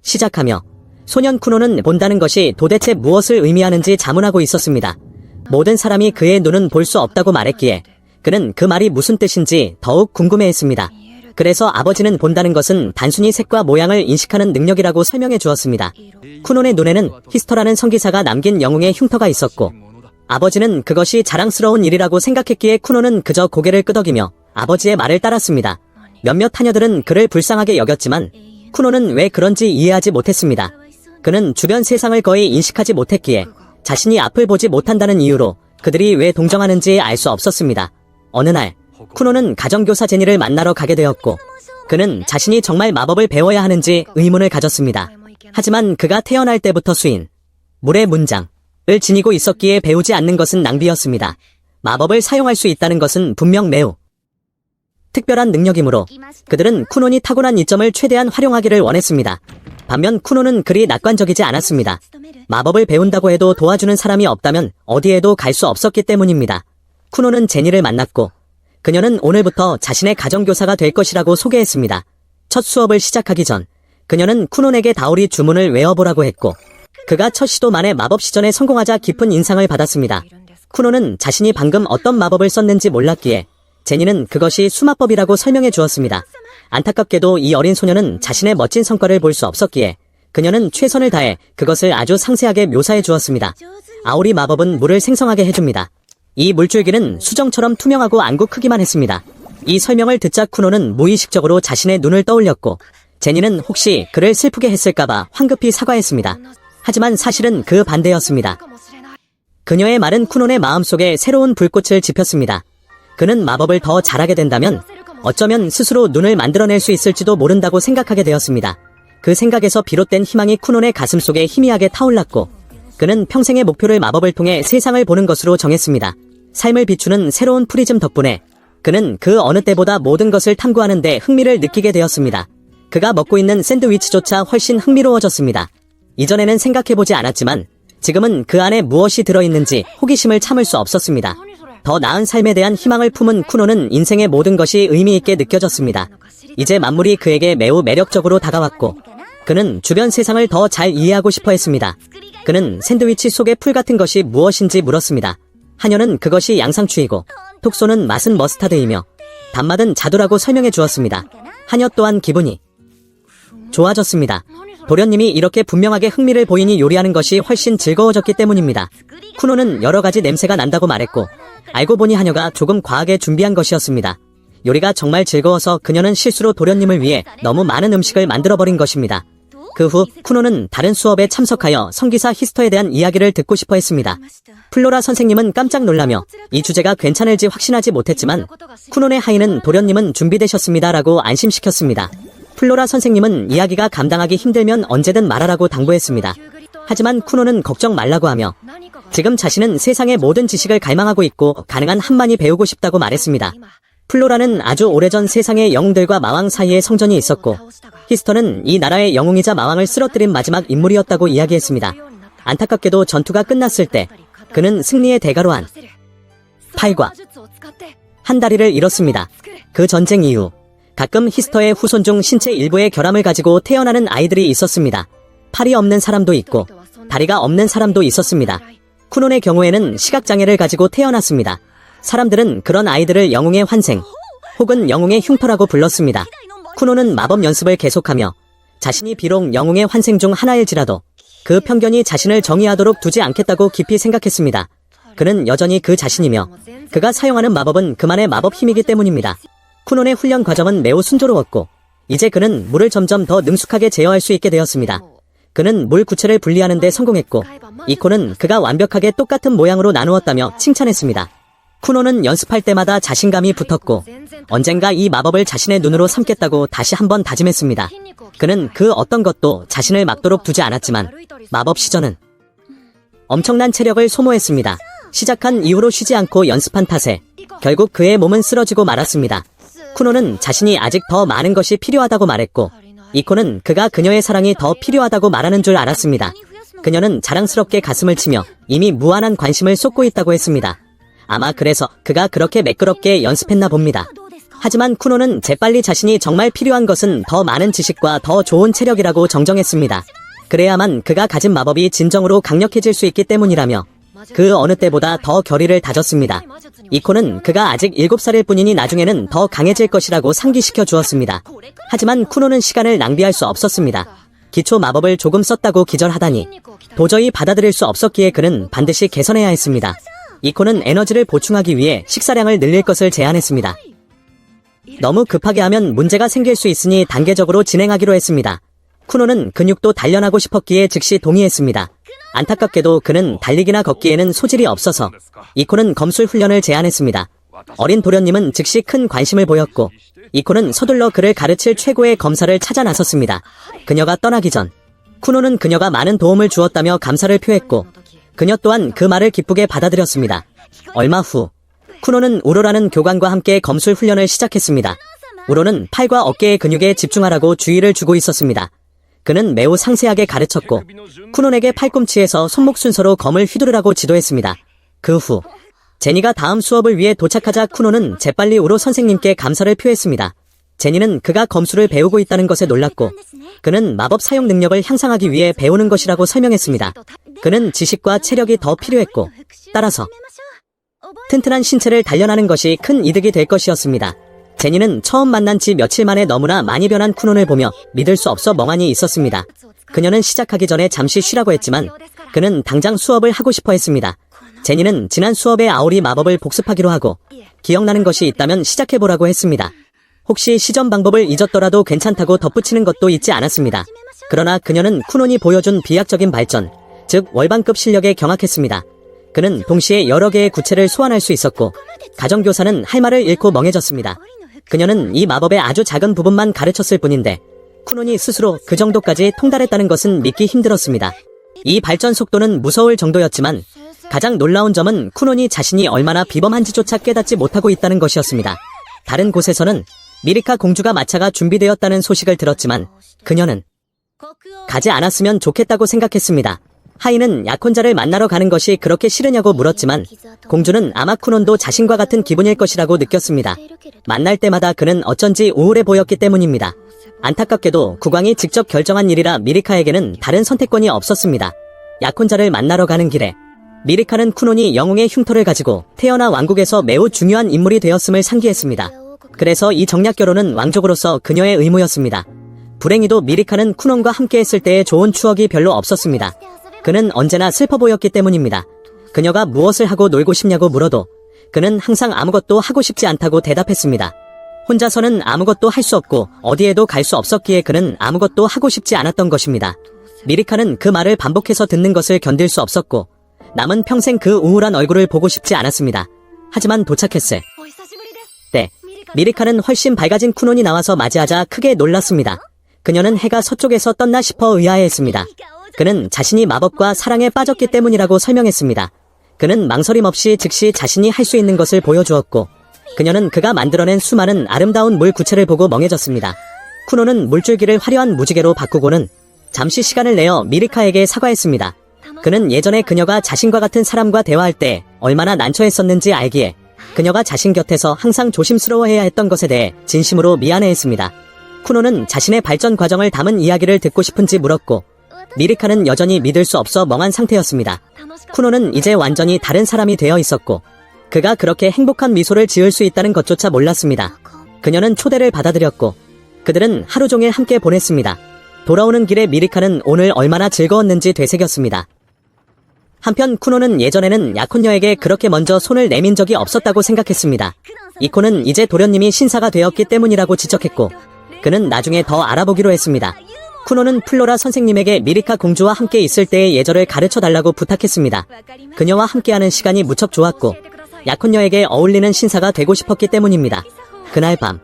시작하며 소년 쿠노는 본다는 것이 도대체 무엇을 의미하는지 자문하고 있었습니다. 모든 사람이 그의 눈은 볼 수 없다고 말했기에 그는 그 말이 무슨 뜻인지 더욱 궁금해했습니다. 그래서 아버지는 본다는 것은 단순히 색과 모양을 인식하는 능력이라고 설명해 주었습니다. 쿠논의 눈에는 히스터라는 성기사가 남긴 영웅의 흉터가 있었고 아버지는 그것이 자랑스러운 일이라고 생각했기에 쿠논은 그저 고개를 끄덕이며 아버지의 말을 따랐습니다. 몇몇 하녀들은 그를 불쌍하게 여겼지만 쿠논은 왜 그런지 이해하지 못했습니다. 그는 주변 세상을 거의 인식하지 못했기에 자신이 앞을 보지 못한다는 이유로 그들이 왜 동정하는지 알 수 없었습니다. 어느 날 쿠노는 가정교사 제니를 만나러 가게 되었고 그는 자신이 정말 마법을 배워야 하는지 의문을 가졌습니다. 하지만 그가 태어날 때부터 수인, 물의 문장을 지니고 있었기에 배우지 않는 것은 낭비였습니다. 마법을 사용할 수 있다는 것은 분명 매우 특별한 능력이므로 그들은 쿠논이 타고난 이점을 최대한 활용하기를 원했습니다. 반면 쿠논은 그리 낙관적이지 않았습니다. 마법을 배운다고 해도 도와주는 사람이 없다면 어디에도 갈 수 없었기 때문입니다. 쿠논은 제니를 만났고 그녀는 오늘부터 자신의 가정교사가 될 것이라고 소개했습니다. 첫 수업을 시작하기 전 그녀는 쿠논에게 다오리 주문을 외워보라고 했고 그가 첫 시도 만에 마법 시전에 성공하자 깊은 인상을 받았습니다. 쿠논은 자신이 방금 어떤 마법을 썼는지 몰랐기에 제니는 그것이 수마법이라고 설명해 주었습니다. 안타깝게도 이 어린 소녀는 자신의 멋진 성과를 볼 수 없었기에 그녀는 최선을 다해 그것을 아주 상세하게 묘사해 주었습니다. 아오리 마법은 물을 생성하게 해줍니다. 이 물줄기는 수정처럼 투명하고 안구 크기만 했습니다. 이 설명을 듣자 쿠노는 무의식적으로 자신의 눈을 떠올렸고 제니는 혹시 그를 슬프게 했을까봐 황급히 사과했습니다. 하지만 사실은 그 반대였습니다. 그녀의 말은 쿠논의 마음속에 새로운 불꽃을 지폈습니다. 그는 마법을 더 잘하게 된다면 어쩌면 스스로 눈을 만들어낼 수 있을지도 모른다고 생각하게 되었습니다. 그 생각에서 비롯된 희망이 쿠논의 가슴속에 희미하게 타올랐고 그는 평생의 목표를 마법을 통해 세상을 보는 것으로 정했습니다. 삶을 비추는 새로운 프리즘 덕분에 그는 그 어느 때보다 모든 것을 탐구하는 데 흥미를 느끼게 되었습니다. 그가 먹고 있는 샌드위치조차 훨씬 흥미로워졌습니다. 이전에는 생각해보지 않았지만 지금은 그 안에 무엇이 들어있는지 호기심을 참을 수 없었습니다. 더 나은 삶에 대한 희망을 품은 쿠노는 인생의 모든 것이 의미있게 느껴졌습니다. 이제 만물이 그에게 매우 매력적으로 다가왔고 그는 주변 세상을 더 잘 이해하고 싶어 했습니다. 그는 샌드위치 속의 풀 같은 것이 무엇인지 물었습니다. 하녀는 그것이 양상추이고 톡 쏘는 맛은 머스타드이며 단맛은 자두라고 설명해 주었습니다. 하녀 또한 기분이 좋아졌습니다. 도련님이 이렇게 분명하게 흥미를 보이니 요리하는 것이 훨씬 즐거워졌기 때문입니다. 쿠노는 여러 가지 냄새가 난다고 말했고 알고 보니 하녀가 조금 과하게 준비한 것이었습니다. 요리가 정말 즐거워서 그녀는 실수로 도련님을 위해 너무 많은 음식을 만들어버린 것입니다. 그 후 쿠노는 다른 수업에 참석하여 성기사 히스터에 대한 이야기를 듣고 싶어 했습니다. 플로라 선생님은 깜짝 놀라며 이 주제가 괜찮을지 확신하지 못했지만 쿠논의 하인은 도련님은 준비되셨습니다 라고 안심시켰습니다. 플로라 선생님은 이야기가 감당하기 힘들면 언제든 말하라고 당부했습니다. 하지만 쿠논은 걱정 말라고 하며 지금 자신은 세상의 모든 지식을 갈망하고 있고 가능한 한만이 배우고 싶다고 말했습니다. 플로라는 아주 오래전 세상의 영웅들과 마왕 사이에 성전이 있었고 히스터는 이 나라의 영웅이자 마왕을 쓰러뜨린 마지막 인물이었다고 이야기했습니다. 안타깝게도 전투가 끝났을 때 그는 승리의 대가로 한 팔과 한 다리를 잃었습니다. 그 전쟁 이후 가끔 히스터의 후손 중 신체 일부의 결함을 가지고 태어나는 아이들이 있었습니다. 팔이 없는 사람도 있고 다리가 없는 사람도 있었습니다. 쿠논의 경우에는 시각장애를 가지고 태어났습니다. 사람들은 그런 아이들을 영웅의 환생 혹은 영웅의 흉터라고 불렀습니다. 쿠논은 마법 연습을 계속하며 자신이 비록 영웅의 환생 중 하나일지라도 그 편견이 자신을 정의하도록 두지 않겠다고 깊이 생각했습니다. 그는 여전히 그 자신이며 그가 사용하는 마법은 그만의 마법 힘이기 때문입니다. 쿠논의 훈련 과정은 매우 순조로웠고 이제 그는 물을 점점 더 능숙하게 제어할 수 있게 되었습니다. 그는 물 구체를 분리하는 데 성공했고 이 코는 그가 완벽하게 똑같은 모양으로 나누었다며 칭찬했습니다. 쿠논은 연습할 때마다 자신감이 붙었고 언젠가 이 마법을 자신의 눈으로 삼겠다고 다시 한번 다짐했습니다. 그는 그 어떤 것도 자신을 막도록 두지 않았지만 마법 시전은 엄청난 체력을 소모했습니다. 시작한 이후로 쉬지 않고 연습한 탓에 결국 그의 몸은 쓰러지고 말았습니다. 쿠논은 자신이 아직 더 많은 것이 필요하다고 말했고 이코는 그가 그녀의 사랑이 더 필요하다고 말하는 줄 알았습니다. 그녀는 자랑스럽게 가슴을 치며 이미 무한한 관심을 쏟고 있다고 했습니다. 아마 그래서 그가 그렇게 매끄럽게 연습했나 봅니다. 하지만 쿠노는 재빨리 자신이 정말 필요한 것은 더 많은 지식과 더 좋은 체력이라고 정정했습니다. 그래야만 그가 가진 마법이 진정으로 강력해질 수 있기 때문이라며 그 어느 때보다 더 결의를 다졌습니다. 이코는 그가 아직 7살일 뿐이니 나중에는 더 강해질 것이라고 상기시켜 주었습니다. 하지만 쿠노는 시간을 낭비할 수 없었습니다. 기초 마법을 조금 썼다고 기절하다니 도저히 받아들일 수 없었기에 그는 반드시 개선해야 했습니다. 이코는 에너지를 보충하기 위해 식사량을 늘릴 것을 제안했습니다. 너무 급하게 하면 문제가 생길 수 있으니 단계적으로 진행하기로 했습니다. 쿠노는 근육도 단련하고 싶었기에 즉시 동의했습니다. 안타깝게도 그는 달리기나 걷기에는 소질이 없어서 이코는 검술 훈련을 제안했습니다. 어린 도련님은 즉시 큰 관심을 보였고 이코는 서둘러 그를 가르칠 최고의 검사를 찾아 나섰습니다. 그녀가 떠나기 전 쿠노는 그녀가 많은 도움을 주었다며 감사를 표했고 그녀 또한 그 말을 기쁘게 받아들였습니다. 얼마 후 쿠노는 우로라는 교관과 함께 검술 훈련을 시작했습니다. 우로는 팔과 어깨의 근육에 집중하라고 주의를 주고 있었습니다. 그는 매우 상세하게 가르쳤고 쿠논에게 팔꿈치에서 손목 순서로 검을 휘두르라고 지도했습니다. 그 후 제니가 다음 수업을 위해 도착하자 쿠논은 재빨리 우로 선생님께 감사를 표했습니다. 제니는 그가 검술을 배우고 있다는 것에 놀랐고 그는 마법 사용 능력을 향상하기 위해 배우는 것이라고 설명했습니다. 그는 지식과 체력이 더 필요했고 따라서 튼튼한 신체를 단련하는 것이 큰 이득이 될 것이었습니다. 제니는 처음 만난 지 며칠 만에 너무나 많이 변한 쿠논을 보며 믿을 수 없어 멍하니 있었습니다. 그녀는 시작하기 전에 잠시 쉬라고 했지만 그는 당장 수업을 하고 싶어 했습니다. 제니는 지난 수업의 아오리 마법을 복습하기로 하고 기억나는 것이 있다면 시작해보라고 했습니다. 혹시 시전 방법을 잊었더라도 괜찮다고 덧붙이는 것도 잊지 않았습니다. 그러나 그녀는 쿠논이 보여준 비약적인 발전, 즉 월반급 실력에 경악했습니다. 그는 동시에 여러 개의 구체를 소환할 수 있었고 가정교사는 할 말을 잃고 멍해졌습니다. 그녀는 이 마법의 아주 작은 부분만 가르쳤을 뿐인데 쿠논이 스스로 그 정도까지 통달했다는 것은 믿기 힘들었습니다. 이 발전 속도는 무서울 정도였지만 가장 놀라운 점은 쿠논이 자신이 얼마나 비범한지조차 깨닫지 못하고 있다는 것이었습니다. 다른 곳에서는 미리카 공주가 마차가 준비되었다는 소식을 들었지만 그녀는 가지 않았으면 좋겠다고 생각했습니다. 하이는 약혼자를 만나러 가는 것이 그렇게 싫으냐고 물었지만 공주는 아마 쿠논도 자신과 같은 기분일 것이라고 느꼈습니다. 만날 때마다 그는 어쩐지 우울해 보였기 때문입니다. 안타깝게도 국왕이 직접 결정한 일이라 미리카에게는 다른 선택권이 없었습니다. 약혼자를 만나러 가는 길에 미리카는 쿠논이 영웅의 흉터를 가지고 태어나 왕국에서 매우 중요한 인물이 되었음을 상기했습니다. 그래서 이 정략 결혼은 왕족으로서 그녀의 의무였습니다. 불행히도 미리카는 쿠논과 함께 했을 때의 좋은 추억이 별로 없었습니다. 그는 언제나 슬퍼 보였기 때문입니다. 그녀가 무엇을 하고 놀고 싶냐고 물어도 그는 항상 아무것도 하고 싶지 않다고 대답했습니다. 혼자서는 아무것도 할 수 없고 어디에도 갈 수 없었기에 그는 아무것도 하고 싶지 않았던 것입니다. 미리카는 그 말을 반복해서 듣는 것을 견딜 수 없었고 남은 평생 그 우울한 얼굴을 보고 싶지 않았습니다. 하지만 도착했을 때 미리카는 훨씬 밝아진 쿠논이 나와서 맞이하자 크게 놀랐습니다. 그녀는 해가 서쪽에서 떴나 싶어 의아해했습니다. 그는 자신이 마법과 사랑에 빠졌기 때문이라고 설명했습니다. 그는 망설임 없이 즉시 자신이 할 수 있는 것을 보여주었고 그녀는 그가 만들어낸 수많은 아름다운 물 구체를 보고 멍해졌습니다. 쿠노는 물줄기를 화려한 무지개로 바꾸고는 잠시 시간을 내어 미리카에게 사과했습니다. 그는 예전에 그녀가 자신과 같은 사람과 대화할 때 얼마나 난처했었는지 알기에 그녀가 자신 곁에서 항상 조심스러워해야 했던 것에 대해 진심으로 미안해했습니다. 쿠노는 자신의 발전 과정을 담은 이야기를 듣고 싶은지 물었고 미리카는 여전히 믿을 수 없어 멍한 상태였습니다. 쿠노는 이제 완전히 다른 사람이 되어 있었고 그가 그렇게 행복한 미소를 지을 수 있다는 것조차 몰랐습니다. 그녀는 초대를 받아들였고 그들은 하루 종일 함께 보냈습니다. 돌아오는 길에 미리카는 오늘 얼마나 즐거웠는지 되새겼습니다. 한편 쿠노는 예전에는 약혼녀에게 그렇게 먼저 손을 내민 적이 없었다고 생각했습니다. 이코는 이제 도련님이 신사가 되었기 때문이라고 지적했고 그는 나중에 더 알아보기로 했습니다. 쿠노는 플로라 선생님에게 미리카 공주와 함께 있을 때의 예절을 가르쳐달라고 부탁했습니다. 그녀와 함께하는 시간이 무척 좋았고 약혼녀에게 어울리는 신사가 되고 싶었기 때문입니다. 그날 밤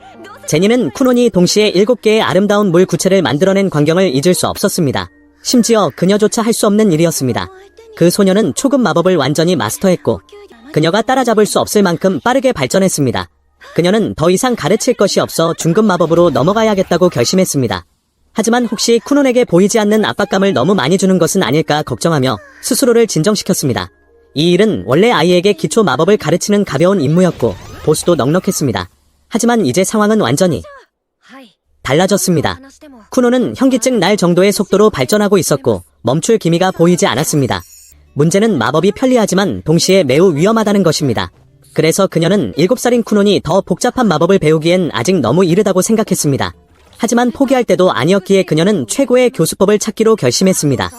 제니는 쿠논이 동시에 7개의 아름다운 물 구체를 만들어낸 광경을 잊을 수 없었습니다. 심지어 그녀조차 할 수 없는 일이었습니다. 그 소녀는 초급 마법을 완전히 마스터했고 그녀가 따라잡을 수 없을 만큼 빠르게 발전했습니다. 그녀는 더 이상 가르칠 것이 없어 중급 마법으로 넘어가야겠다고 결심했습니다. 하지만 혹시 쿠논에게 보이지 않는 압박감을 너무 많이 주는 것은 아닐까 걱정하며 스스로를 진정시켰습니다. 이 일은 원래 아이에게 기초 마법을 가르치는 가벼운 임무였고 보수도 넉넉했습니다. 하지만 이제 상황은 완전히 달라졌습니다. 쿠노는 현기증 날 정도의 속도로 발전하고 있었고 멈출 기미가 보이지 않았습니다. 문제는 마법이 편리하지만 동시에 매우 위험하다는 것입니다. 그래서 그녀는 7살인 쿠논이 더 복잡한 마법을 배우기엔 아직 너무 이르다고 생각했습니다. 하지만 포기할 때도 아니었기에 그녀는 최고의 교수법을 찾기로 결심했습니다.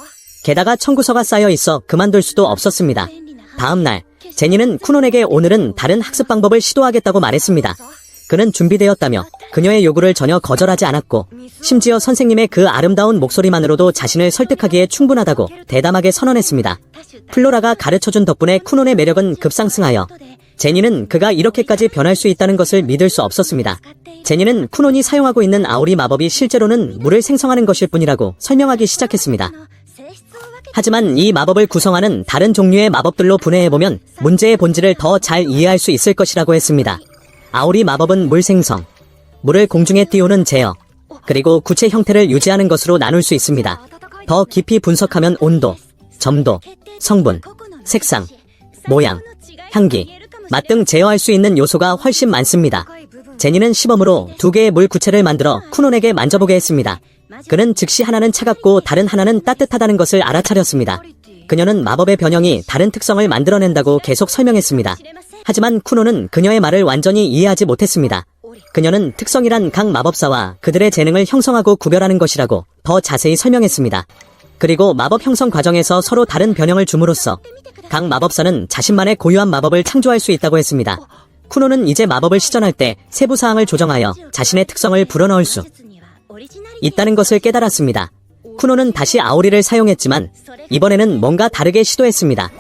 게다가 청구서가 쌓여 있어 그만둘 수도 없었습니다. 다음 날, 제니는 쿠논에게 오늘은 다른 학습 방법을 시도하겠다고 말했습니다. 그는 준비되었다며 그녀의 요구를 전혀 거절하지 않았고 심지어 선생님의 그 아름다운 목소리만으로도 자신을 설득하기에 충분하다고 대담하게 선언했습니다. 플로라가 가르쳐준 덕분에 쿠논의 매력은 급상승하여 제니는 그가 이렇게까지 변할 수 있다는 것을 믿을 수 없었습니다. 제니는 쿠논이 사용하고 있는 아오리 마법이 실제로는 물을 생성하는 것일 뿐이라고 설명하기 시작했습니다. 하지만 이 마법을 구성하는 다른 종류의 마법들로 분해해보면 문제의 본질을 더 잘 이해할 수 있을 것이라고 했습니다. 아오리 마법은 물 생성, 물을 공중에 띄우는 제어, 그리고 구체 형태를 유지하는 것으로 나눌 수 있습니다. 더 깊이 분석하면 온도, 점도, 성분, 색상, 모양, 향기, 맛 등 제어할 수 있는 요소가 훨씬 많습니다. 제니는 시범으로 2개의 물 구체를 만들어 쿠논에게 만져보게 했습니다. 그는 즉시 하나는 차갑고 다른 하나는 따뜻하다는 것을 알아차렸습니다. 그녀는 마법의 변형이 다른 특성을 만들어낸다고 계속 설명했습니다. 하지만 쿠논은 그녀의 말을 완전히 이해하지 못했습니다. 그녀는 특성이란 각 마법사와 그들의 재능을 형성하고 구별하는 것이라고 더 자세히 설명했습니다. 그리고 마법 형성 과정에서 서로 다른 변형을 줌으로써 각 마법사는 자신만의 고유한 마법을 창조할 수 있다고 했습니다. 쿠논은 이제 마법을 시전할 때 세부 사항을 조정하여 자신의 특성을 불어넣을 수 있다는 것을 깨달았습니다. 쿠논은 다시 아오리를 사용했지만 이번에는 뭔가 다르게 시도했습니다.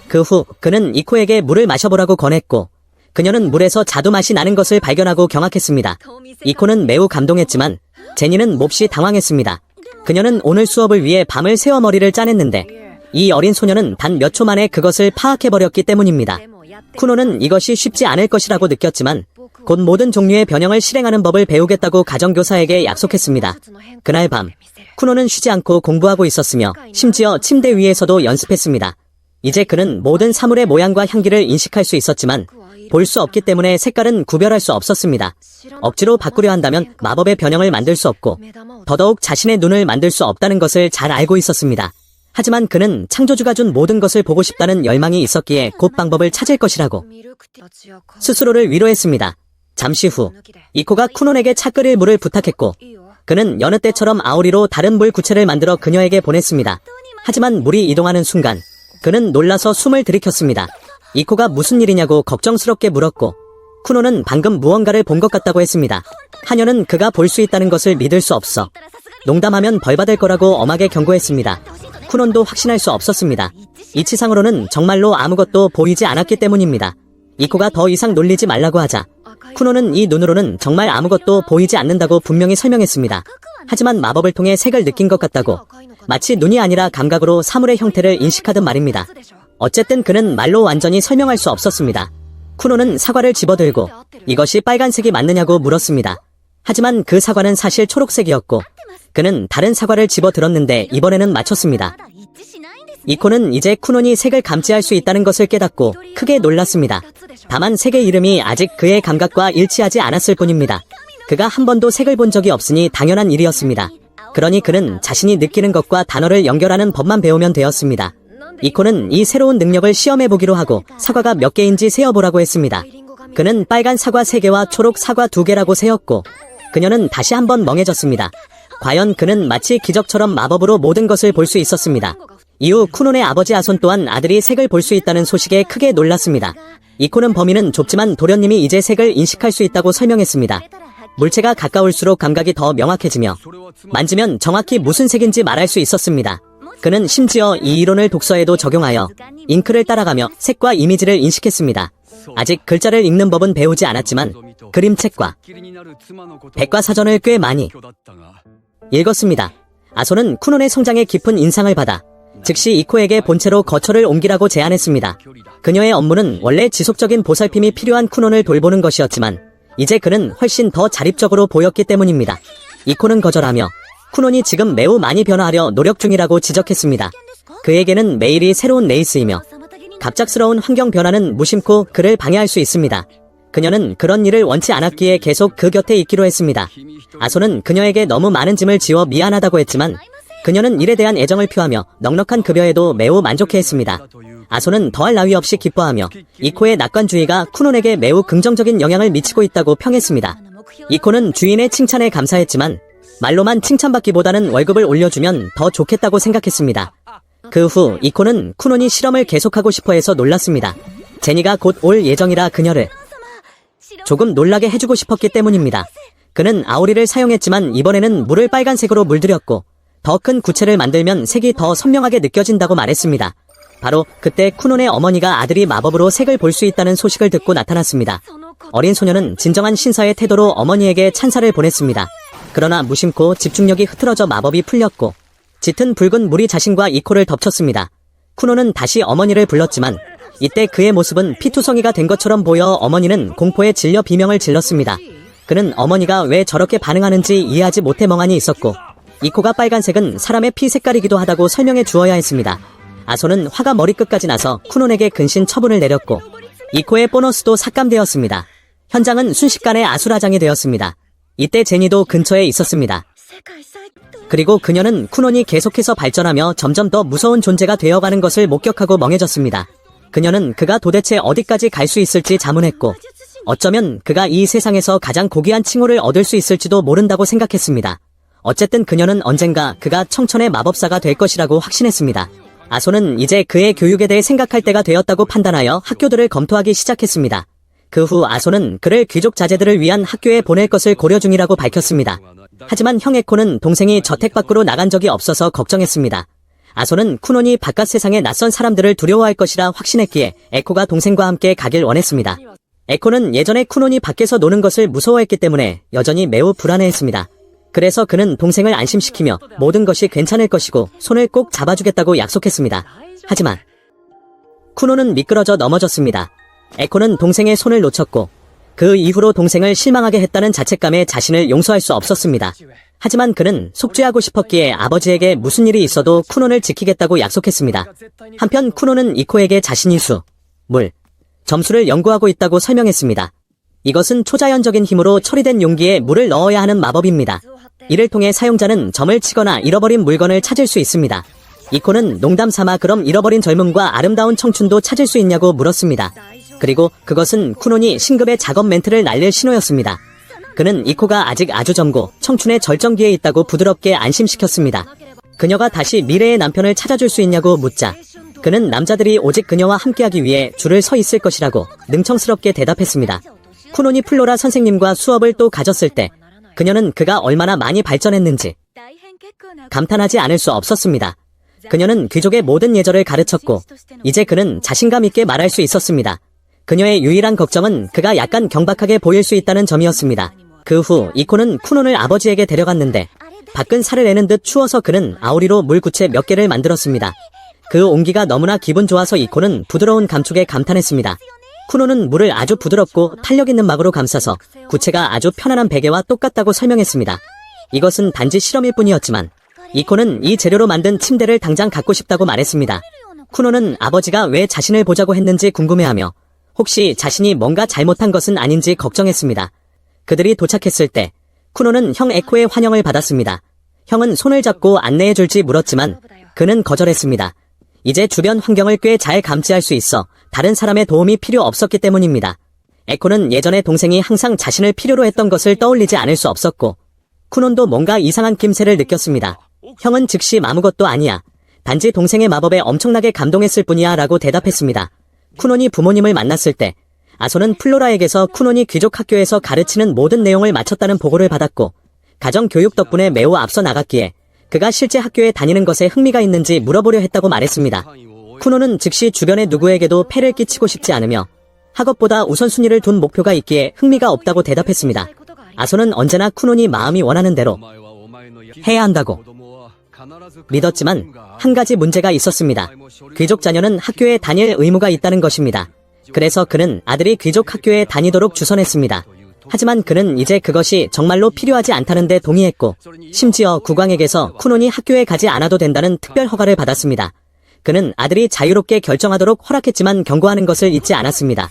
그 후 그는 이코에게 물을 마셔보라고 권했고 그녀는 물에서 자두 맛이 나는 것을 발견하고 경악했습니다. 이코는 매우 감동했지만 제니는 몹시 당황했습니다. 그녀는 오늘 수업을 위해 밤을 새워 머리를 짜냈는데 이 어린 소녀는 단 몇 초 만에 그것을 파악해버렸기 때문입니다. 쿠노는 이것이 쉽지 않을 것이라고 느꼈지만 곧 모든 종류의 변형을 실행하는 법을 배우겠다고 가정교사에게 약속했습니다. 그날 밤 쿠노는 쉬지 않고 공부하고 있었으며 심지어 침대 위에서도 연습했습니다. 이제 그는 모든 사물의 모양과 향기를 인식할 수 있었지만 볼 수 없기 때문에 색깔은 구별할 수 없었습니다. 억지로 바꾸려 한다면 마법의 변형을 만들 수 없고 더더욱 자신의 눈을 만들 수 없다는 것을 잘 알고 있었습니다. 하지만 그는 창조주가 준 모든 것을 보고 싶다는 열망이 있었기에 곧 방법을 찾을 것이라고 스스로를 위로했습니다. 잠시 후 이코가 쿠논에게 차 끓일 물을 부탁했고 그는 여느 때처럼 아오리로 다른 물 구체를 만들어 그녀에게 보냈습니다. 하지만 물이 이동하는 순간 그는 놀라서 숨을 들이켰습니다. 이코가 무슨 일이냐고 걱정스럽게 물었고 쿠노는 방금 무언가를 본 것 같다고 했습니다. 하녀는 그가 볼 수 있다는 것을 믿을 수 없어 농담하면 벌받을 거라고 엄하게 경고했습니다. 쿠논도 확신할 수 없었습니다. 이치상으로는 정말로 아무것도 보이지 않았기 때문입니다. 이코가 더 이상 놀리지 말라고 하자 쿠논은 이 눈으로는 정말 아무것도 보이지 않는다고 분명히 설명했습니다. 하지만 마법을 통해 색을 느낀 것 같다고 마치 눈이 아니라 감각으로 사물의 형태를 인식하듯 말입니다. 어쨌든 그는 말로 완전히 설명할 수 없었습니다. 쿠노는 사과를 집어들고 이것이 빨간색이 맞느냐고 물었습니다. 하지만 그 사과는 사실 초록색이었고 그는 다른 사과를 집어들었는데 이번에는 맞췄습니다. 이코는 이제 쿠논이 색을 감지할 수 있다는 것을 깨닫고 크게 놀랐습니다. 다만 색의 이름이 아직 그의 감각과 일치하지 않았을 뿐입니다. 그가 한 번도 색을 본 적이 없으니 당연한 일이었습니다. 그러니 그는 자신이 느끼는 것과 단어를 연결하는 법만 배우면 되었습니다. 이코는 이 새로운 능력을 시험해보기로 하고 사과가 몇 개인지 세어보라고 했습니다. 그는 빨간 사과 3개와 초록 사과 2개라고 세었고 그녀는 다시 한번 멍해졌습니다. 과연 그는 마치 기적처럼 마법으로 모든 것을 볼 수 있었습니다. 이후 쿠논의 아버지 아손 또한 아들이 색을 볼 수 있다는 소식에 크게 놀랐습니다. 이코는 범위는 좁지만 도련님이 이제 색을 인식할 수 있다고 설명했습니다. 물체가 가까울수록 감각이 더 명확해지며 만지면 정확히 무슨 색인지 말할 수 있었습니다. 그는 심지어 이 이론을 독서에도 적용하여 잉크를 따라가며 색과 이미지를 인식했습니다. 아직 글자를 읽는 법은 배우지 않았지만 그림책과 백과사전을 꽤 많이 읽었습니다. 아손은 쿠논의 성장에 깊은 인상을 받아 즉시 이코에게 본체로 거처를 옮기라고 제안했습니다. 그녀의 업무는 원래 지속적인 보살핌이 필요한 쿠논을 돌보는 것이었지만 이제 그는 훨씬 더 자립적으로 보였기 때문입니다. 이코는 거절하며 쿠논이 지금 매우 많이 변화하려 노력 중이라고 지적했습니다. 그에게는 매일이 새로운 레이스이며 갑작스러운 환경 변화는 무심코 그를 방해할 수 있습니다. 그녀는 그런 일을 원치 않았기에 계속 그 곁에 있기로 했습니다. 아소는 그녀에게 너무 많은 짐을 지워 미안하다고 했지만 그녀는 일에 대한 애정을 표하며 넉넉한 급여에도 매우 만족해했습니다. 아소는 더할 나위 없이 기뻐하며 이코의 낙관주의가 쿠논에게 매우 긍정적인 영향을 미치고 있다고 평했습니다. 이코는 주인의 칭찬에 감사했지만 말로만 칭찬받기보다는 월급을 올려주면 더 좋겠다고 생각했습니다. 그 후 이코는 쿠논이 실험을 계속하고 싶어해서 놀랐습니다. 제니가 곧 올 예정이라 그녀를 조금 놀라게 해주고 싶었기 때문입니다. 그는 아오리를 사용했지만 이번에는 물을 빨간색으로 물들였고 더 큰 구체를 만들면 색이 더 선명하게 느껴진다고 말했습니다. 바로 그때 쿠논의 어머니가 아들이 마법으로 색을 볼 수 있다는 소식을 듣고 나타났습니다. 어린 소녀는 진정한 신사의 태도로 어머니에게 찬사를 보냈습니다. 그러나 무심코 집중력이 흐트러져 마법이 풀렸고 짙은 붉은 물이 자신과 이코를 덮쳤습니다. 쿠논은 다시 어머니를 불렀지만 이때 그의 모습은 피투성이가 된 것처럼 보여 어머니는 공포에 질려 비명을 질렀습니다. 그는 어머니가 왜 저렇게 반응하는지 이해하지 못해 멍하니 있었고 이코가 빨간색은 사람의 피 색깔이기도 하다고 설명해 주어야 했습니다. 아소는 화가 머리끝까지 나서 쿠논에게 근신 처분을 내렸고 이코의 보너스도 삭감되었습니다. 현장은 순식간에 아수라장이 되었습니다. 이때 제니도 근처에 있었습니다. 그리고 그녀는 쿠논이 계속해서 발전하며 점점 더 무서운 존재가 되어가는 것을 목격하고 멍해졌습니다. 그녀는 그가 도대체 어디까지 갈 수 있을지 자문했고 어쩌면 그가 이 세상에서 가장 고귀한 칭호를 얻을 수 있을지도 모른다고 생각했습니다. 어쨌든 그녀는 언젠가 그가 청천의 마법사가 될 것이라고 확신했습니다. 아소는 이제 그의 교육에 대해 생각할 때가 되었다고 판단하여 학교들을 검토하기 시작했습니다. 그 후 아소는 그를 귀족 자제들을 위한 학교에 보낼 것을 고려 중이라고 밝혔습니다. 하지만 형 에코는 동생이 저택 밖으로 나간 적이 없어서 걱정했습니다. 아소는 쿠논이 바깥 세상의 낯선 사람들을 두려워할 것이라 확신했기에 에코가 동생과 함께 가길 원했습니다. 에코는 예전에 쿠논이 밖에서 노는 것을 무서워했기 때문에 여전히 매우 불안해했습니다. 그래서 그는 동생을 안심시키며 모든 것이 괜찮을 것이고 손을 꼭 잡아주겠다고 약속했습니다. 하지만 쿠논은 미끄러져 넘어졌습니다. 에코는 동생의 손을 놓쳤고 그 이후로 동생을 실망하게 했다는 자책감에 자신을 용서할 수 없었습니다. 하지만 그는 속죄하고 싶었기에 아버지에게 무슨 일이 있어도 쿠논을 지키겠다고 약속했습니다. 한편 쿠논은 이코에게 자신이 점수를 연구하고 있다고 설명했습니다. 이것은 초자연적인 힘으로 처리된 용기에 물을 넣어야 하는 마법입니다. 이를 통해 사용자는 점을 치거나 잃어버린 물건을 찾을 수 있습니다. 이코는 농담삼아 그럼 잃어버린 젊음과 아름다운 청춘도 찾을 수 있냐고 물었습니다. 그리고 그것은 쿠논이 신급의 작업 멘트를 날릴 신호였습니다. 그는 이코가 아직 아주 젊고 청춘의 절정기에 있다고 부드럽게 안심시켰습니다. 그녀가 다시 미래의 남편을 찾아줄 수 있냐고 묻자 그는 남자들이 오직 그녀와 함께하기 위해 줄을 서 있을 것이라고 능청스럽게 대답했습니다. 쿠논이 플로라 선생님과 수업을 또 가졌을 때 그녀는 그가 얼마나 많이 발전했는지 감탄하지 않을 수 없었습니다. 그녀는 귀족의 모든 예절을 가르쳤고 이제 그는 자신감 있게 말할 수 있었습니다. 그녀의 유일한 걱정은 그가 약간 경박하게 보일 수 있다는 점이었습니다. 그 후 이코는 쿠논을 아버지에게 데려갔는데 밖은 살을 내는 듯 추워서 그는 아오리로 물구체 몇 개를 만들었습니다. 그 온기가 너무나 기분 좋아서 이코는 부드러운 감촉에 감탄했습니다. 쿠논은 물을 아주 부드럽고 탄력 있는 막으로 감싸서 구체가 아주 편안한 베개와 똑같다고 설명했습니다. 이것은 단지 실험일 뿐이었지만 이코는 이 재료로 만든 침대를 당장 갖고 싶다고 말했습니다. 쿠논은 아버지가 왜 자신을 보자고 했는지 궁금해하며 혹시 자신이 뭔가 잘못한 것은 아닌지 걱정했습니다. 그들이 도착했을 때 쿠논은 형 에코의 환영을 받았습니다. 형은 손을 잡고 안내해줄지 물었지만 그는 거절했습니다. 이제 주변 환경을 꽤 잘 감지할 수 있어 다른 사람의 도움이 필요 없었기 때문입니다. 에코는 예전에 동생이 항상 자신을 필요로 했던 것을 떠올리지 않을 수 없었고 쿠논도 뭔가 이상한 김새를 느꼈습니다. 형은 즉시 아무것도 아니야. 단지 동생의 마법에 엄청나게 감동했을 뿐이야 라고 대답했습니다. 쿠논이 부모님을 만났을 때 아소는 플로라에게서 쿠논이 귀족 학교에서 가르치는 모든 내용을 마쳤다는 보고를 받았고 가정교육 덕분에 매우 앞서 나갔기에 그가 실제 학교에 다니는 것에 흥미가 있는지 물어보려 했다고 말했습니다. 쿠논은 즉시 주변의 누구에게도 폐를 끼치고 싶지 않으며 학업보다 우선순위를 둔 목표가 있기에 흥미가 없다고 대답했습니다. 아소는 언제나 쿠논이 마음이 원하는 대로 해야 한다고 믿었지만 한 가지 문제가 있었습니다. 귀족 자녀는 학교에 다닐 의무가 있다는 것입니다. 그래서 그는 아들이 귀족 학교에 다니도록 주선했습니다. 하지만 그는 이제 그것이 정말로 필요하지 않다는 데 동의했고 심지어 국왕에게서 쿠논이 학교에 가지 않아도 된다는 특별 허가를 받았습니다. 그는 아들이 자유롭게 결정하도록 허락했지만 경고하는 것을 잊지 않았습니다.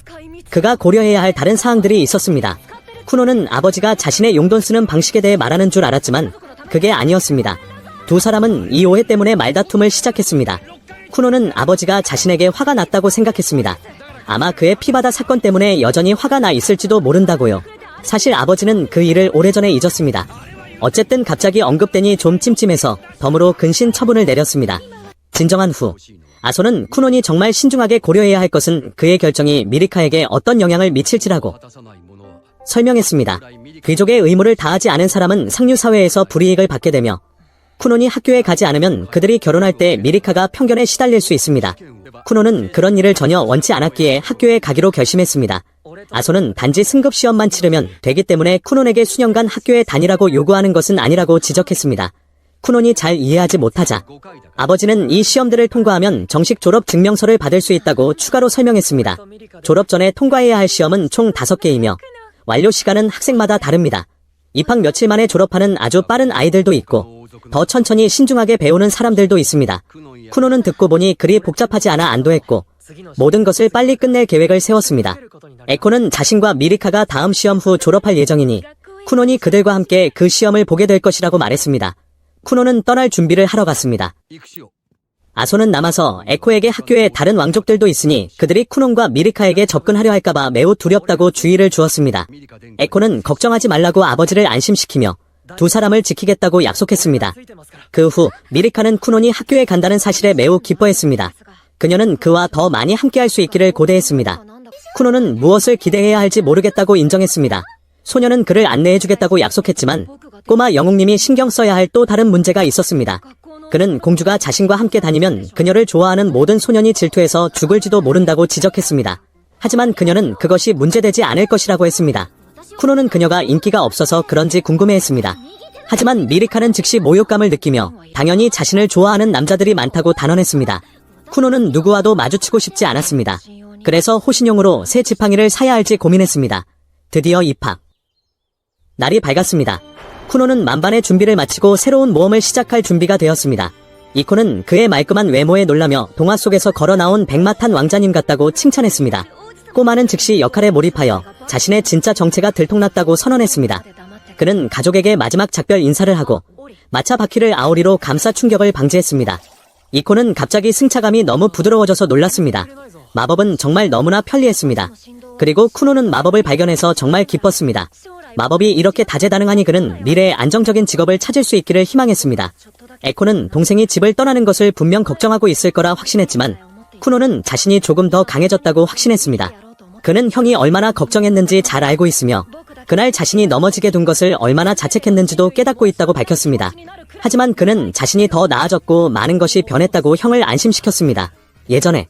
그가 고려해야 할 다른 사항들이 있었습니다. 쿠노는 아버지가 자신의 용돈 쓰는 방식에 대해 말하는 줄 알았지만 그게 아니었습니다. 두 사람은 이 오해 때문에 말다툼을 시작했습니다. 쿠노는 아버지가 자신에게 화가 났다고 생각했습니다. 아마 그의 피바다 사건 때문에 여전히 화가 나 있을지도 모른다고요. 사실 아버지는 그 일을 오래전에 잊었습니다. 어쨌든 갑자기 언급되니 좀 찜찜해서 덤으로 근신 처분을 내렸습니다. 진정한 후 아소는 쿠논이 정말 신중하게 고려해야 할 것은 그의 결정이 미리카에게 어떤 영향을 미칠지라고 설명했습니다. 귀족의 의무를 다하지 않은 사람은 상류사회에서 불이익을 받게 되며 쿠논이 학교에 가지 않으면 그들이 결혼할 때 미리카가 편견에 시달릴 수 있습니다. 쿠논은 그런 일을 전혀 원치 않았기에 학교에 가기로 결심했습니다. 아소는 단지 승급 시험만 치르면 되기 때문에 쿠논에게 수년간 학교에 다니라고 요구하는 것은 아니라고 지적했습니다. 쿠논이 잘 이해하지 못하자 아버지는 이 시험들을 통과하면 정식 졸업 증명서를 받을 수 있다고 추가로 설명했습니다. 졸업 전에 통과해야 할 시험은 총 5개이며 완료 시간은 학생마다 다릅니다. 입학 며칠 만에 졸업하는 아주 빠른 아이들도 있고 더 천천히 신중하게 배우는 사람들도 있습니다. 쿠노는 듣고 보니 그리 복잡하지 않아 안도했고 모든 것을 빨리 끝낼 계획을 세웠습니다. 에코는 자신과 미리카가 다음 시험 후 졸업할 예정이니 쿠논이 그들과 함께 그 시험을 보게 될 것이라고 말했습니다. 쿠논은 떠날 준비를 하러 갔습니다. 아소는 남아서 에코에게 학교에 다른 왕족들도 있으니 그들이 쿠논과 미리카에게 접근하려 할까봐 매우 두렵다고 주의를 주었습니다. 에코는 걱정하지 말라고 아버지를 안심시키며 두 사람을 지키겠다고 약속했습니다. 그 후 미리카는 쿠논이 학교에 간다는 사실에 매우 기뻐했습니다. 그녀는 그와 더 많이 함께할 수 있기를 고대했습니다. 쿠논은 무엇을 기대해야 할지 모르겠다고 인정했습니다. 소녀는 그를 안내해주겠다고 약속했지만 꼬마 영웅님이 신경 써야 할 또 다른 문제가 있었습니다. 그는 공주가 자신과 함께 다니면 그녀를 좋아하는 모든 소년이 질투해서 죽을지도 모른다고 지적했습니다. 하지만 그녀는 그것이 문제되지 않을 것이라고 했습니다. 쿠논은 그녀가 인기가 없어서 그런지 궁금해했습니다. 하지만 미리카는 즉시 모욕감을 느끼며 당연히 자신을 좋아하는 남자들이 많다고 단언했습니다. 쿠논은 누구와도 마주치고 싶지 않았습니다. 그래서 호신용으로 새 지팡이를 사야 할지 고민했습니다. 드디어 입학. 날이 밝았습니다. 쿠논은 만반의 준비를 마치고 새로운 모험을 시작할 준비가 되었습니다. 이코는 그의 말끔한 외모에 놀라며 동화 속에서 걸어 나온 백마탄 왕자님 같다고 칭찬했습니다. 꼬마는 즉시 역할에 몰입하여 자신의 진짜 정체가 들통났다고 선언했습니다. 그는 가족에게 마지막 작별 인사를 하고 마차 바퀴를 아오리로 감싸 충격을 방지했습니다. 이코는 갑자기 승차감이 너무 부드러워져서 놀랐습니다. 마법은 정말 너무나 편리했습니다. 그리고 쿠노는 마법을 발견해서 정말 기뻤습니다. 마법이 이렇게 다재다능하니 그는 미래에 안정적인 직업을 찾을 수 있기를 희망했습니다. 에코는 동생이 집을 떠나는 것을 분명 걱정하고 있을 거라 확신했지만 쿠노는 자신이 조금 더 강해졌다고 확신했습니다. 그는 형이 얼마나 걱정했는지 잘 알고 있으며 그날 자신이 넘어지게 둔 것을 얼마나 자책했는지도 깨닫고 있다고 밝혔습니다. 하지만 그는 자신이 더 나아졌고 많은 것이 변했다고 형을 안심시켰습니다. 예전에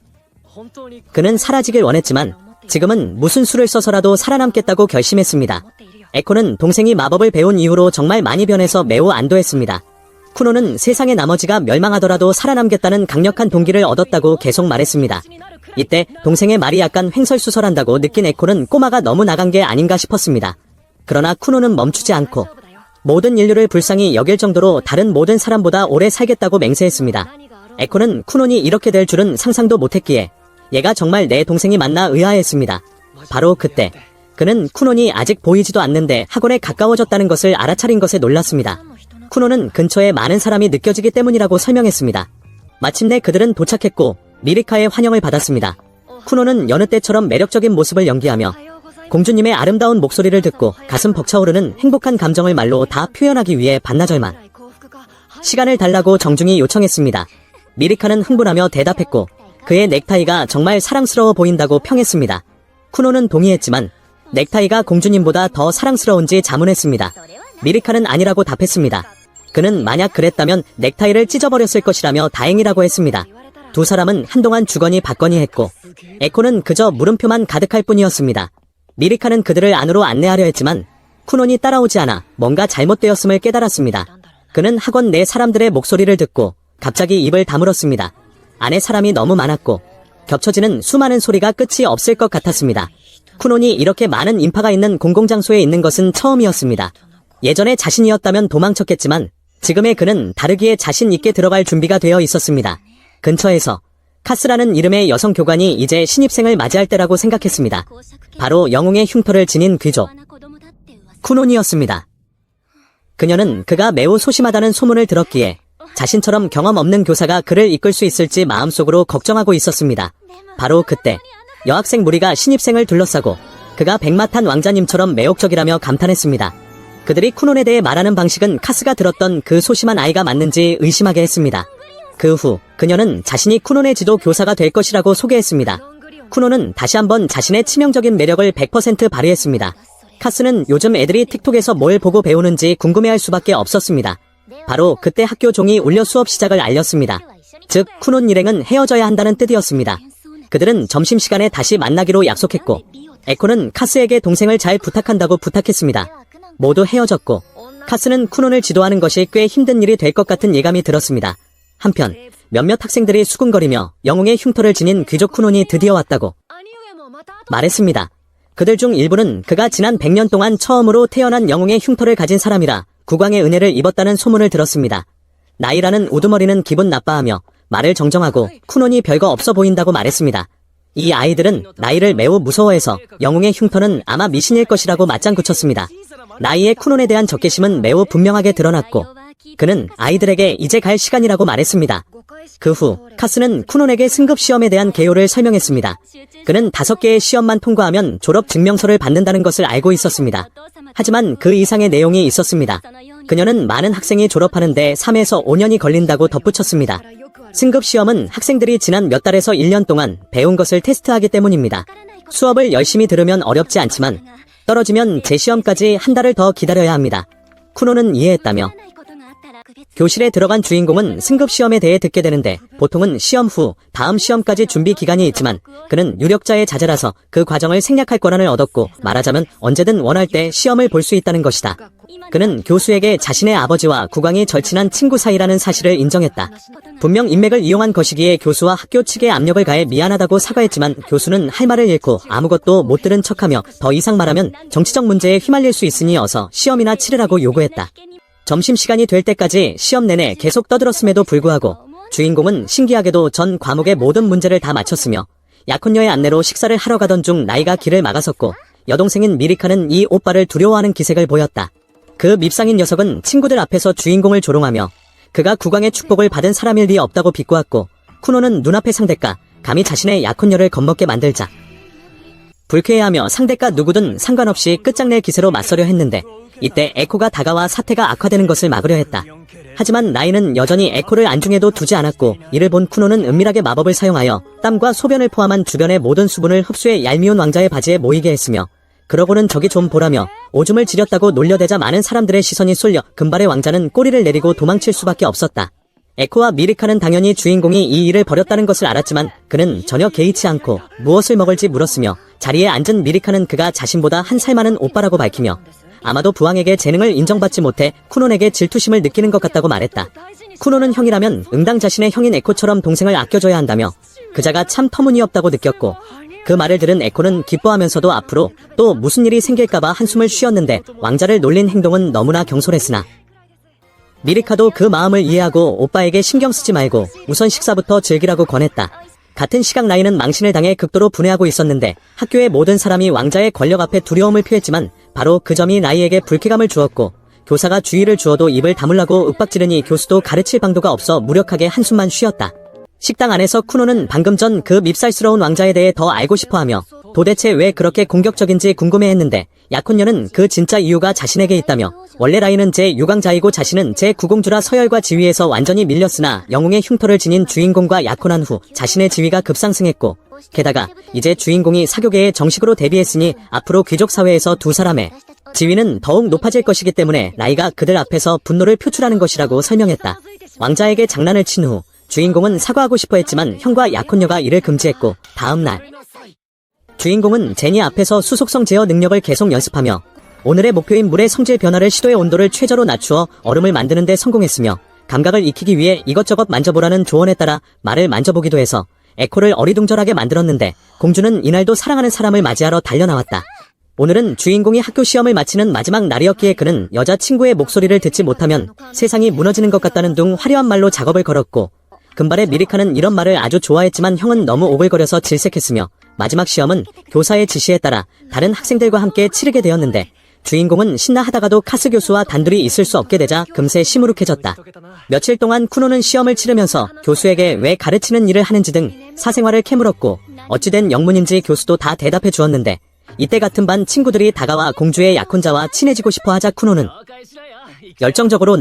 그는 사라지길 원했지만 지금은 무슨 수를 써서라도 살아남겠다고 결심했습니다. 에코는 동생이 마법을 배운 이후로 정말 많이 변해서 매우 안도했습니다. 쿠노는 세상의 나머지가 멸망하더라도 살아남겠다는 강력한 동기를 얻었다고 계속 말했습니다. 이때 동생의 말이 약간 횡설수설한다고 느낀 에코는 꼬마가 너무 나간 게 아닌가 싶었습니다. 그러나 쿠노는 멈추지 않고 모든 인류를 불쌍히 여길 정도로 다른 모든 사람보다 오래 살겠다고 맹세했습니다. 에코는 쿠논이 이렇게 될 줄은 상상도 못했기에 얘가 정말 내 동생이 맞나 의아해했습니다. 바로 그때 그는 쿠논이 아직 보이지도 않는데 학원에 가까워졌다는 것을 알아차린 것에 놀랐습니다. 쿠논은 근처에 많은 사람이 느껴지기 때문이라고 설명했습니다. 마침내 그들은 도착했고 미리카의 환영을 받았습니다. 쿠논은 여느 때처럼 매력적인 모습을 연기하며 공주님의 아름다운 목소리를 듣고 가슴 벅차오르는 행복한 감정을 말로 다 표현하기 위해 반나절만 시간을 달라고 정중히 요청했습니다. 미리카는 흥분하며 대답했고 그의 넥타이가 정말 사랑스러워 보인다고 평했습니다. 쿠논은 동의했지만 넥타이가 공주님보다 더 사랑스러운지 자문했습니다. 미리카는 아니라고 답했습니다. 그는 만약 그랬다면 넥타이를 찢어버렸을 것이라며 다행이라고 했습니다. 두 사람은 한동안 주거니 받거니 했고 에코는 그저 물음표만 가득할 뿐이었습니다. 미리카는 그들을 안으로 안내하려 했지만 쿠논이 따라오지 않아 뭔가 잘못되었음을 깨달았습니다. 그는 학원 내 사람들의 목소리를 듣고 갑자기 입을 다물었습니다. 안에 사람이 너무 많았고 겹쳐지는 수많은 소리가 끝이 없을 것 같았습니다. 쿠논이 이렇게 많은 인파가 있는 공공장소에 있는 것은 처음이었습니다. 예전에 자신이었다면 도망쳤겠지만 지금의 그는 다르기에 자신 있게 들어갈 준비가 되어 있었습니다. 근처에서 카스라는 이름의 여성 교관이 이제 신입생을 맞이할 때라고 생각했습니다. 바로 영웅의 흉터를 지닌 귀족 쿠논이었습니다. 그녀는 그가 매우 소심하다는 소문을 들었기에 자신처럼 경험 없는 교사가 그를 이끌 수 있을지 마음속으로 걱정하고 있었습니다. 바로 그때 여학생 무리가 신입생을 둘러싸고 그가 백마탄 왕자님처럼 매혹적이라며 감탄했습니다. 그들이 쿠논에 대해 말하는 방식은 카스가 들었던 그 소심한 아이가 맞는지 의심하게 했습니다. 그 후 그녀는 자신이 쿠논의 지도 교사가 될 것이라고 소개했습니다. 쿠논은 다시 한번 자신의 치명적인 매력을 100% 발휘했습니다. 카스는 요즘 애들이 틱톡에서 뭘 보고 배우는지 궁금해할 수밖에 없었습니다. 바로 그때 학교 종이 울려 수업 시작을 알렸습니다. 즉 쿠논 일행은 헤어져야 한다는 뜻이었습니다. 그들은 점심시간에 다시 만나기로 약속했고 에코는 카스에게 동생을 잘 부탁한다고 부탁했습니다. 모두 헤어졌고 카스는 쿠논을 지도하는 것이 꽤 힘든 일이 될 것 같은 예감이 들었습니다. 한편 몇몇 학생들이 수군거리며 영웅의 흉터를 지닌 귀족 쿠논이 드디어 왔다고 말했습니다. 그들 중 일부는 그가 지난 100년 동안 처음으로 태어난 영웅의 흉터를 가진 사람이라 국왕의 은혜를 입었다는 소문을 들었습니다. 나이라는 우두머리는 기분 나빠하며 말을 정정하고 쿠논이 별거 없어 보인다고 말했습니다. 이 아이들은 나이를 매우 무서워해서 영웅의 흉터는 아마 미신일 것이라고 맞장구쳤습니다. 나이의 쿠논에 대한 적개심은 매우 분명하게 드러났고 그는 아이들에게 이제 갈 시간이라고 말했습니다. 그 후 카스는 쿠논에게 승급 시험에 대한 개요를 설명했습니다. 그는 5개의 시험만 통과하면 졸업 증명서를 받는다는 것을 알고 있었습니다. 하지만 그 이상의 내용이 있었습니다. 그녀는 많은 학생이 졸업하는데 3에서 5년이 걸린다고 덧붙였습니다. 승급 시험은 학생들이 지난 몇 달에서 1년 동안 배운 것을 테스트하기 때문입니다. 수업을 열심히 들으면 어렵지 않지만 떨어지면 재시험까지 한 달을 더 기다려야 합니다. 쿠논은 이해했다며 교실에 들어간 주인공은 승급시험에 대해 듣게 되는데 보통은 시험 후 다음 시험까지 준비 기간이 있지만 그는 유력자의 자제라서 그 과정을 생략할 권한을 얻었고 말하자면 언제든 원할 때 시험을 볼 수 있다는 것이다. 그는 교수에게 자신의 아버지와 국왕이 절친한 친구 사이라는 사실을 인정했다. 분명 인맥을 이용한 것이기에 교수와 학교 측에 압력을 가해 미안하다고 사과했지만 교수는 할 말을 잃고 아무것도 못 들은 척하며 더 이상 말하면 정치적 문제에 휘말릴 수 있으니 어서 시험이나 치르라고 요구했다. 점심시간이 될 때까지 시험 내내 계속 떠들었음에도 불구하고 주인공은 신기하게도 전 과목의 모든 문제를 다 맞췄으며 약혼녀의 안내로 식사를 하러 가던 중 나이가 길을 막아섰고 여동생인 미리카는 이 오빠를 두려워하는 기색을 보였다. 그 밉상인 녀석은 친구들 앞에서 주인공을 조롱하며 그가 국왕의 축복을 받은 사람일 리 없다고 비꼬았고 쿠노는 눈앞의 상대가 감히 자신의 약혼녀를 겁먹게 만들자 불쾌해하며 상대가 누구든 상관없이 끝장낼 기세로 맞서려 했는데 이때 에코가 다가와 사태가 악화되는 것을 막으려 했다. 하지만 나이는 여전히 에코를 안중에도 두지 않았고 이를 본 쿠노는 은밀하게 마법을 사용하여 땀과 소변을 포함한 주변의 모든 수분을 흡수해 얄미운 왕자의 바지에 모이게 했으며 그러고는 저기 좀 보라며 오줌을 지렸다고 놀려대자 많은 사람들의 시선이 쏠려 금발의 왕자는 꼬리를 내리고 도망칠 수밖에 없었다. 에코와 미리카는 당연히 주인공이 이 일을 벌였다는 것을 알았지만 그는 전혀 개의치 않고 무엇을 먹을지 물었으며 자리에 앉은 미리카는 그가 자신보다 한 살 많은 오빠라고 밝히며 아마도 부왕에게 재능을 인정받지 못해 쿠논에게 질투심을 느끼는 것 같다고 말했다. 쿠논은 형이라면 응당 자신의 형인 에코처럼 동생을 아껴줘야 한다며 그자가 참 터무니없다고 느꼈고 그 말을 들은 에코는 기뻐하면서도 앞으로 또 무슨 일이 생길까봐 한숨을 쉬었는데 왕자를 놀린 행동은 너무나 경솔했으나 미리카도 그 마음을 이해하고 오빠에게 신경 쓰지 말고 우선 식사부터 즐기라고 권했다. 같은 시각 나이는 망신을 당해 극도로 분해하고 있었는데 학교의 모든 사람이 왕자의 권력 앞에 두려움을 표했지만 바로 그 점이 나이에게 불쾌감을 주었고 교사가 주의를 주어도 입을 다물라고 윽박지르니 교수도 가르칠 방도가 없어 무력하게 한숨만 쉬었다. 식당 안에서 쿠노는 방금 전 그 밉살스러운 왕자에 대해 더 알고 싶어하며 도대체 왜 그렇게 공격적인지 궁금해했는데 약혼녀는 그 진짜 이유가 자신에게 있다며 원래 라인은 제6왕자이고 자신은 제9공주라 서열과 지위에서 완전히 밀렸으나 영웅의 흉터를 지닌 주인공과 약혼한 후 자신의 지위가 급상승했고 게다가 이제 주인공이 사교계에 정식으로 데뷔했으니 앞으로 귀족 사회에서 두 사람의 지위는 더욱 높아질 것이기 때문에 나이가 그들 앞에서 분노를 표출하는 것이라고 설명했다. 왕자에게 장난을 친 후 주인공은 사과하고 싶어 했지만 형과 약혼녀가 이를 금지했고 다음날 주인공은 제니 앞에서 수속성 제어 능력을 계속 연습하며 오늘의 목표인 물의 성질 변화를 시도해 온도를 최저로 낮추어 얼음을 만드는 데 성공했으며 감각을 익히기 위해 이것저것 만져보라는 조언에 따라 말을 만져보기도 해서 에코를 어리둥절하게 만들었는데 공주는 이날도 사랑하는 사람을 맞이하러 달려나왔다. 오늘은 주인공이 학교 시험을 마치는 마지막 날이었기에 그는 여자친구의 목소리를 듣지 못하면 세상이 무너지는 것 같다는 둥 화려한 말로 작업을 걸었고 금발의 미리카는 이런 말을 아주 좋아했지만 형은 너무 오글거려서 질색했으며 마지막 시험은 교사의 지시에 따라 다른 학생들과 함께 치르게 되었는데 주인공은 신나 하다가도 카스 교수와 단둘이 있을 수 없게 되자 금세 시무룩해졌다. 며칠 동안 쿠노는 시험을 치르면서 교수에게 왜 가르치는 일을 하는지 등 사생활을 캐물었고 어찌된 영문인지 교수도 다 대답해 주었는데 이때 같은 반 친구들이 다가와 공주의 약혼자와 친해지고 싶어 하자 쿠노는 열정적으로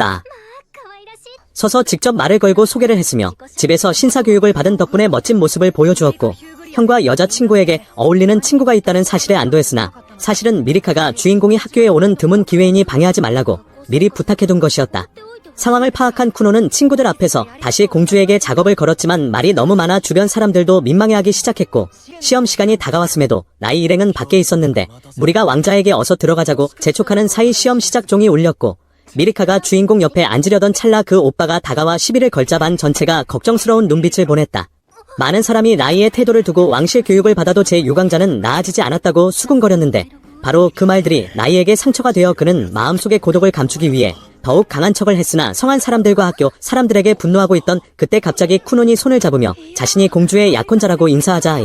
서서 직접 말을 걸고 소개를 했으며 집에서 신사교육을 받은 덕분에 멋진 모습을 보여주었고 형과 여자친구에게 어울리는 친구가 있다는 사실에 안도했으나 사실은 미리카가 주인공이 학교에 오는 드문 기회이니 방해하지 말라고 미리 부탁해둔 것이었다. 상황을 파악한 쿠노는 친구들 앞에서 다시 공주에게 작업을 걸었지만 말이 너무 많아 주변 사람들도 민망해하기 시작했고 시험 시간이 다가왔음에도 나이 일행은 밖에 있었는데 무리가 왕자에게 어서 들어가자고 재촉하는 사이 시험 시작 종이 울렸고 미리카가 주인공 옆에 앉으려던 찰나 그 오빠가 다가와 시비를 걸자 반 전체가 걱정스러운 눈빛을 보냈다. 많은 사람이 나이의 태도를 두고 왕실 교육을 받아도 제 유광자는 나아지지 않았다고 수군거렸는데 바로 그 말들이 나이에게 상처가 되어 그는 마음속의 고독을 감추기 위해 더욱 강한 척을 했으나 성한 사람들과 학교 사람들에게 분노하고 있던 그때 갑자기 쿠논이 손을 잡으며 자신이 공주의 약혼자라고 인사하자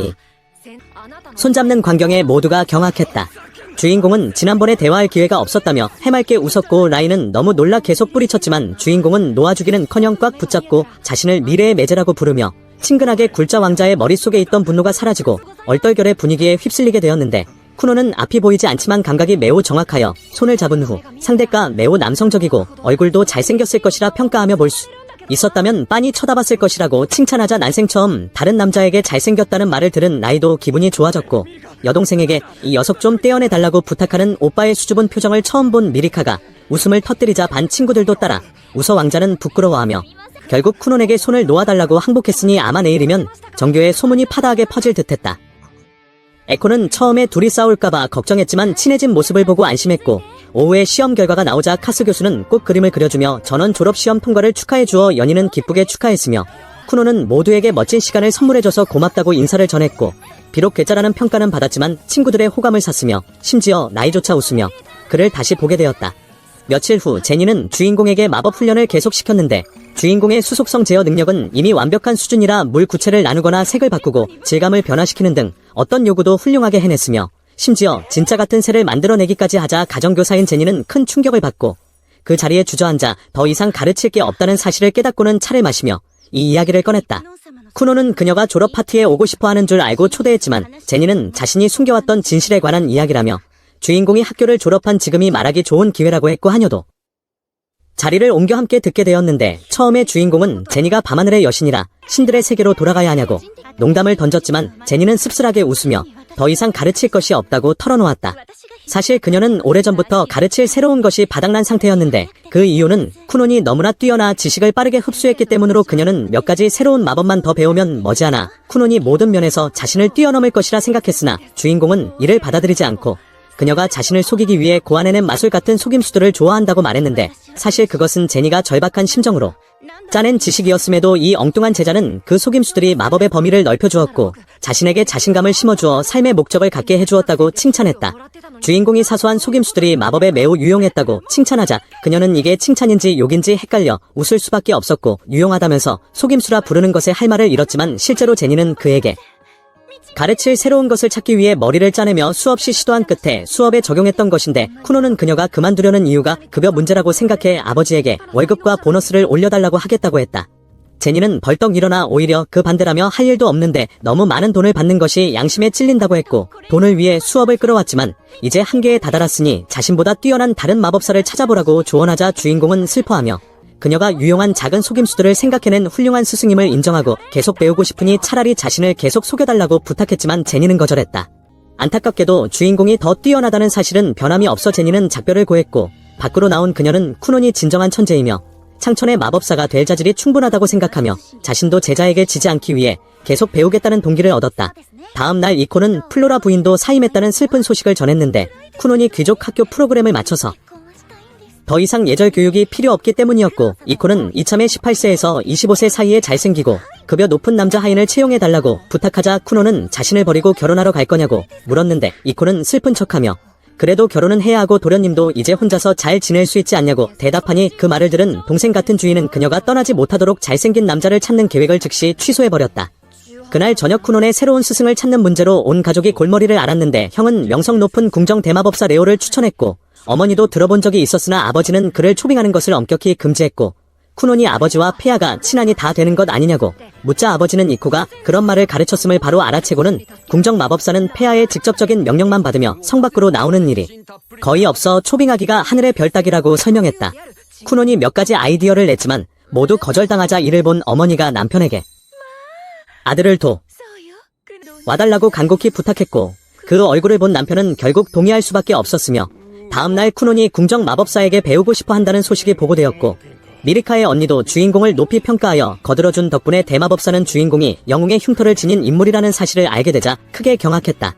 손잡는 광경에 모두가 경악했다. 주인공은 지난번에 대화할 기회가 없었다며 해맑게 웃었고 라인은 너무 놀라 계속 뿌리쳤지만 주인공은 놓아주기는커녕 꽉 붙잡고 자신을 미래의 매제라고 부르며 친근하게 굴자 왕자의 머릿속에 있던 분노가 사라지고 얼떨결에 분위기에 휩쓸리게 되었는데 쿠노는 앞이 보이지 않지만 감각이 매우 정확하여 손을 잡은 후 상대가 매우 남성적이고 얼굴도 잘생겼을 것이라 평가하며 볼 수 있었다면 빤히 쳐다봤을 것이라고 칭찬하자 난생 처음 다른 남자에게 잘생겼다는 말을 들은 나이도 기분이 좋아졌고 여동생에게 이 녀석 좀 떼어내달라고 부탁하는 오빠의 수줍은 표정을 처음 본 미리카가 웃음을 터뜨리자 반 친구들도 따라 웃어 왕자는 부끄러워하며 결국 쿠논에게 손을 놓아달라고 항복했으니 아마 내일이면 정교의 소문이 파다하게 퍼질 듯했다. 에코는 처음에 둘이 싸울까봐 걱정했지만 친해진 모습을 보고 안심했고 오후에 시험 결과가 나오자 카스 교수는 꼭 그림을 그려주며 전원 졸업시험 통과를 축하해주어 연인은 기쁘게 축하했으며 쿠노는 모두에게 멋진 시간을 선물해줘서 고맙다고 인사를 전했고 비록 괴짜라는 평가는 받았지만 친구들의 호감을 샀으며 심지어 나이조차 웃으며 그를 다시 보게 되었다. 며칠 후 제니는 주인공에게 마법 훈련을 계속시켰는데 주인공의 수속성 제어 능력은 이미 완벽한 수준이라 물 구체를 나누거나 색을 바꾸고 질감을 변화시키는 등 어떤 요구도 훌륭하게 해냈으며 심지어 진짜 같은 새를 만들어내기까지 하자 가정교사인 제니는 큰 충격을 받고 그 자리에 주저앉아 더 이상 가르칠 게 없다는 사실을 깨닫고는 차를 마시며 이 이야기를 꺼냈다. 쿠노는 그녀가 졸업 파티에 오고 싶어하는 줄 알고 초대했지만 제니는 자신이 숨겨왔던 진실에 관한 이야기라며 주인공이 학교를 졸업한 지금이 말하기 좋은 기회라고 했고 하녀도 자리를 옮겨 함께 듣게 되었는데 처음에 주인공은 제니가 밤하늘의 여신이라 신들의 세계로 돌아가야 하냐고 농담을 던졌지만 제니는 씁쓸하게 웃으며 더 이상 가르칠 것이 없다고 털어놓았다. 사실 그녀는 오래전부터 가르칠 새로운 것이 바닥난 상태였는데 그 이유는 쿠논이 너무나 뛰어나 지식을 빠르게 흡수했기 때문으로 그녀는 몇 가지 새로운 마법만 더 배우면 머지않아 쿠논이 모든 면에서 자신을 뛰어넘을 것이라 생각했으나 주인공은 이를 받아들이지 않고 그녀가 자신을 속이기 위해 고안해낸 마술 같은 속임수들을 좋아한다고 말했는데 사실 그것은 제니가 절박한 심정으로 짜낸 지식이었음에도 이 엉뚱한 제자는 그 속임수들이 마법의 범위를 넓혀주었고 자신에게 자신감을 심어주어 삶의 목적을 갖게 해주었다고 칭찬했다. 주인공이 사소한 속임수들이 마법에 매우 유용했다고 칭찬하자 그녀는 이게 칭찬인지 욕인지 헷갈려 웃을 수밖에 없었고 유용하다면서 속임수라 부르는 것에 할 말을 잃었지만 실제로 제니는 그에게 가르칠 새로운 것을 찾기 위해 머리를 짜내며 수없이 시도한 끝에 수업에 적용했던 것인데 쿠노는 그녀가 그만두려는 이유가 급여 문제라고 생각해 아버지에게 월급과 보너스를 올려달라고 하겠다고 했다. 제니는 벌떡 일어나 오히려 그 반대라며 할 일도 없는데 너무 많은 돈을 받는 것이 양심에 찔린다고 했고 돈을 위해 수업을 끌어왔지만 이제 한계에 다다랐으니 자신보다 뛰어난 다른 마법사를 찾아보라고 조언하자 주인공은 슬퍼하며 그녀가 유용한 작은 속임수들을 생각해낸 훌륭한 스승임을 인정하고 계속 배우고 싶으니 차라리 자신을 계속 속여달라고 부탁했지만 제니는 거절했다. 안타깝게도 주인공이 더 뛰어나다는 사실은 변함이 없어 제니는 작별을 고했고 밖으로 나온 그녀는 쿠논이 진정한 천재이며 창천의 마법사가 될 자질이 충분하다고 생각하며 자신도 제자에게 지지 않기 위해 계속 배우겠다는 동기를 얻었다. 다음 날 이코는 플로라 부인도 사임했다는 슬픈 소식을 전했는데 쿠논이 귀족 학교 프로그램을 마쳐서 더 이상 예절 교육이 필요 없기 때문이었고 이코는 이참에 18세에서 25세 사이에 잘생기고 급여 높은 남자 하인을 채용해달라고 부탁하자 쿠노는 자신을 버리고 결혼하러 갈 거냐고 물었는데 이코는 슬픈 척하며 그래도 결혼은 해야 하고 도련님도 이제 혼자서 잘 지낼 수 있지 않냐고 대답하니 그 말을 들은 동생 같은 주인은 그녀가 떠나지 못하도록 잘생긴 남자를 찾는 계획을 즉시 취소해버렸다. 그날 저녁 쿠논의 새로운 스승을 찾는 문제로 온 가족이 골머리를 앓았는데 형은 명성 높은 궁정 대마법사 레오를 추천했고 어머니도 들어본 적이 있었으나 아버지는 그를 초빙하는 것을 엄격히 금지했고 쿠논이 아버지와 폐하가 친한이 다 되는 것 아니냐고 묻자 아버지는 이코가 그런 말을 가르쳤음을 바로 알아채고는 궁정 마법사는 폐하의 직접적인 명령만 받으며 성 밖으로 나오는 일이 거의 없어 초빙하기가 하늘의 별 따기라고 설명했다. 쿠논이 몇 가지 아이디어를 냈지만 모두 거절당하자 이를 본 어머니가 남편에게 아들을 와달라고 간곡히 부탁했고 그 얼굴을 본 남편은 결국 동의할 수밖에 없었으며 다음날 쿠논이 궁정 마법사에게 배우고 싶어 한다는 소식이 보고되었고 미리카의 언니도 주인공을 높이 평가하여 거들어준 덕분에 대마법사는 주인공이 영웅의 흉터를 지닌 인물이라는 사실을 알게 되자 크게 경악했다.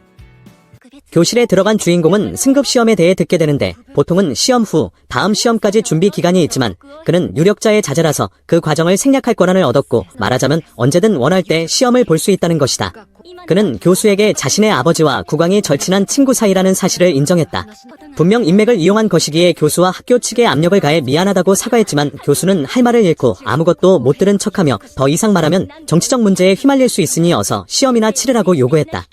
교실에 들어간 주인공은 승급 시험에 대해 듣게 되는데 보통은 시험 후 다음 시험까지 준비 기간이 있지만 그는 유력자의 자제라서 그 과정을 생략할 권한을 얻었고 말하자면 언제든 원할 때 시험을 볼 수 있다는 것이다. 그는 교수에게 자신의 아버지와 국왕이 절친한 친구 사이라는 사실을 인정했다. 분명 인맥을 이용한 것이기에 교수와 학교 측에 압력을 가해 미안하다고 사과했지만 교수는 할 말을 잃고 아무것도 못 들은 척하며 더 이상 말하면 정치적 문제에 휘말릴 수 있으니 어서 시험이나 치르라고 요구했다.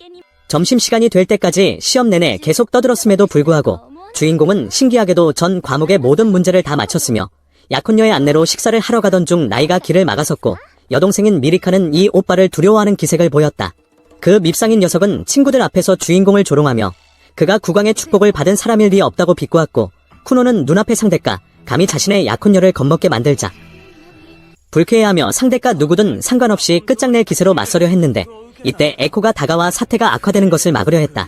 점심시간이 될 때까지 시험 내내 계속 떠들었음에도 불구하고 주인공은 신기하게도 전 과목의 모든 문제를 다 맞췄으며 약혼녀의 안내로 식사를 하러 가던 중 나이가 길을 막아섰고 여동생인 미리카는 이 오빠를 두려워하는 기색을 보였다. 그 밉상인 녀석은 친구들 앞에서 주인공을 조롱하며 그가 국왕의 축복을 받은 사람일 리 없다고 비꼬았고 쿠노는 눈앞의 상대가 감히 자신의 약혼녀를 겁먹게 만들자 불쾌해하며 상대가 누구든 상관없이 끝장낼 기세로 맞서려 했는데 이때 에코가 다가와 사태가 악화되는 것을 막으려 했다.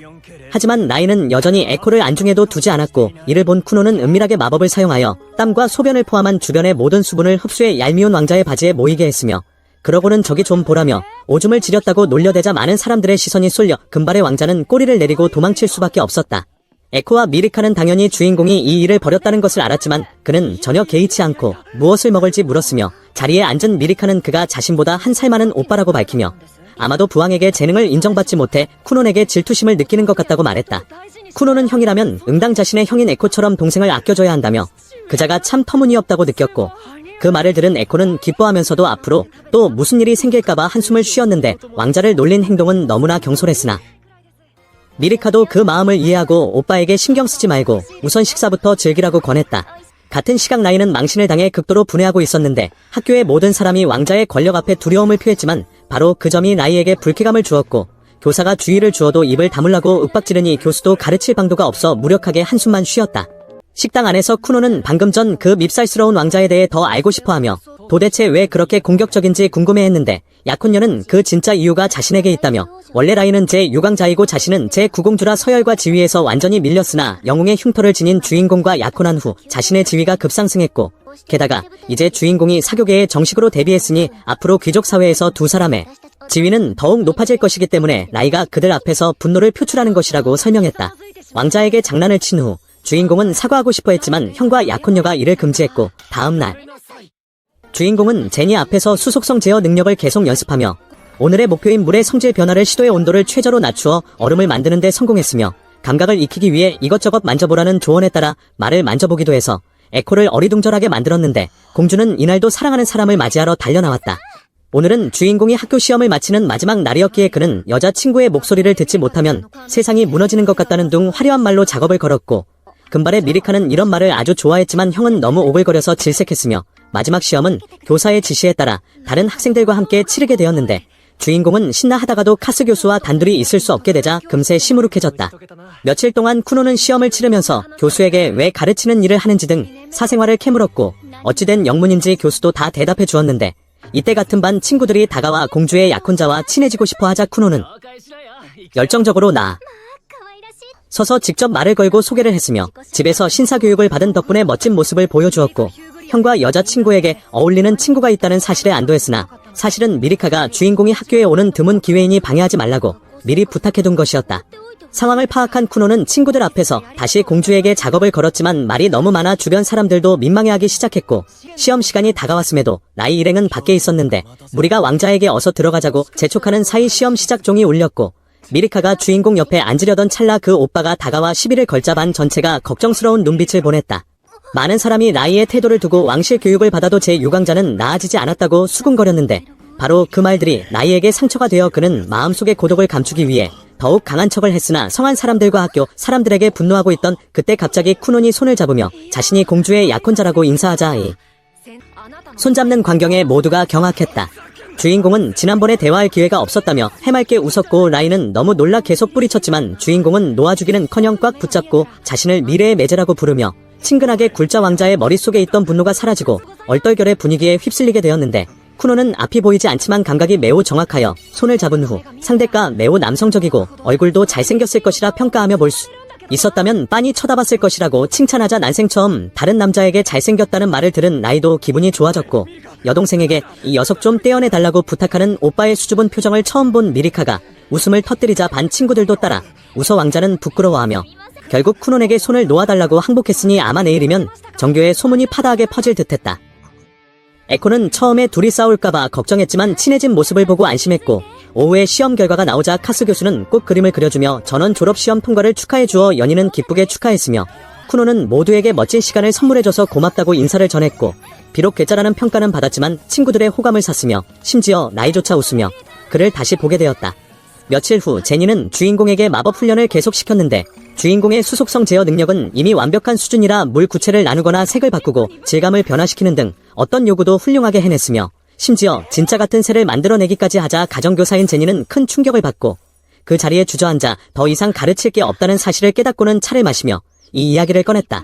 하지만 나이는 여전히 에코를 안중에도 두지 않았고 이를 본 쿠노는 은밀하게 마법을 사용하여 땀과 소변을 포함한 주변의 모든 수분을 흡수해 얄미운 왕자의 바지에 모이게 했으며 그러고는 저기 좀 보라며 오줌을 지렸다고 놀려대자 많은 사람들의 시선이 쏠려 금발의 왕자는 꼬리를 내리고 도망칠 수밖에 없었다. 에코와 미리카는 당연히 주인공이 이 일을 벌였다는 것을 알았지만 그는 전혀 개의치 않고 무엇을 먹을지 물었으며 자리에 앉은 미리카는 그가 자신보다 한 살 많은 오빠라고 밝히며 아마도 부왕에게 재능을 인정받지 못해 쿠논에게 질투심을 느끼는 것 같다고 말했다. 쿠논은 형이라면 응당 자신의 형인 에코처럼 동생을 아껴줘야 한다며 그자가 참 터무니없다고 느꼈고 그 말을 들은 에코는 기뻐하면서도 앞으로 또 무슨 일이 생길까봐 한숨을 쉬었는데 왕자를 놀린 행동은 너무나 경솔했으나 미리카도 그 마음을 이해하고 오빠에게 신경 쓰지 말고 우선 식사부터 즐기라고 권했다. 같은 시각 나이는 망신을 당해 극도로 분해하고 있었는데 학교의 모든 사람이 왕자의 권력 앞에 두려움을 표했지만 바로 그 점이 나이에게 불쾌감을 주었고 교사가 주의를 주어도 입을 다물라고 윽박지르니 교수도 가르칠 방도가 없어 무력하게 한숨만 쉬었다. 식당 안에서 쿠노는 방금 전 그 밉살스러운 왕자에 대해 더 알고 싶어하며 도대체 왜 그렇게 공격적인지 궁금해했는데 약혼녀는 그 진짜 이유가 자신에게 있다며 원래 라인은 제6왕자이고 자신은 제9공주라 서열과 지위에서 완전히 밀렸으나 영웅의 흉터를 지닌 주인공과 약혼한 후 자신의 지위가 급상승했고 게다가 이제 주인공이 사교계에 정식으로 데뷔했으니 앞으로 귀족 사회에서 두 사람의 지위는 더욱 높아질 것이기 때문에 라이가 그들 앞에서 분노를 표출하는 것이라고 설명했다. 왕자에게 장난을 친 후 주인공은 사과하고 싶어 했지만 형과 약혼녀가 이를 금지했고 다음날 주인공은 제니 앞에서 수속성 제어 능력을 계속 연습하며 오늘의 목표인 물의 성질 변화를 시도해 온도를 최저로 낮추어 얼음을 만드는 데 성공했으며 감각을 익히기 위해 이것저것 만져보라는 조언에 따라 말을 만져보기도 해서 에코를 어리둥절하게 만들었는데 공주는 이날도 사랑하는 사람을 맞이하러 달려나왔다. 오늘은 주인공이 학교 시험을 마치는 마지막 날이었기에 그는 여자친구의 목소리를 듣지 못하면 세상이 무너지는 것 같다는 둥 화려한 말로 작업을 걸었고 금발의 미리카는 이런 말을 아주 좋아했지만 형은 너무 오글거려서 질색했으며 마지막 시험은 교사의 지시에 따라 다른 학생들과 함께 치르게 되었는데 주인공은 신나 하다가도 카스 교수와 단둘이 있을 수 없게 되자 금세 시무룩해졌다. 며칠 동안 쿠노는 시험을 치르면서 교수에게 왜 가르치는 일을 하는지 등 사생활을 캐물었고 어찌된 영문인지 교수도 다 대답해 주었는데 이때 같은 반 친구들이 다가와 공주의 약혼자와 친해지고 싶어 하자 쿠노는 열정적으로 서서 직접 말을 걸고 소개를 했으며 집에서 신사교육을 받은 덕분에 멋진 모습을 보여주었고 형과 여자친구에게 어울리는 친구가 있다는 사실에 안도했으나 사실은 미리카가 주인공이 학교에 오는 드문 기회이니 방해하지 말라고 미리 부탁해둔 것이었다. 상황을 파악한 쿠노는 친구들 앞에서 다시 공주에게 작업을 걸었지만 말이 너무 많아 주변 사람들도 민망해하기 시작했고 시험 시간이 다가왔음에도 나이 일행은 밖에 있었는데 무리가 왕자에게 어서 들어가자고 재촉하는 사이 시험 시작 종이 울렸고 미리카가 주인공 옆에 앉으려던 찰나 그 오빠가 다가와 시비를 걸자 반 전체가 걱정스러운 눈빛을 보냈다. 많은 사람이 라이의 태도를 두고 왕실 교육을 받아도 제 유광자는 나아지지 않았다고 수군거렸는데 바로 그 말들이 라이에게 상처가 되어 그는 마음속의 고독을 감추기 위해 더욱 강한 척을 했으나 성한 사람들과 학교 사람들에게 분노하고 있던 그때 갑자기 쿠논이 손을 잡으며 자신이 공주의 약혼자라고 인사하자 손잡는 광경에 모두가 경악했다. 주인공은 지난번에 대화할 기회가 없었다며 해맑게 웃었고 라이는 너무 놀라 계속 뿌리쳤지만 주인공은 놓아주기는커녕 꽉 붙잡고 자신을 미래의 매제라고 부르며 친근하게 굴자 왕자의 머릿속에 있던 분노가 사라지고 얼떨결에 분위기에 휩쓸리게 되었는데 쿠노는 앞이 보이지 않지만 감각이 매우 정확하여 손을 잡은 후 상대가 매우 남성적이고 얼굴도 잘생겼을 것이라 평가하며 볼 수 있었다면 빤히 쳐다봤을 것이라고 칭찬하자 난생 처음 다른 남자에게 잘생겼다는 말을 들은 라이도 기분이 좋아졌고 여동생에게 이 녀석 좀 떼어내달라고 부탁하는 오빠의 수줍은 표정을 처음 본 미리카가 웃음을 터뜨리자 반 친구들도 따라 웃어 왕자는 부끄러워하며 결국 쿠논에게 손을 놓아달라고 항복했으니 아마 내일이면 정교의 소문이 파다하게 퍼질 듯했다. 에코는 처음에 둘이 싸울까봐 걱정했지만 친해진 모습을 보고 안심했고 오후에 시험 결과가 나오자 카스 교수는 꼭 그림을 그려주며 전원 졸업시험 통과를 축하해주어 연인은 기쁘게 축하했으며 쿠노는 모두에게 멋진 시간을 선물해줘서 고맙다고 인사를 전했고 비록 괴짜라는 평가는 받았지만 친구들의 호감을 샀으며 심지어 나이조차 웃으며 그를 다시 보게 되었다. 며칠 후 제니는 주인공에게 마법 훈련을 계속시켰는데 주인공의 수속성 제어 능력은 이미 완벽한 수준이라 물 구체를 나누거나 색을 바꾸고 질감을 변화시키는 등 어떤 요구도 훌륭하게 해냈으며 심지어 진짜 같은 새를 만들어내기까지 하자 가정교사인 제니는 큰 충격을 받고 그 자리에 주저앉아 더 이상 가르칠 게 없다는 사실을 깨닫고는 차를 마시며 이 이야기를 꺼냈다.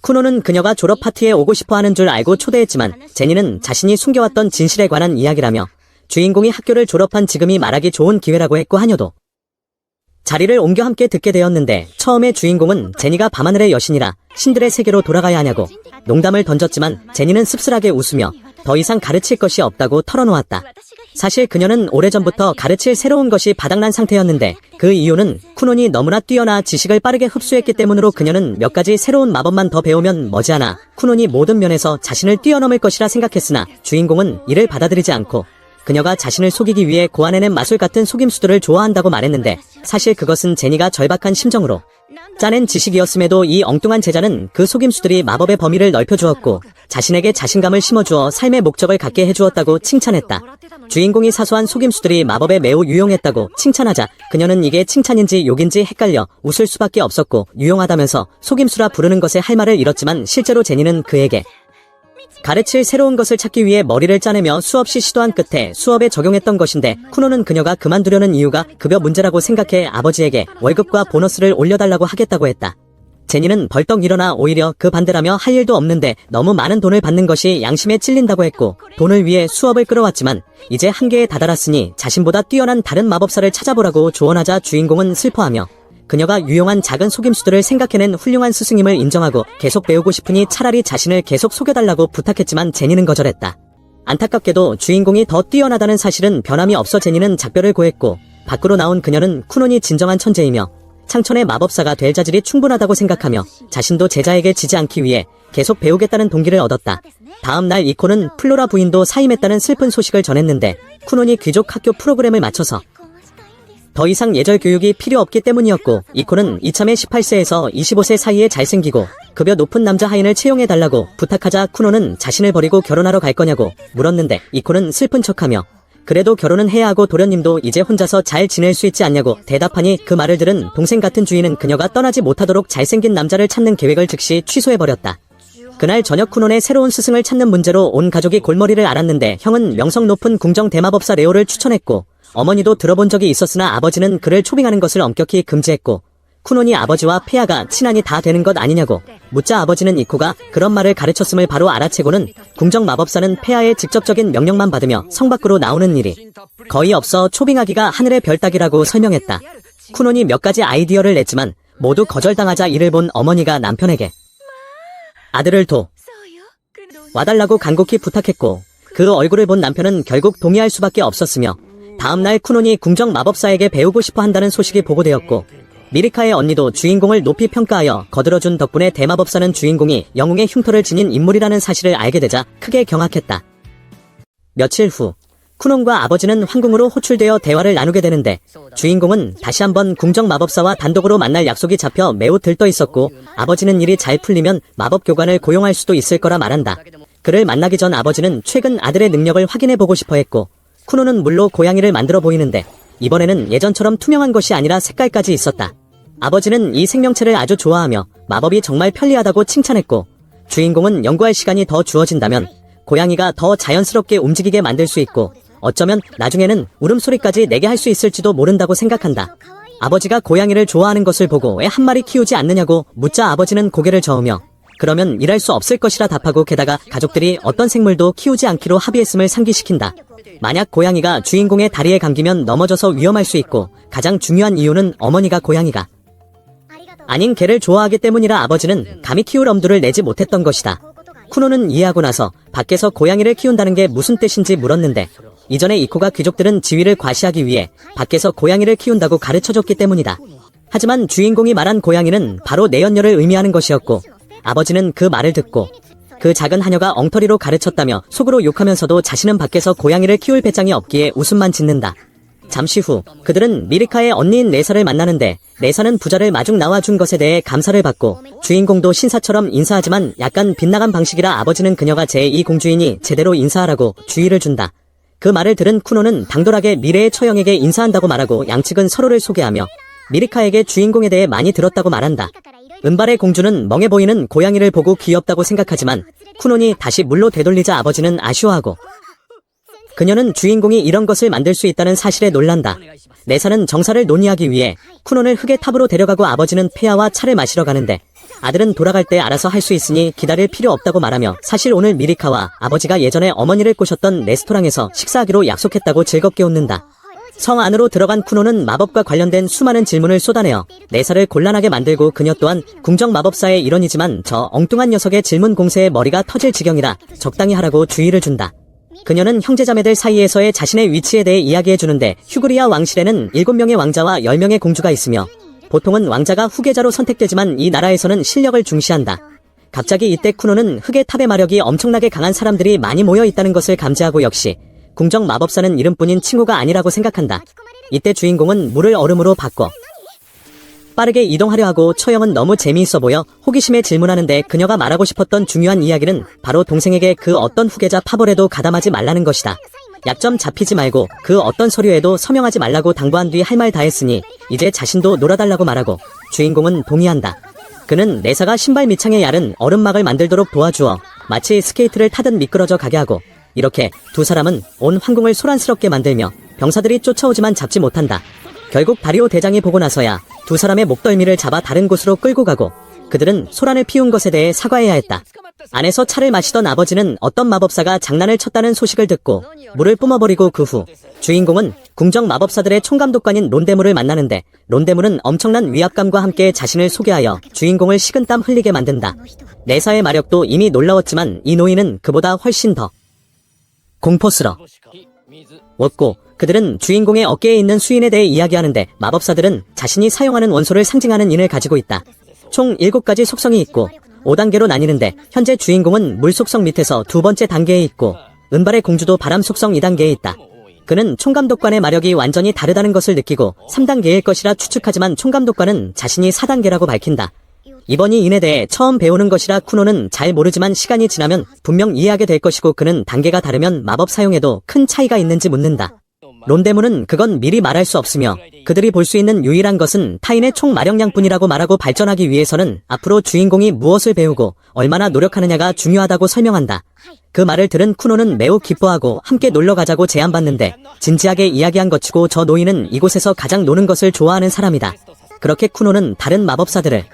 쿠노는 그녀가 졸업 파티에 오고 싶어하는 줄 알고 초대했지만 제니는 자신이 숨겨왔던 진실에 관한 이야기라며 주인공이 학교를 졸업한 지금이 말하기 좋은 기회라고 했고 하녀도 자리를 옮겨 함께 듣게 되었는데 처음에 주인공은 제니가 밤하늘의 여신이라 신들의 세계로 돌아가야 하냐고 농담을 던졌지만 제니는 씁쓸하게 웃으며 더 이상 가르칠 것이 없다고 털어놓았다. 사실 그녀는 오래전부터 가르칠 새로운 것이 바닥난 상태였는데 그 이유는 쿠논이 너무나 뛰어나 지식을 빠르게 흡수했기 때문으로 그녀는 몇 가지 새로운 마법만 더 배우면 머지않아 쿠논이 모든 면에서 자신을 뛰어넘을 것이라 생각했으나 주인공은 이를 받아들이지 않고 그녀가 자신을 속이기 위해 고안해낸 마술 같은 속임수들을 좋아한다고 말했는데 사실 그것은 제니가 절박한 심정으로 짜낸 지식이었음에도 이 엉뚱한 제자는 그 속임수들이 마법의 범위를 넓혀주었고 자신에게 자신감을 심어주어 삶의 목적을 갖게 해주었다고 칭찬했다. 주인공이 사소한 속임수들이 마법에 매우 유용했다고 칭찬하자 그녀는 이게 칭찬인지 욕인지 헷갈려 웃을 수밖에 없었고 유용하다면서 속임수라 부르는 것에 할 말을 잃었지만 실제로 제니는 그에게 가르칠 새로운 것을 찾기 위해 머리를 짜내며 수없이 시도한 끝에 수업에 적용했던 것인데 쿠노는 그녀가 그만두려는 이유가 급여 문제라고 생각해 아버지에게 월급과 보너스를 올려달라고 하겠다고 했다. 제니는 벌떡 일어나 오히려 그 반대라며 할 일도 없는데 너무 많은 돈을 받는 것이 양심에 찔린다고 했고 돈을 위해 수업을 끌어왔지만 이제 한계에 다다랐으니 자신보다 뛰어난 다른 마법사를 찾아보라고 조언하자 주인공은 슬퍼하며 그녀가 유용한 작은 속임수들을 생각해낸 훌륭한 스승임을 인정하고 계속 배우고 싶으니 차라리 자신을 계속 속여달라고 부탁했지만 제니는 거절했다. 안타깝게도 주인공이 더 뛰어나다는 사실은 변함이 없어 제니는 작별을 고했고 밖으로 나온 그녀는 쿠논이 진정한 천재이며 창천의 마법사가 될 자질이 충분하다고 생각하며 자신도 제자에게 지지 않기 위해 계속 배우겠다는 동기를 얻었다. 다음 날 이코는 플로라 부인도 사임했다는 슬픈 소식을 전했는데 쿠논이 귀족 학교 프로그램을 마쳐서 더 이상 예절 교육이 필요 없기 때문이었고 이코는 이참에 18세에서 25세 사이에 잘생기고 급여 높은 남자 하인을 채용해달라고 부탁하자 쿠노는 자신을 버리고 결혼하러 갈 거냐고 물었는데 이코는 슬픈 척하며 그래도 결혼은 해야 하고 도련님도 이제 혼자서 잘 지낼 수 있지 않냐고 대답하니 그 말을 들은 동생 같은 주인은 그녀가 떠나지 못하도록 잘생긴 남자를 찾는 계획을 즉시 취소해버렸다. 그날 저녁 쿠논의 새로운 스승을 찾는 문제로 온 가족이 골머리를 앓았는데 형은 명성 높은 궁정 대마법사 레오를 추천했고 어머니도 들어본 적이 있었으나 아버지는 그를 초빙하는 것을 엄격히 금지했고 쿠논이 아버지와 폐하가 친한이 다 되는 것 아니냐고 묻자 아버지는 이코가 그런 말을 가르쳤음을 바로 알아채고는 궁정 마법사는 폐하의 직접적인 명령만 받으며 성 밖으로 나오는 일이 거의 없어 초빙하기가 하늘의 별 따기라고 설명했다. 쿠논이 몇 가지 아이디어를 냈지만 모두 거절당하자 이를 본 어머니가 남편에게 아들을 와달라고 간곡히 부탁했고 그 얼굴을 본 남편은 결국 동의할 수밖에 없었으며 다음날 쿠논이 궁정 마법사에게 배우고 싶어 한다는 소식이 보고되었고 미리카의 언니도 주인공을 높이 평가하여 거들어준 덕분에 대마법사는 주인공이 영웅의 흉터를 지닌 인물이라는 사실을 알게 되자 크게 경악했다. 며칠 후 쿠논과 아버지는 황궁으로 호출되어 대화를 나누게 되는데 주인공은 다시 한번 궁정 마법사와 단독으로 만날 약속이 잡혀 매우 들떠 있었고 아버지는 일이 잘 풀리면 마법 교관을 고용할 수도 있을 거라 말한다. 그를 만나기 전 아버지는 최근 아들의 능력을 확인해보고 싶어 했고 쿠논은 물로 고양이를 만들어 보이는데 이번에는 예전처럼 투명한 것이 아니라 색깔까지 있었다. 아버지는 이 생명체를 아주 좋아하며 마법이 정말 편리하다고 칭찬했고 주인공은 연구할 시간이 더 주어진다면 고양이가 더 자연스럽게 움직이게 만들 수 있고 어쩌면 나중에는 울음소리까지 내게 할 수 있을지도 모른다고 생각한다. 아버지가 고양이를 좋아하는 것을 보고 왜 한 마리 키우지 않느냐고 묻자 아버지는 고개를 저으며 그러면 일할 수 없을 것이라 답하고 게다가 가족들이 어떤 생물도 키우지 않기로 합의했음을 상기시킨다. 만약 고양이가 주인공의 다리에 감기면 넘어져서 위험할 수 있고 가장 중요한 이유는 어머니가 고양이가 아닌 개를 좋아하기 때문이라 아버지는 감히 키울 엄두를 내지 못했던 것이다. 쿠노는 이해하고 나서 밖에서 고양이를 키운다는 게 무슨 뜻인지 물었는데 이전에 이코가 귀족들은 지위를 과시하기 위해 밖에서 고양이를 키운다고 가르쳐줬기 때문이다. 하지만 주인공이 말한 고양이는 바로 내연녀를 의미하는 것이었고 아버지는 그 말을 듣고 그 작은 하녀가 엉터리로 가르쳤다며 속으로 욕하면서도 자신은 밖에서 고양이를 키울 배짱이 없기에 웃음만 짓는다. 잠시 후 그들은 미리카의 언니인 레사를 만나는데 레사는 부자를 마중 나와준 것에 대해 감사를 받고 주인공도 신사처럼 인사하지만 약간 빗나간 방식이라 아버지는 그녀가 제2공주이니 제대로 인사하라고 주의를 준다. 그 말을 들은 쿠노는 당돌하게 미래의 처형에게 인사한다고 말하고 양측은 서로를 소개하며 미리카에게 주인공에 대해 많이 들었다고 말한다. 은발의 공주는 멍해 보이는 고양이를 보고 귀엽다고 생각하지만 쿠논이 다시 물로 되돌리자 아버지는 아쉬워하고 그녀는 주인공이 이런 것을 만들 수 있다는 사실에 놀란다. 레사는 정사를 논의하기 위해 쿠논을 흙의 탑으로 데려가고 아버지는 폐하와 차를 마시러 가는데 아들은 돌아갈 때 알아서 할 수 있으니 기다릴 필요 없다고 말하며 사실 오늘 미리카와 아버지가 예전에 어머니를 꼬셨던 레스토랑에서 식사하기로 약속했다고 즐겁게 웃는다. 성 안으로 들어간 쿠노는 마법과 관련된 수많은 질문을 쏟아내어 레사를 곤란하게 만들고 그녀 또한 궁정 마법사의 일원이지만 저 엉뚱한 녀석의 질문 공세에 머리가 터질 지경이라 적당히 하라고 주의를 준다. 그녀는 형제자매들 사이에서의 자신의 위치에 대해 이야기해주는데 휴그리아 왕실에는 7명의 왕자와 10명의 공주가 있으며 보통은 왕자가 후계자로 선택되지만 이 나라에서는 실력을 중시한다. 갑자기 이때 쿠노는 흙의 탑의 마력이 엄청나게 강한 사람들이 많이 모여 있다는 것을 감지하고 역시 궁정 마법사는 이름뿐인 친구가 아니라고 생각한다. 이때 주인공은 물을 얼음으로 바꿔 빠르게 이동하려 하고 처형은 너무 재미있어 보여 호기심에 질문하는데 그녀가 말하고 싶었던 중요한 이야기는 바로 동생에게 그 어떤 후계자 파벌에도 가담하지 말라는 것이다. 약점 잡히지 말고 그 어떤 서류에도 서명하지 말라고 당부한 뒤 할 말 다 했으니 이제 자신도 놀아달라고 말하고 주인공은 동의한다. 그는 레사가 신발 밑창에 얇은 얼음막을 만들도록 도와주어 마치 스케이트를 타듯 미끄러져 가게 하고 이렇게 두 사람은 온 황궁을 소란스럽게 만들며 병사들이 쫓아오지만 잡지 못한다. 결국 다리오 대장이 보고 나서야 두 사람의 목덜미를 잡아 다른 곳으로 끌고 가고 그들은 소란을 피운 것에 대해 사과해야 했다. 안에서 차를 마시던 아버지는 어떤 마법사가 장난을 쳤다는 소식을 듣고 물을 뿜어버리고 그 후 주인공은 궁정 마법사들의 총감독관인 론데물을 만나는데 론데물은 엄청난 위압감과 함께 자신을 소개하여 주인공을 식은땀 흘리게 만든다. 레사의 마력도 이미 놀라웠지만 이 노인은 그보다 훨씬 더 공포스러웠고 그들은 주인공의 어깨에 있는 수인에 대해 이야기하는데 마법사들은 자신이 사용하는 원소를 상징하는 인을 가지고 있다. 총 7가지 속성이 있고 5단계로 나뉘는데 현재 주인공은 물 속성 밑에서 두 번째 단계에 있고 은발의 공주도 바람 속성 2단계에 있다. 그는 총감독관의 마력이 완전히 다르다는 것을 느끼고 3단계일 것이라 추측하지만 총감독관은 자신이 4단계라고 밝힌다. 이번이 인에 대해 처음 배우는 것이라 쿠노는 잘 모르지만 시간이 지나면 분명 이해하게 될 것이고 그는 단계가 다르면 마법 사용에도 큰 차이가 있는지 묻는다. 론데문은 그건 미리 말할 수 없으며 그들이 볼 수 있는 유일한 것은 타인의 총 마력량뿐이라고 말하고 발전하기 위해서는 앞으로 주인공이 무엇을 배우고 얼마나 노력하느냐가 중요하다고 설명한다. 그 말을 들은 쿠노는 매우 기뻐하고 함께 놀러 가자고 제안받는데 진지하게 이야기한 것이고 저 노인은 이곳에서 가장 노는 것을 좋아하는 사람이다. 그렇게 쿠노는 다른 마법사들을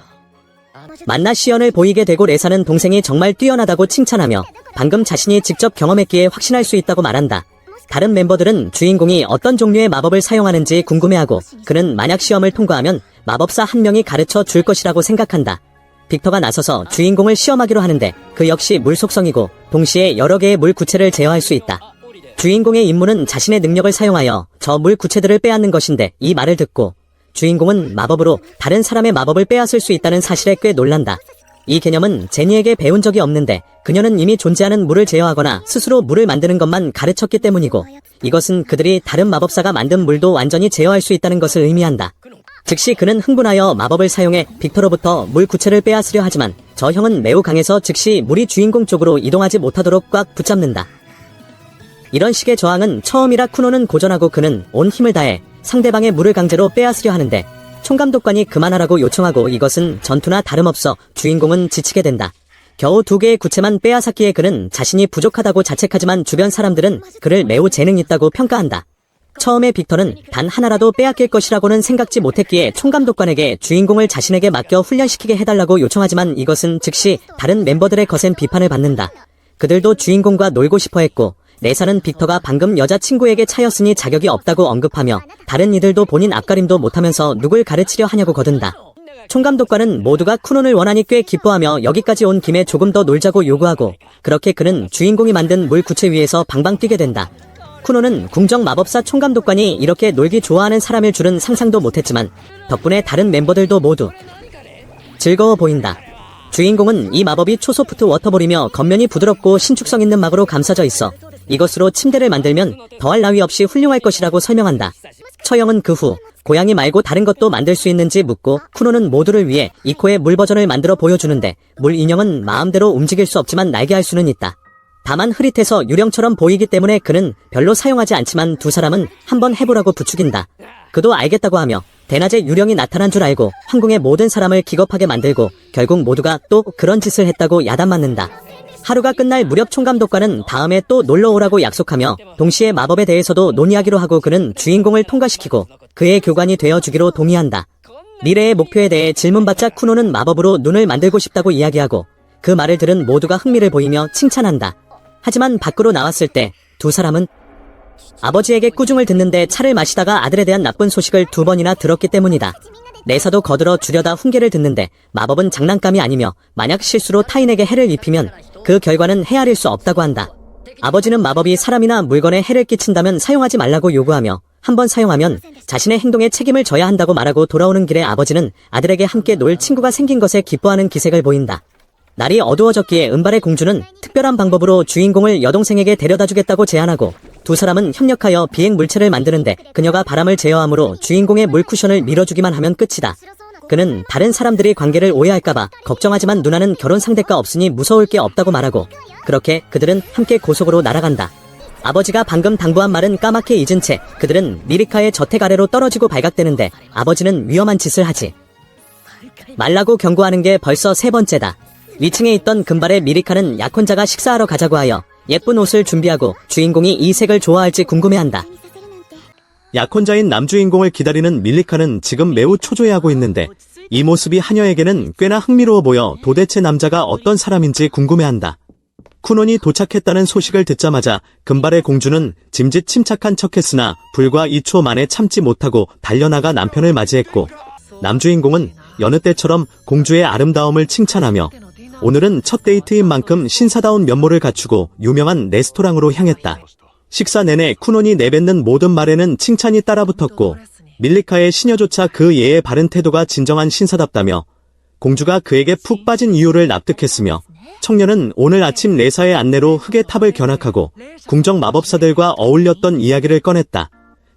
만나 시연을 보이게 되고 레사는 동생이 정말 뛰어나다고 칭찬하며 방금 자신이 직접 경험했기에 확신할 수 있다고 말한다. 다른 멤버들은 주인공이 어떤 종류의 마법을 사용하는지 궁금해하고 그는 만약 시험을 통과하면 마법사 한 명이 가르쳐 줄 것이라고 생각한다. 빅터가 나서서 주인공을 시험하기로 하는데 그 역시 물 속성이고 동시에 여러 개의 물 구체를 제어할 수 있다. 주인공의 임무는 자신의 능력을 사용하여 저 물 구체들을 빼앗는 것인데 이 말을 듣고 주인공은 마법으로 다른 사람의 마법을 빼앗을 수 있다는 사실에 꽤 놀란다. 이 개념은 제니에게 배운 적이 없는데 그녀는 이미 존재하는 물을 제어하거나 스스로 물을 만드는 것만 가르쳤기 때문이고 이것은 그들이 다른 마법사가 만든 물도 완전히 제어할 수 있다는 것을 의미한다. 즉시 그는 흥분하여 마법을 사용해 빅터로부터 물 구체를 빼앗으려 하지만 저 형은 매우 강해서 즉시 물이 주인공 쪽으로 이동하지 못하도록 꽉 붙잡는다. 이런 식의 저항은 처음이라 쿠노는 고전하고 그는 온 힘을 다해 상대방의 물을 강제로 빼앗으려 하는데 총감독관이 그만하라고 요청하고 이것은 전투나 다름없어 주인공은 지치게 된다. 겨우 2개의 구체만 빼앗았기에 그는 자신이 부족하다고 자책하지만 주변 사람들은 그를 매우 재능 있다고 평가한다. 처음에 빅터는 단 하나라도 빼앗길 것이라고는 생각지 못했기에 총감독관에게 주인공을 자신에게 맡겨 훈련시키게 해달라고 요청하지만 이것은 즉시 다른 멤버들의 거센 비판을 받는다. 그들도 주인공과 놀고 싶어 했고 레사는 빅터가 방금 여자친구에게 차였으니 자격이 없다고 언급하며 다른 이들도 본인 앞가림도 못하면서 누굴 가르치려 하냐고 거든다. 총감독관은 모두가 쿠논을 원하니 꽤 기뻐하며 여기까지 온 김에 조금 더 놀자고 요구하고 그렇게 그는 주인공이 만든 물 구체 위에서 방방 뛰게 된다. 쿠노는 궁정 마법사 총감독관이 이렇게 놀기 좋아하는 사람일 줄은 상상도 못했지만 덕분에 다른 멤버들도 모두 즐거워 보인다. 주인공은 이 마법이 초소프트 워터볼이며 겉면이 부드럽고 신축성 있는 막으로 감싸져 있어 이것으로 침대를 만들면 더할 나위 없이 훌륭할 것이라고 설명한다. 처형은 그 후 고양이 말고 다른 것도 만들 수 있는지 묻고 쿠노는 모두를 위해 이코의 물 버전을 만들어 보여주는데 물 인형은 마음대로 움직일 수 없지만 날개할 수는 있다. 다만 흐릿해서 유령처럼 보이기 때문에 그는 별로 사용하지 않지만 두 사람은 한번 해보라고 부추긴다. 그도 알겠다고 하며 대낮에 유령이 나타난 줄 알고 황궁의 모든 사람을 기겁하게 만들고 결국 모두가 또 그런 짓을 했다고 야단맞는다. 하루가 끝날 무렵 총감독관은 다음에 또 놀러오라고 약속하며 동시에 마법에 대해서도 논의하기로 하고 그는 주인공을 통과시키고 그의 교관이 되어주기로 동의한다. 미래의 목표에 대해 질문받자 쿠노는 마법으로 눈을 만들고 싶다고 이야기하고 그 말을 들은 모두가 흥미를 보이며 칭찬한다. 하지만 밖으로 나왔을 때 두 사람은 아버지에게 꾸중을 듣는데 차를 마시다가 아들에 대한 나쁜 소식을 2번이나 들었기 때문이다. 내사도 거들어 주려다 훈계를 듣는데 마법은 장난감이 아니며 만약 실수로 타인에게 해를 입히면 그 결과는 헤아릴 수 없다고 한다. 아버지는 마법이 사람이나 물건에 해를 끼친다면 사용하지 말라고 요구하며 한번 사용하면 자신의 행동에 책임을 져야 한다고 말하고 돌아오는 길에 아버지는 아들에게 함께 놀 친구가 생긴 것에 기뻐하는 기색을 보인다. 날이 어두워졌기에 은발의 공주는 특별한 방법으로 주인공을 여동생에게 데려다주겠다고 제안하고 두 사람은 협력하여 비행 물체를 만드는데 그녀가 바람을 제어하므로 주인공의 물쿠션을 밀어주기만 하면 끝이다. 그는 다른 사람들이 관계를 오해할까봐 걱정하지만 누나는 결혼 상대가 없으니 무서울 게 없다고 말하고 그렇게 그들은 함께 고속으로 날아간다. 아버지가 방금 당부한 말은 까맣게 잊은 채 그들은 미리카의 저택 아래로 떨어지고 발각되는데 아버지는 위험한 짓을 하지 말라고 경고하는 게 벌써 3번째다. 위층에 있던 금발의 미리카는 약혼자가 식사하러 가자고 하여 예쁜 옷을 준비하고 주인공이 이 색을 좋아할지 궁금해한다. 약혼자인 남주인공을 기다리는 밀리카는 지금 매우 초조해하고 있는데 이 모습이 하녀에게는 꽤나 흥미로워 보여 도대체 남자가 어떤 사람인지 궁금해한다. 쿠논이 도착했다는 소식을 듣자마자 금발의 공주는 짐짓 침착한 척했으나 불과 2초 만에 참지 못하고 달려나가 남편을 맞이했고 남주인공은 여느 때처럼 공주의 아름다움을 칭찬하며 오늘은 첫 데이트인 만큼 신사다운 면모를 갖추고 유명한 레스토랑으로 향했다. 식사 내내 쿠논이 내뱉는 모든 말에는 칭찬이 따라붙었고 밀리카의 시녀조차 그 예의 바른 태도가 진정한 신사답다며 공주가 그에게 푹 빠진 이유를 납득했으며 청년은 오늘 아침 레사의 안내로 흙의 탑을 견학하고 궁정 마법사들과 어울렸던 이야기를 꺼냈다.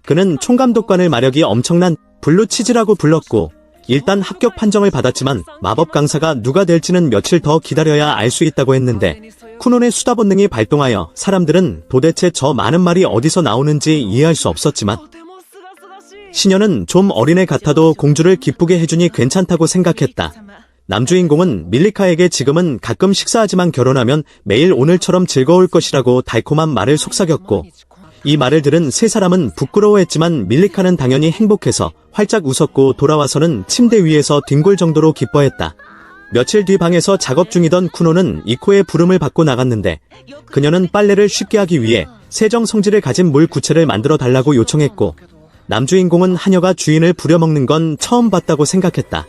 그는 총감독관을 마력이 엄청난 블루치즈라고 불렀고 일단 합격 판정을 받았지만 마법 강사가 누가 될지는 며칠 더 기다려야 알 수 있다고 했는데 쿠논의 수다 본능이 발동하여 사람들은 도대체 저 많은 말이 어디서 나오는지 이해할 수 없었지만 시녀는 좀 어린애 같아도 공주를 기쁘게 해주니 괜찮다고 생각했다. 남주인공은 밀리카에게 지금은 가끔 식사하지만 결혼하면 매일 오늘처럼 즐거울 것이라고 달콤한 말을 속삭였고 이 말을 들은 세 사람은 부끄러워했지만 밀리카는 당연히 행복해서 활짝 웃었고 돌아와서는 침대 위에서 뒹굴 정도로 기뻐했다. 며칠 뒤 방에서 작업 중이던 쿠노는 이코의 부름을 받고 나갔는데 그녀는 빨래를 쉽게 하기 위해 세정 성질을 가진 물 구체를 만들어 달라고 요청했고 남주인공은 하녀가 주인을 부려먹는 건 처음 봤다고 생각했다.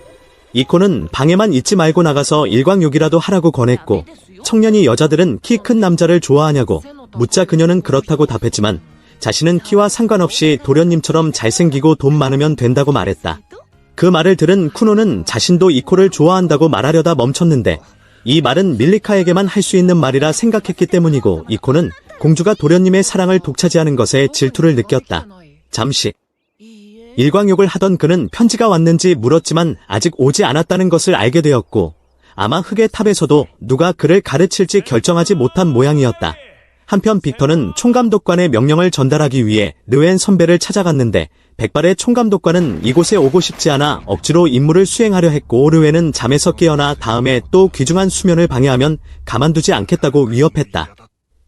이코는 방에만 있지 말고 나가서 일광욕이라도 하라고 권했고 청년이 여자들은 키 큰 남자를 좋아하냐고 묻자 그녀는 그렇다고 답했지만 자신은 키와 상관없이 도련님처럼 잘생기고 돈 많으면 된다고 말했다. 그 말을 들은 쿠노는 자신도 이코를 좋아한다고 말하려다 멈췄는데 이 말은 밀리카에게만 할 수 있는 말이라 생각했기 때문이고 이코는 공주가 도련님의 사랑을 독차지하는 것에 질투를 느꼈다. 잠시 일광욕을 하던 그는 편지가 왔는지 물었지만 아직 오지 않았다는 것을 알게 되었고 아마 흑의 탑에서도 누가 그를 가르칠지 결정하지 못한 모양이었다. 한편 빅터는 총감독관의 명령을 전달하기 위해 르웬 선배를 찾아갔는데 백발의 총감독관은 이곳에 오고 싶지 않아 억지로 임무를 수행하려 했고 르웬은 잠에서 깨어나 다음에 또 귀중한 수면을 방해하면 가만두지 않겠다고 위협했다.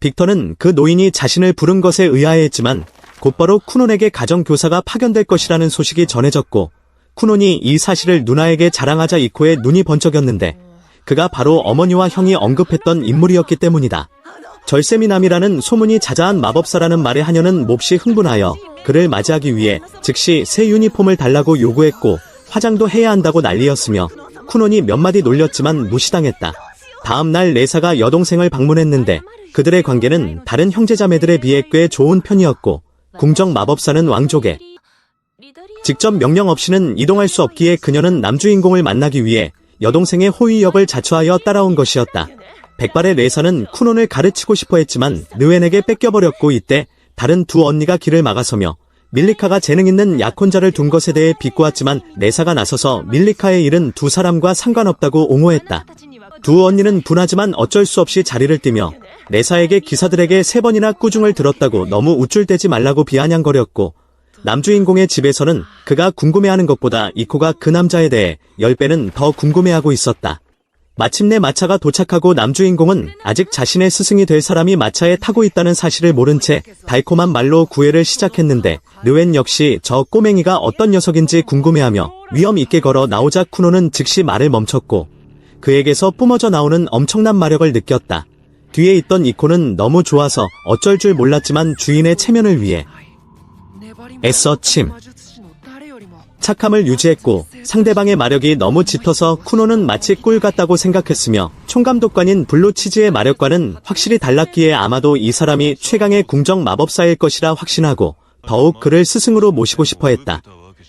빅터는 그 노인이 자신을 부른 것에 의아해했지만 곧바로 쿠논에게 가정교사가 파견될 것이라는 소식이 전해졌고 쿠논이 이 사실을 누나에게 자랑하자 이코의 눈이 번쩍였는데 그가 바로 어머니와 형이 언급했던 인물이었기 때문이다. 절세미남이라는 소문이 자자한 마법사라는 말에 하녀는 몹시 흥분하여 그를 맞이하기 위해 즉시 새 유니폼을 달라고 요구했고 화장도 해야 한다고 난리였으며 쿠논이 몇 마디 놀렸지만 무시당했다. 다음 날 레사가 여동생을 방문했는데 그들의 관계는 다른 형제자매들에 비해 꽤 좋은 편이었고 궁정 마법사는 왕족에 직접 명령 없이는 이동할 수 없기에 그녀는 남주인공을 만나기 위해 여동생의 호위역을 자처하여 따라온 것이었다. 백발의 레사는 쿠논을 가르치고 싶어 했지만 르웬에게 뺏겨버렸고 이때 다른 두 언니가 길을 막아서며 밀리카가 재능 있는 약혼자를 둔 것에 대해 비꼬았지만 레사가 나서서 밀리카의 일은 두 사람과 상관없다고 옹호했다. 두 언니는 분하지만 어쩔 수 없이 자리를 띄며 레사에게 기사들에게 3번이나 꾸중을 들었다고 너무 우쭐대지 말라고 비아냥거렸고 남주인공의 집에서는 그가 궁금해하는 것보다 이코가 그 남자에 대해 10배는 더 궁금해하고 있었다. 마침내 마차가 도착하고 남주인공은 아직 자신의 스승이 될 사람이 마차에 타고 있다는 사실을 모른 채 달콤한 말로 구애를 시작했는데 르웬 역시 저 꼬맹이가 어떤 녀석인지 궁금해하며 위험 있게 걸어 나오자 쿠논은 즉시 말을 멈췄고 그에게서 뿜어져 나오는 엄청난 마력을 느꼈다. 뒤에 있던 이코는 너무 좋아서 어쩔 줄 몰랐지만 주인의 체면을 위해 애써 침 착함을 유지했고 상대방의 마력이 너무 짙어서 쿠노는 마치 꿀 같다고 생각했으며 총감독관인 블루치즈의 마력과는 확실히 달랐기에 아마도 이 사람이 최강의 궁정 마법사일 것이라 확신하고 더욱 그를 스승으로 모시고 싶어 했다.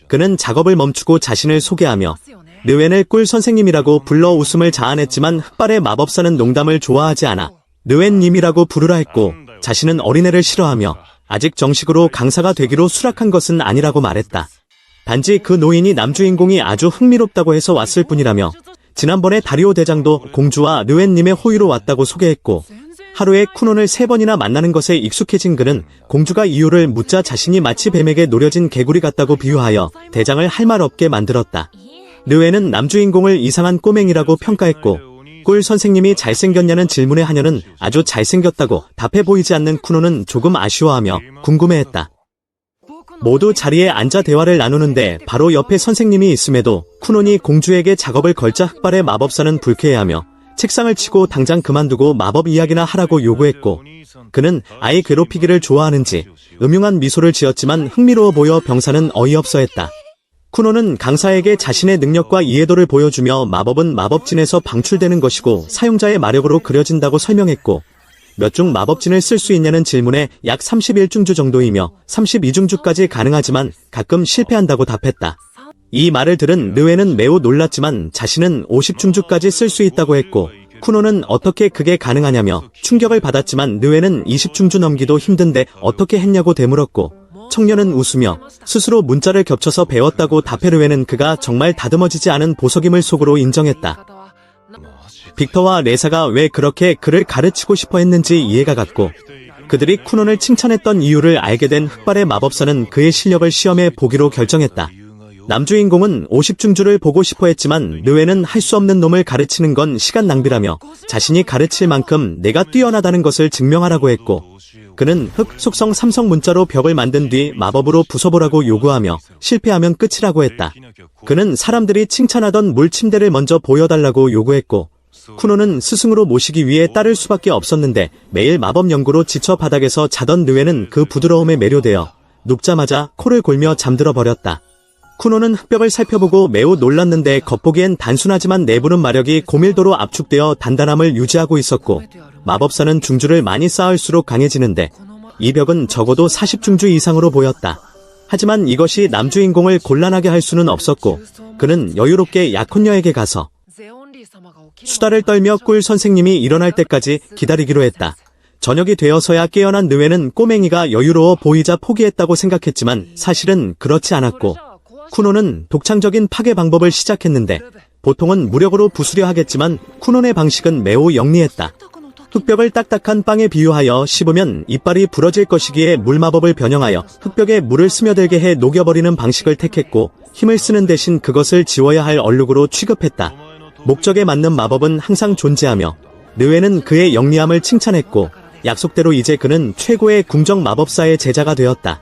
그는 작업을 멈추고 자신을 소개하며 르웬을 꿀 선생님이라고 불러 웃음을 자아냈지만 흑발의 마법사는 농담을 좋아하지 않아 르웬님이라고 부르라 했고 자신은 어린애를 싫어하며 아직 정식으로 강사가 되기로 수락한 것은 아니라고 말했다. 단지 그 노인이 남주인공이 아주 흥미롭다고 해서 왔을 뿐이라며 지난번에 다리오 대장도 공주와 르웬님의 호위로 왔다고 소개했고 하루에 쿠논을 3번이나 만나는 것에 익숙해진 그는 공주가 이유를 묻자 자신이 마치 뱀에게 노려진 개구리 같다고 비유하여 대장을 할 말 없게 만들었다. 르웬은 남주인공을 이상한 꼬맹이라고 평가했고 꿀 선생님이 잘생겼냐는 질문에 하녀는 아주 잘생겼다고 답해 보이지 않는 쿠논은 조금 아쉬워하며 궁금해했다. 모두 자리에 앉아 대화를 나누는데 바로 옆에 선생님이 있음에도 쿠논이 공주에게 작업을 걸자 흑발의 마법사는 불쾌해하며 책상을 치고 당장 그만두고 마법 이야기나 하라고 요구했고 그는 아이 괴롭히기를 좋아하는지 음흉한 미소를 지었지만 흥미로워 보여 병사는 어이없어했다. 쿠논은 강사에게 자신의 능력과 이해도를 보여주며 마법은 마법진에서 방출되는 것이고 사용자의 마력으로 그려진다고 설명했고 몇 중 마법진을 쓸 수 있냐는 질문에 약 31중주 정도이며 32중주까지 가능하지만 가끔 실패한다고 답했다. 이 말을 들은 르웬은 매우 놀랐지만 자신은 50중주까지 쓸 수 있다고 했고 쿠논은 어떻게 그게 가능하냐며 충격을 받았지만 르웬은 20중주 넘기도 힘든데 어떻게 했냐고 되물었고 청년은 웃으며 스스로 문자를 겹쳐서 배웠다고 답해 르웬은 그가 정말 다듬어지지 않은 보석임을 속으로 인정했다. 빅터와 레사가 왜 그렇게 그를 가르치고 싶어 했는지 이해가 갔고 그들이 쿠논을 칭찬했던 이유를 알게 된 흑발의 마법사는 그의 실력을 시험해 보기로 결정했다. 남주인공은 50중주를 보고 싶어 했지만 르웬은 할 수 없는 놈을 가르치는 건 시간 낭비라며 자신이 가르칠 만큼 내가 뛰어나다는 것을 증명하라고 했고 그는 흑 속성 3성 문자로 벽을 만든 뒤 마법으로 부숴보라고 요구하며 실패하면 끝이라고 했다. 그는 사람들이 칭찬하던 물 침대를 먼저 보여달라고 요구했고 쿠논은 스승으로 모시기 위해 따를 수밖에 없었는데 매일 마법 연구로 지쳐 바닥에서 자던 르웬은 그 부드러움에 매료되어 눕자마자 코를 골며 잠들어 버렸다. 쿠논은 흑벽을 살펴보고 매우 놀랐는데 겉보기엔 단순하지만 내부는 마력이 고밀도로 압축되어 단단함을 유지하고 있었고 마법사는 중주를 많이 쌓을수록 강해지는데 이 벽은 적어도 40중주 이상으로 보였다. 하지만 이것이 남주인공을 곤란하게 할 수는 없었고 그는 여유롭게 약혼녀에게 가서 수다를 떨며 꿀 선생님이 일어날 때까지 기다리기로 했다. 저녁이 되어서야 깨어난 느웨는 꼬맹이가 여유로워 보이자 포기했다고 생각했지만 사실은 그렇지 않았고, 쿠노는 독창적인 파괴 방법을 시작했는데 보통은 무력으로 부수려 하겠지만 쿠논의 방식은 매우 영리했다. 흙벽을 딱딱한 빵에 비유하여 씹으면 이빨이 부러질 것이기에 물마법을 변형하여 흙벽에 물을 스며들게 해 녹여버리는 방식을 택했고, 힘을 쓰는 대신 그것을 지워야 할 얼룩으로 취급했다. 목적에 맞는 마법은 항상 존재하며 느웨는 그의 영리함을 칭찬했고, 약속대로 이제 그는 최고의 궁정 마법사의 제자가 되었다.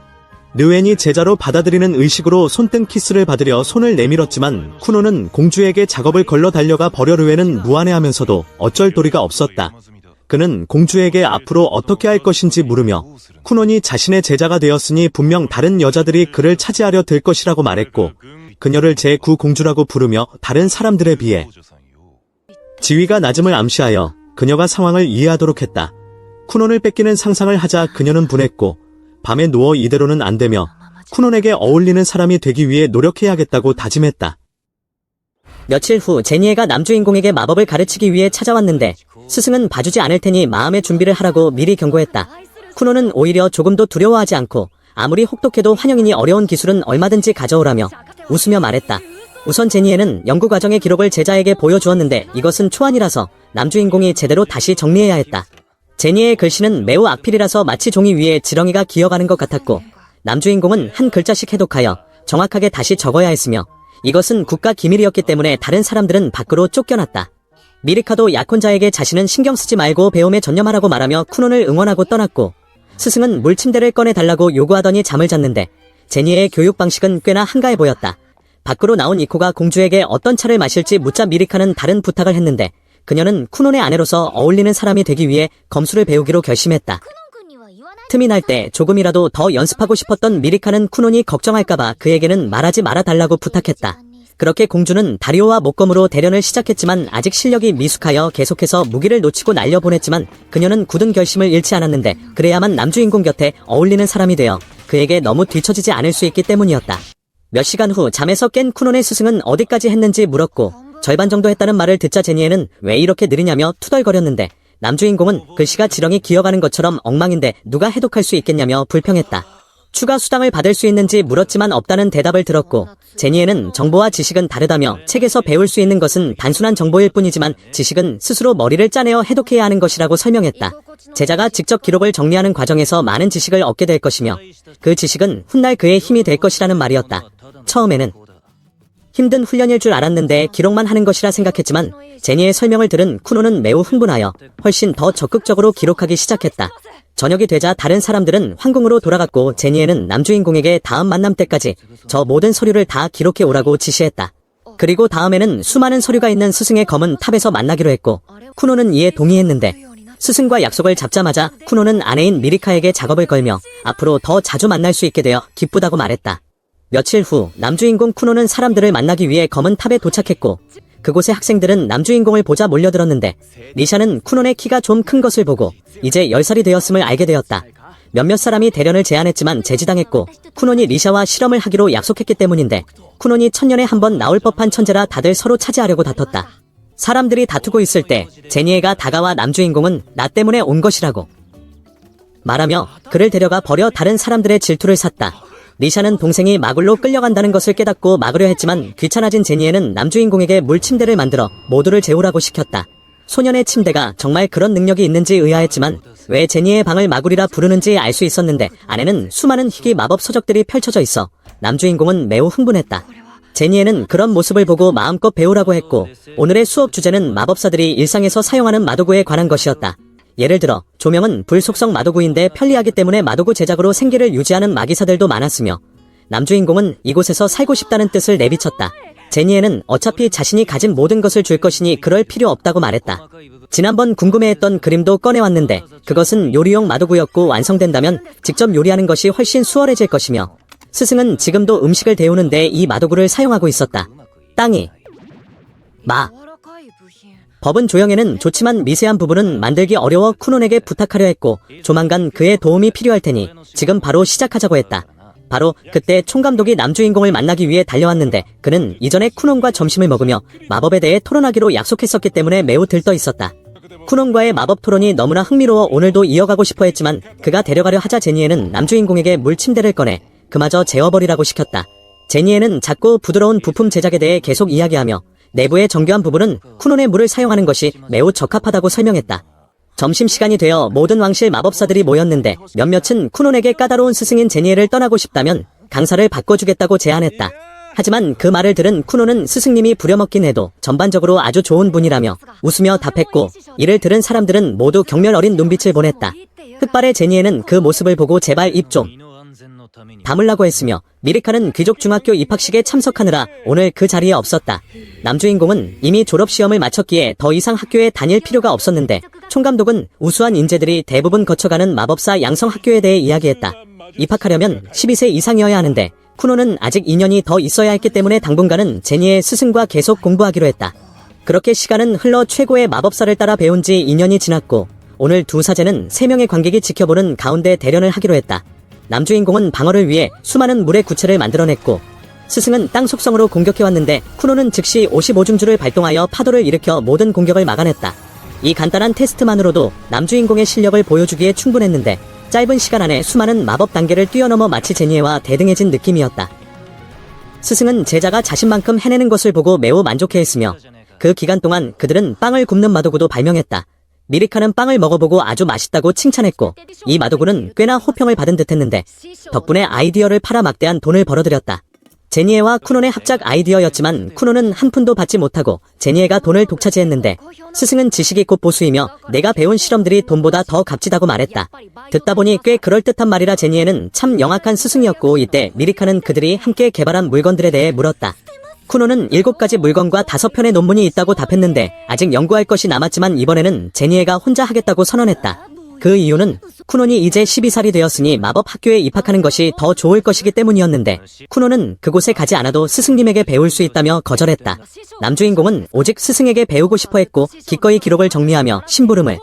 느웬이 제자로 받아들이는 의식으로 손등 키스를 받으려 손을 내밀었지만 쿠노는 공주에게 작업을 걸러 달려가 버려. 느웬은 무안해하면서도 어쩔 도리가 없었다. 그는 공주에게 앞으로 어떻게 할 것인지 물으며 쿠논이 자신의 제자가 되었으니 분명 다른 여자들이 그를 차지하려 들 것이라고 말했고, 그녀를 제9공주라고 부르며 다른 사람들에 비해 지위가 낮음을 암시하여 그녀가 상황을 이해하도록 했다. 쿠논을 뺏기는 상상을 하자 그녀는 분했고, 밤에 누워 이대로는 안 되며 쿠논에게 어울리는 사람이 되기 위해 노력해야겠다고 다짐했다. 며칠 후 제니에가 남주인공에게 마법을 가르치기 위해 찾아왔는데 스승은 봐주지 않을 테니 마음의 준비를 하라고 미리 경고했다. 쿠노는 오히려 조금도 두려워하지 않고 아무리 혹독해도 환영이니 어려운 기술은 얼마든지 가져오라며 웃으며 말했다. 우선 제니에는 연구 과정의 기록을 제자에게 보여주었는데 이것은 초안이라서 남주인공이 제대로 다시 정리해야 했다. 제니의 글씨는 매우 악필이라서 마치 종이 위에 지렁이가 기어가는 것 같았고, 남주인공은 한 글자씩 해독하여 정확하게 다시 적어야 했으며 이것은 국가 기밀이었기 때문에 다른 사람들은 밖으로 쫓겨났다. 미리카도 약혼자에게 자신은 신경 쓰지 말고 배움에 전념하라고 말하며 쿠논을 응원하고 떠났고, 스승은 물침대를 꺼내달라고 요구하더니 잠을 잤는데 제니의 교육 방식은 꽤나 한가해 보였다. 밖으로 나온 이코가 공주에게 어떤 차를 마실지 묻자 미리카는 다른 부탁을 했는데 그녀는 쿠논의 아내로서 어울리는 사람이 되기 위해 검술을 배우기로 결심했다. 틈이 날 때 조금이라도 더 연습하고 싶었던 미리카는 쿠논이 걱정할까봐 그에게는 말하지 말아달라고 부탁했다. 그렇게 공주는 다리오와 목검으로 대련을 시작했지만 아직 실력이 미숙하여 계속해서 무기를 놓치고 날려보냈지만 그녀는 굳은 결심을 잃지 않았는데 그래야만 남주인공 곁에 어울리는 사람이 되어 그에게 너무 뒤처지지 않을 수 있기 때문이었다. 몇 시간 후 잠에서 깬 쿠논의 스승은 어디까지 했는지 물었고, 절반 정도 했다는 말을 듣자 제니에는 왜 이렇게 느리냐며 투덜거렸는데 남주인공은 글씨가 지렁이 기어가는 것처럼 엉망인데 누가 해독할 수 있겠냐며 불평했다. 추가 수당을 받을 수 있는지 물었지만 없다는 대답을 들었고, 제니에는 정보와 지식은 다르다며 책에서 배울 수 있는 것은 단순한 정보일 뿐이지만 지식은 스스로 머리를 짜내어 해독해야 하는 것이라고 설명했다. 제자가 직접 기록을 정리하는 과정에서 많은 지식을 얻게 될 것이며 그 지식은 훗날 그의 힘이 될 것이라는 말이었다. 처음에는 힘든 훈련일 줄 알았는데 기록만 하는 것이라 생각했지만 제니의 설명을 들은 쿠노는 매우 흥분하여 훨씬 더 적극적으로 기록하기 시작했다. 저녁이 되자 다른 사람들은 황궁으로 돌아갔고 제니에는 남주인공에게 다음 만남 때까지 저 모든 서류를 다 기록해 오라고 지시했다. 그리고 다음에는 수많은 서류가 있는 스승의 검은 탑에서 만나기로 했고 쿠노는 이에 동의했는데 스승과 약속을 잡자마자 쿠노는 아내인 미리카에게 작업을 걸며 앞으로 더 자주 만날 수 있게 되어 기쁘다고 말했다. 며칠 후 남주인공 쿠노는 사람들을 만나기 위해 검은 탑에 도착했고 그곳의 학생들은 남주인공을 보자 몰려들었는데 리샤는 쿠논의 키가 좀 큰 것을 보고 이제 10살이 되었음을 알게 되었다. 몇몇 사람이 대련을 제안했지만 제지당했고 쿠논이 리샤와 실험을 하기로 약속했기 때문인데 쿠논이 천년에 한 번 나올 법한 천재라 다들 서로 차지하려고 다퉜다. 사람들이 다투고 있을 때 제니에가 다가와 남주인공은 나 때문에 온 것이라고 말하며 그를 데려가 버려 다른 사람들의 질투를 샀다. 리샤는 동생이 마굴로 끌려간다는 것을 깨닫고 막으려 했지만 귀찮아진 제니에는 남주인공에게 물침대를 만들어 모두를 재우라고 시켰다. 소년의 침대가 정말 그런 능력이 있는지 의아했지만 왜 제니의 방을 마굴이라 부르는지 알 수 있었는데 안에는 수많은 희귀 마법 서적들이 펼쳐져 있어 남주인공은 매우 흥분했다. 제니에는 그런 모습을 보고 마음껏 배우라고 했고 오늘의 수업 주제는 마법사들이 일상에서 사용하는 마도구에 관한 것이었다. 예를 들어 조명은 불 속성 마도구인데 편리하기 때문에 마도구 제작으로 생계를 유지하는 마기사들도 많았으며 남주인공은 이곳에서 살고 싶다는 뜻을 내비쳤다. 제니에는 어차피 자신이 가진 모든 것을 줄 것이니 그럴 필요 없다고 말했다. 지난번 궁금해했던 그림도 꺼내왔는데 그것은 요리용 마도구였고 완성된다면 직접 요리하는 것이 훨씬 수월해질 것이며 스승은 지금도 음식을 데우는데 이 마도구를 사용하고 있었다. 땅이 법은 조형에는 좋지만 미세한 부분은 만들기 어려워 쿠논에게 부탁하려 했고 조만간 그의 도움이 필요할 테니 지금 바로 시작하자고 했다. 바로 그때 총감독이 남주인공을 만나기 위해 달려왔는데 그는 이전에 쿠논과 점심을 먹으며 마법에 대해 토론하기로 약속했었기 때문에 매우 들떠 있었다. 쿠논과의 마법 토론이 너무나 흥미로워 오늘도 이어가고 싶어 했지만 그가 데려가려 하자 제니에는 남주인공에게 물 침대를 꺼내 그마저 재워버리라고 시켰다. 제니에는 작고 부드러운 부품 제작에 대해 계속 이야기하며 내부의 정교한 부분은 쿠논의 물을 사용하는 것이 매우 적합하다고 설명했다. 점심시간이 되어 모든 왕실 마법사들이 모였는데 몇몇은 쿠논에게 까다로운 스승인 제니에를 떠나고 싶다면 강사를 바꿔주겠다고 제안했다. 하지만 그 말을 들은 쿠논은 스승님이 부려먹긴 해도 전반적으로 아주 좋은 분이라며 웃으며 답했고 이를 들은 사람들은 모두 경멸 어린 눈빛을 보냈다. 흑발의 제니에는 그 모습을 보고 제발 입 좀 다물라고 했으며 미리카는 귀족 중학교 입학식에 참석하느라 오늘 그 자리에 없었다. 남주인공은 이미 졸업시험을 마쳤기에 더 이상 학교에 다닐 필요가 없었는데 총감독은 우수한 인재들이 대부분 거쳐가는 마법사 양성학교에 대해 이야기했다. 입학하려면 12세 이상이어야 하는데 쿠논은 아직 2년이 더 있어야 했기 때문에 당분간은 제니의 스승과 계속 공부하기로 했다. 그렇게 시간은 흘러 최고의 마법사를 따라 배운 지 2년이 지났고 오늘 두 사제는 3명의 관객이 지켜보는 가운데 대련을 하기로 했다. 남주인공은 방어를 위해 수많은 물의 구체를 만들어냈고 스승은 땅 속성으로 공격해왔는데 쿠논은 즉시 55중주를 발동하여 파도를 일으켜 모든 공격을 막아냈다. 이 간단한 테스트만으로도 남주인공의 실력을 보여주기에 충분했는데 짧은 시간 안에 수많은 마법 단계를 뛰어넘어 마치 제니에와 대등해진 느낌이었다. 스승은 제자가 자신만큼 해내는 것을 보고 매우 만족해했으며 그 기간 동안 그들은 빵을 굽는 마도구도 발명했다. 미리카는 빵을 먹어보고 아주 맛있다고 칭찬했고 이 마도구는 꽤나 호평을 받은 듯했는데 덕분에 아이디어를 팔아 막대한 돈을 벌어들였다. 제니에와 쿠논의 합작 아이디어였지만 쿠논은 한 푼도 받지 못하고 제니에가 돈을 독차지했는데 스승은 지식이 곧 보수이며 내가 배운 실험들이 돈보다 더 값지다고 말했다. 듣다 보니 꽤 그럴듯한 말이라 제니에는 참 영악한 스승이었고 이때 미리카는 그들이 함께 개발한 물건들에 대해 물었다. 쿠논은 7가지 물건과 5편의 논문이 있다고 답했는데 아직 연구할 것이 남았지만 이번에는 제니에가 혼자 하겠다고 선언했다. 그 이유는 쿠논이 이제 12살이 되었으니 마법 학교에 입학하는 것이 더 좋을 것이기 때문이었는데 쿠논은 그곳에 가지 않아도 스승님에게 배울 수 있다며 거절했다. 남주인공은 오직 스승에게 배우고 싶어 했고 기꺼이 기록을 정리하며 심부름을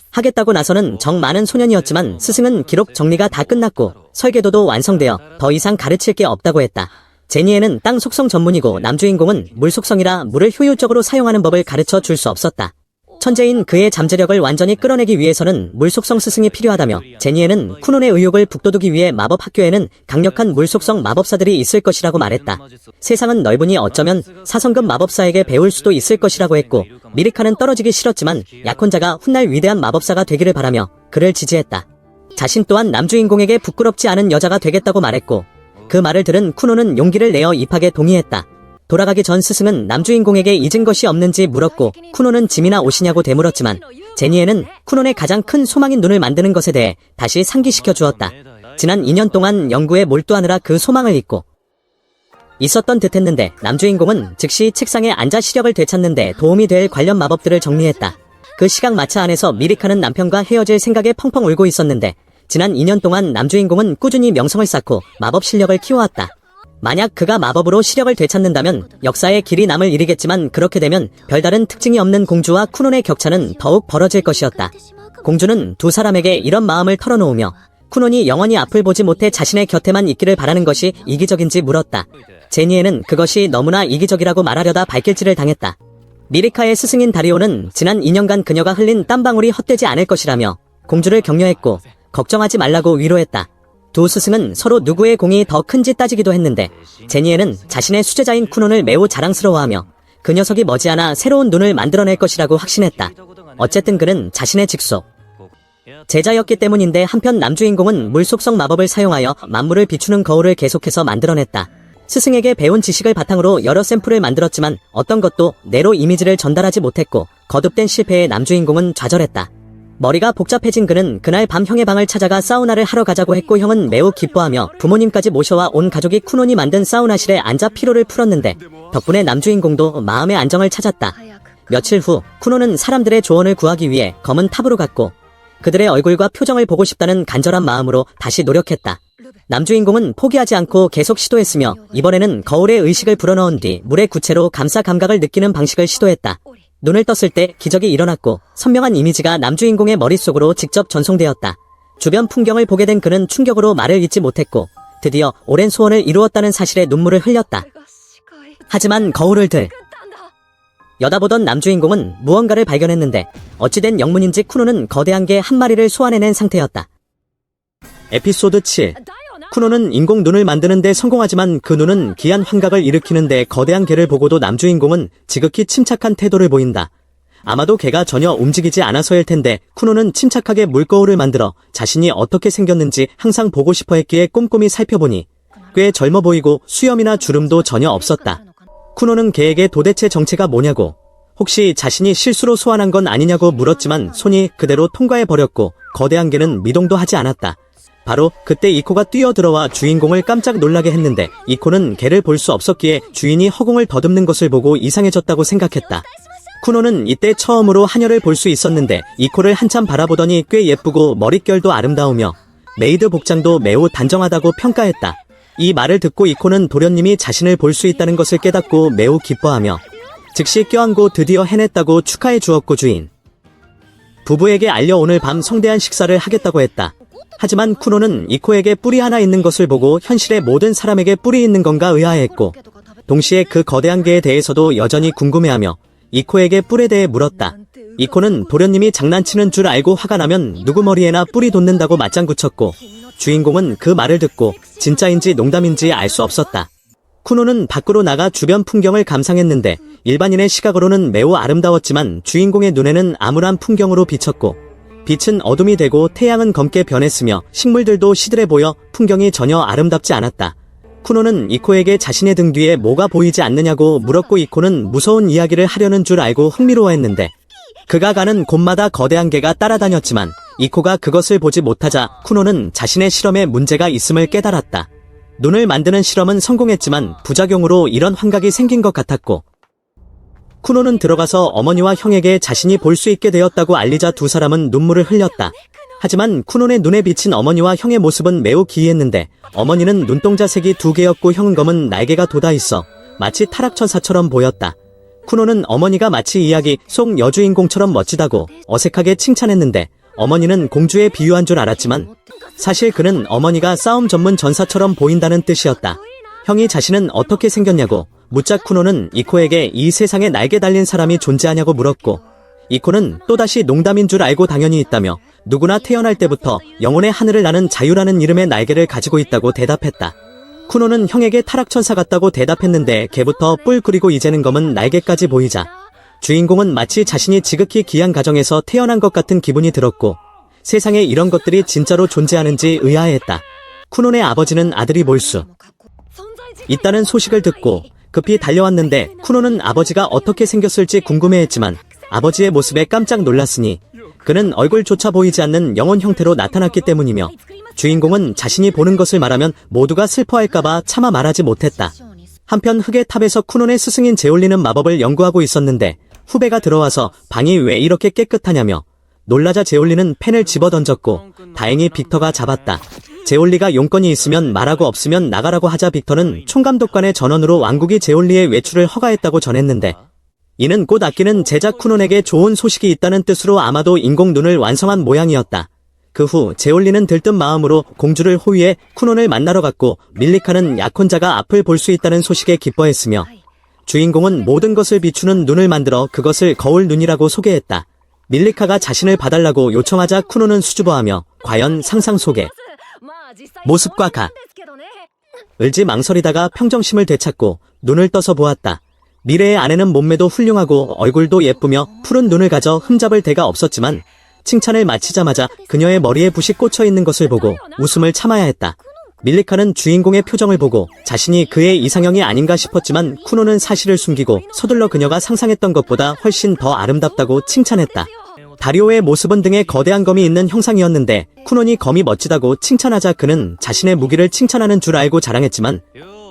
하겠다고 나서는 정 많은 소년이었지만 스승은 기록 정리가 다 끝났고 설계도도 완성되어 더 이상 가르칠 게 없다고 했다. 제니에는 땅 속성 전문이고 남주인공은 물 속성이라 물을 효율적으로 사용하는 법을 가르쳐 줄 수 없었다. 천재인 그의 잠재력을 완전히 끌어내기 위해서는 물속성 스승이 필요하다며 제니에는 쿠논의 의욕을 북돋우기 위해 마법 학교에는 강력한 물속성 마법사들이 있을 것이라고 말했다. 세상은 넓으니 어쩌면 4성급 마법사에게 배울 수도 있을 것이라고 했고 미리카는 떨어지기 싫었지만 약혼자가 훗날 위대한 마법사가 되기를 바라며 그를 지지했다. 자신 또한 남주인공에게 부끄럽지 않은 여자가 되겠다고 말했고 그 말을 들은 쿠논은 용기를 내어 입학에 동의했다. 돌아가기 전 스승은 남주인공에게 잊은 것이 없는지 물었고 쿠논은 짐이나 옷이냐고 되물었지만 제니에는 쿠논의 가장 큰 소망인 눈을 만드는 것에 대해 다시 상기시켜 주었다. 지난 2년 동안 연구에 몰두하느라 그 소망을 잊고 있었던 듯했는데 남주인공은 즉시 책상에 앉아 시력을 되찾는 데 도움이 될 관련 마법들을 정리했다. 그 시각마차 안에서 미리카는 남편과 헤어질 생각에 펑펑 울고 있었는데 지난 2년 동안 남주인공은 꾸준히 명성을 쌓고 마법 실력을 키워왔다. 만약 그가 마법으로 시력을 되찾는다면 역사에 길이 남을 일이겠지만 그렇게 되면 별다른 특징이 없는 공주와 쿠논의 격차는 더욱 벌어질 것이었다. 공주는 두 사람에게 이런 마음을 털어놓으며 쿠논이 영원히 앞을 보지 못해 자신의 곁에만 있기를 바라는 것이 이기적인지 물었다. 제니에는 그것이 너무나 이기적이라고 말하려다 발길질을 당했다. 미리카의 스승인 다리오는 지난 2년간 그녀가 흘린 땀방울이 헛되지 않을 것이라며 공주를 격려했고 걱정하지 말라고 위로했다. 두 스승은 서로 누구의 공이 더 큰지 따지기도 했는데 제니에는 자신의 수제자인 쿠논을 매우 자랑스러워하며 그 녀석이 머지않아 새로운 눈을 만들어낼 것이라고 확신했다. 어쨌든 그는 자신의 직속 제자였기 때문인데 한편 남주인공은 물속성 마법을 사용하여 만물을 비추는 거울을 계속해서 만들어냈다. 스승에게 배운 지식을 바탕으로 여러 샘플을 만들었지만 어떤 것도 내로 이미지를 전달하지 못했고 거듭된 실패에 남주인공은 좌절했다. 머리가 복잡해진 그는 그날 밤 형의 방을 찾아가 사우나를 하러 가자고 했고 형은 매우 기뻐하며 부모님까지 모셔와 온 가족이 쿠논이 만든 사우나실에 앉아 피로를 풀었는데 덕분에 남주인공도 마음의 안정을 찾았다. 며칠 후 쿠논은 사람들의 조언을 구하기 위해 검은 탑으로 갔고 그들의 얼굴과 표정을 보고 싶다는 간절한 마음으로 다시 노력했다. 남주인공은 포기하지 않고 계속 시도했으며 이번에는 거울에 의식을 불어넣은 뒤 물의 구체로 감사 감각을 느끼는 방식을 시도했다. 눈을 떴을 때 기적이 일어났고 선명한 이미지가 남주인공의 머릿속으로 직접 전송되었다. 주변 풍경을 보게 된 그는 충격으로 말을 잇지 못했고 드디어 오랜 소원을 이루었다는 사실에 눈물을 흘렸다. 하지만 거울을 들 여다보던 남주인공은 무언가를 발견했는데 어찌된 영문인지 쿠노는 거대한 개 한 마리를 소환해낸 상태였다. 에피소드 7. 쿠노는 인공 눈을 만드는데 성공하지만 그 눈은 기한 환각을 일으키는데 거대한 개를 보고도 남주인공은 지극히 침착한 태도를 보인다. 아마도 개가 전혀 움직이지 않아서일 텐데 쿠노는 침착하게 물거울을 만들어 자신이 어떻게 생겼는지 항상 보고 싶어 했기에 꼼꼼히 살펴보니 꽤 젊어 보이고 수염이나 주름도 전혀 없었다. 쿠노는 개에게 도대체 정체가 뭐냐고, 혹시 자신이 실수로 소환한 건 아니냐고 물었지만 손이 그대로 통과해버렸고 거대한 개는 미동도 하지 않았다. 바로 그때 이코가 뛰어들어와 주인공을 깜짝 놀라게 했는데 이코는 개를 볼 수 없었기에 주인이 허공을 더듬는 것을 보고 이상해졌다고 생각했다. 쿠노는 이때 처음으로 하녀를 볼 수 있었는데 이코를 한참 바라보더니 꽤 예쁘고 머릿결도 아름다우며 메이드 복장도 매우 단정하다고 평가했다. 이 말을 듣고 이코는 도련님이 자신을 볼 수 있다는 것을 깨닫고 매우 기뻐하며 즉시 껴안고 드디어 해냈다고 축하해 주었고 주인 부부에게 알려 오늘 밤 성대한 식사를 하겠다고 했다. 하지만 쿠노는 이코에게 뿔이 하나 있는 것을 보고 현실의 모든 사람에게 뿔이 있는 건가 의아해했고 동시에 그 거대한 개에 대해서도 여전히 궁금해하며 이코에게 뿔에 대해 물었다. 이코는 도련님이 장난치는 줄 알고 화가 나면 누구 머리에나 뿔이 돋는다고 맞장구쳤고 주인공은 그 말을 듣고 진짜인지 농담인지 알 수 없었다. 쿠노는 밖으로 나가 주변 풍경을 감상했는데 일반인의 시각으로는 매우 아름다웠지만 주인공의 눈에는 암울한 풍경으로 비쳤고 빛은 어둠이 되고 태양은 검게 변했으며 식물들도 시들해 보여 풍경이 전혀 아름답지 않았다. 쿠노는 이코에게 자신의 등 뒤에 뭐가 보이지 않느냐고 물었고 이코는 무서운 이야기를 하려는 줄 알고 흥미로워했는데 그가 가는 곳마다 거대한 개가 따라다녔지만 이코가 그것을 보지 못하자 쿠노는 자신의 실험에 문제가 있음을 깨달았다. 눈을 만드는 실험은 성공했지만 부작용으로 이런 환각이 생긴 것 같았고 쿠노는 들어가서 어머니와 형에게 자신이 볼 수 있게 되었다고 알리자 두 사람은 눈물을 흘렸다. 하지만 쿠노의 눈에 비친 어머니와 형의 모습은 매우 기이했는데 어머니는 눈동자 색이 두 개였고 형은 검은 날개가 돋아있어 마치 타락천사처럼 보였다. 쿠노는 어머니가 마치 이야기 속 여주인공처럼 멋지다고 어색하게 칭찬했는데 어머니는 공주에 비유한 줄 알았지만 사실 그는 어머니가 싸움 전문 전사처럼 보인다는 뜻이었다. 형이 자신은 어떻게 생겼냐고 묻자 쿠노는 이코에게 이 세상에 날개 달린 사람이 존재하냐고 물었고 이코는 또다시 농담인 줄 알고 당연히 있다며 누구나 태어날 때부터 영혼의 하늘을 나는 자유라는 이름의 날개를 가지고 있다고 대답했다. 쿠노는 형에게 타락천사 같다고 대답했는데 개부터 뿔 그리고 이제는 검은 날개까지 보이자 주인공은 마치 자신이 지극히 귀한 가정에서 태어난 것 같은 기분이 들었고 세상에 이런 것들이 진짜로 존재하는지 의아해했다. 쿠노의 아버지는 아들이 볼 수 있다는 소식을 듣고 급히 달려왔는데 쿠노는 아버지가 어떻게 생겼을지 궁금해했지만 아버지의 모습에 깜짝 놀랐으니 그는 얼굴조차 보이지 않는 영혼 형태로 나타났기 때문이며 주인공은 자신이 보는 것을 말하면 모두가 슬퍼할까봐 차마 말하지 못했다. 한편 흙의 탑에서 쿠노의 스승인 제올리는 마법을 연구하고 있었는데 후배가 들어와서 방이 왜 이렇게 깨끗하냐며 놀라자 제올리는 펜을 집어던졌고 다행히 빅터가 잡았다. 제올리가 용건이 있으면 말하고 없으면 나가라고 하자 빅터는 총감독관의 전원으로 왕국이 제올리의 외출을 허가했다고 전했는데 이는 곧 아끼는 제자 쿠논에게 좋은 소식이 있다는 뜻으로 아마도 인공 눈을 완성한 모양이었다. 그 후 제올리는 들뜬 마음으로 공주를 호위해 쿠논을 만나러 갔고 밀리카는 약혼자가 앞을 볼 수 있다는 소식에 기뻐했으며 주인공은 모든 것을 비추는 눈을 만들어 그것을 거울 눈이라고 소개했다. 밀리카가 자신을 봐달라고 요청하자 쿠논은 수줍어하며 과연 상상 속의 모습과 을지 망설이다가 평정심을 되찾고 눈을 떠서 보았다. 미래의 아내는 몸매도 훌륭하고 얼굴도 예쁘며 푸른 눈을 가져 흠잡을 데가 없었지만 칭찬을 마치자마자 그녀의 머리에 붓이 꽂혀 있는 것을 보고 웃음을 참아야 했다. 밀리카는 주인공의 표정을 보고 자신이 그의 이상형이 아닌가 싶었지만 쿠노는 사실을 숨기고 서둘러 그녀가 상상했던 것보다 훨씬 더 아름답다고 칭찬했다. 다리오의 모습은 등에 거대한 검이 있는 형상이었는데 쿠논이 검이 멋지다고 칭찬하자 그는 자신의 무기를 칭찬하는 줄 알고 자랑했지만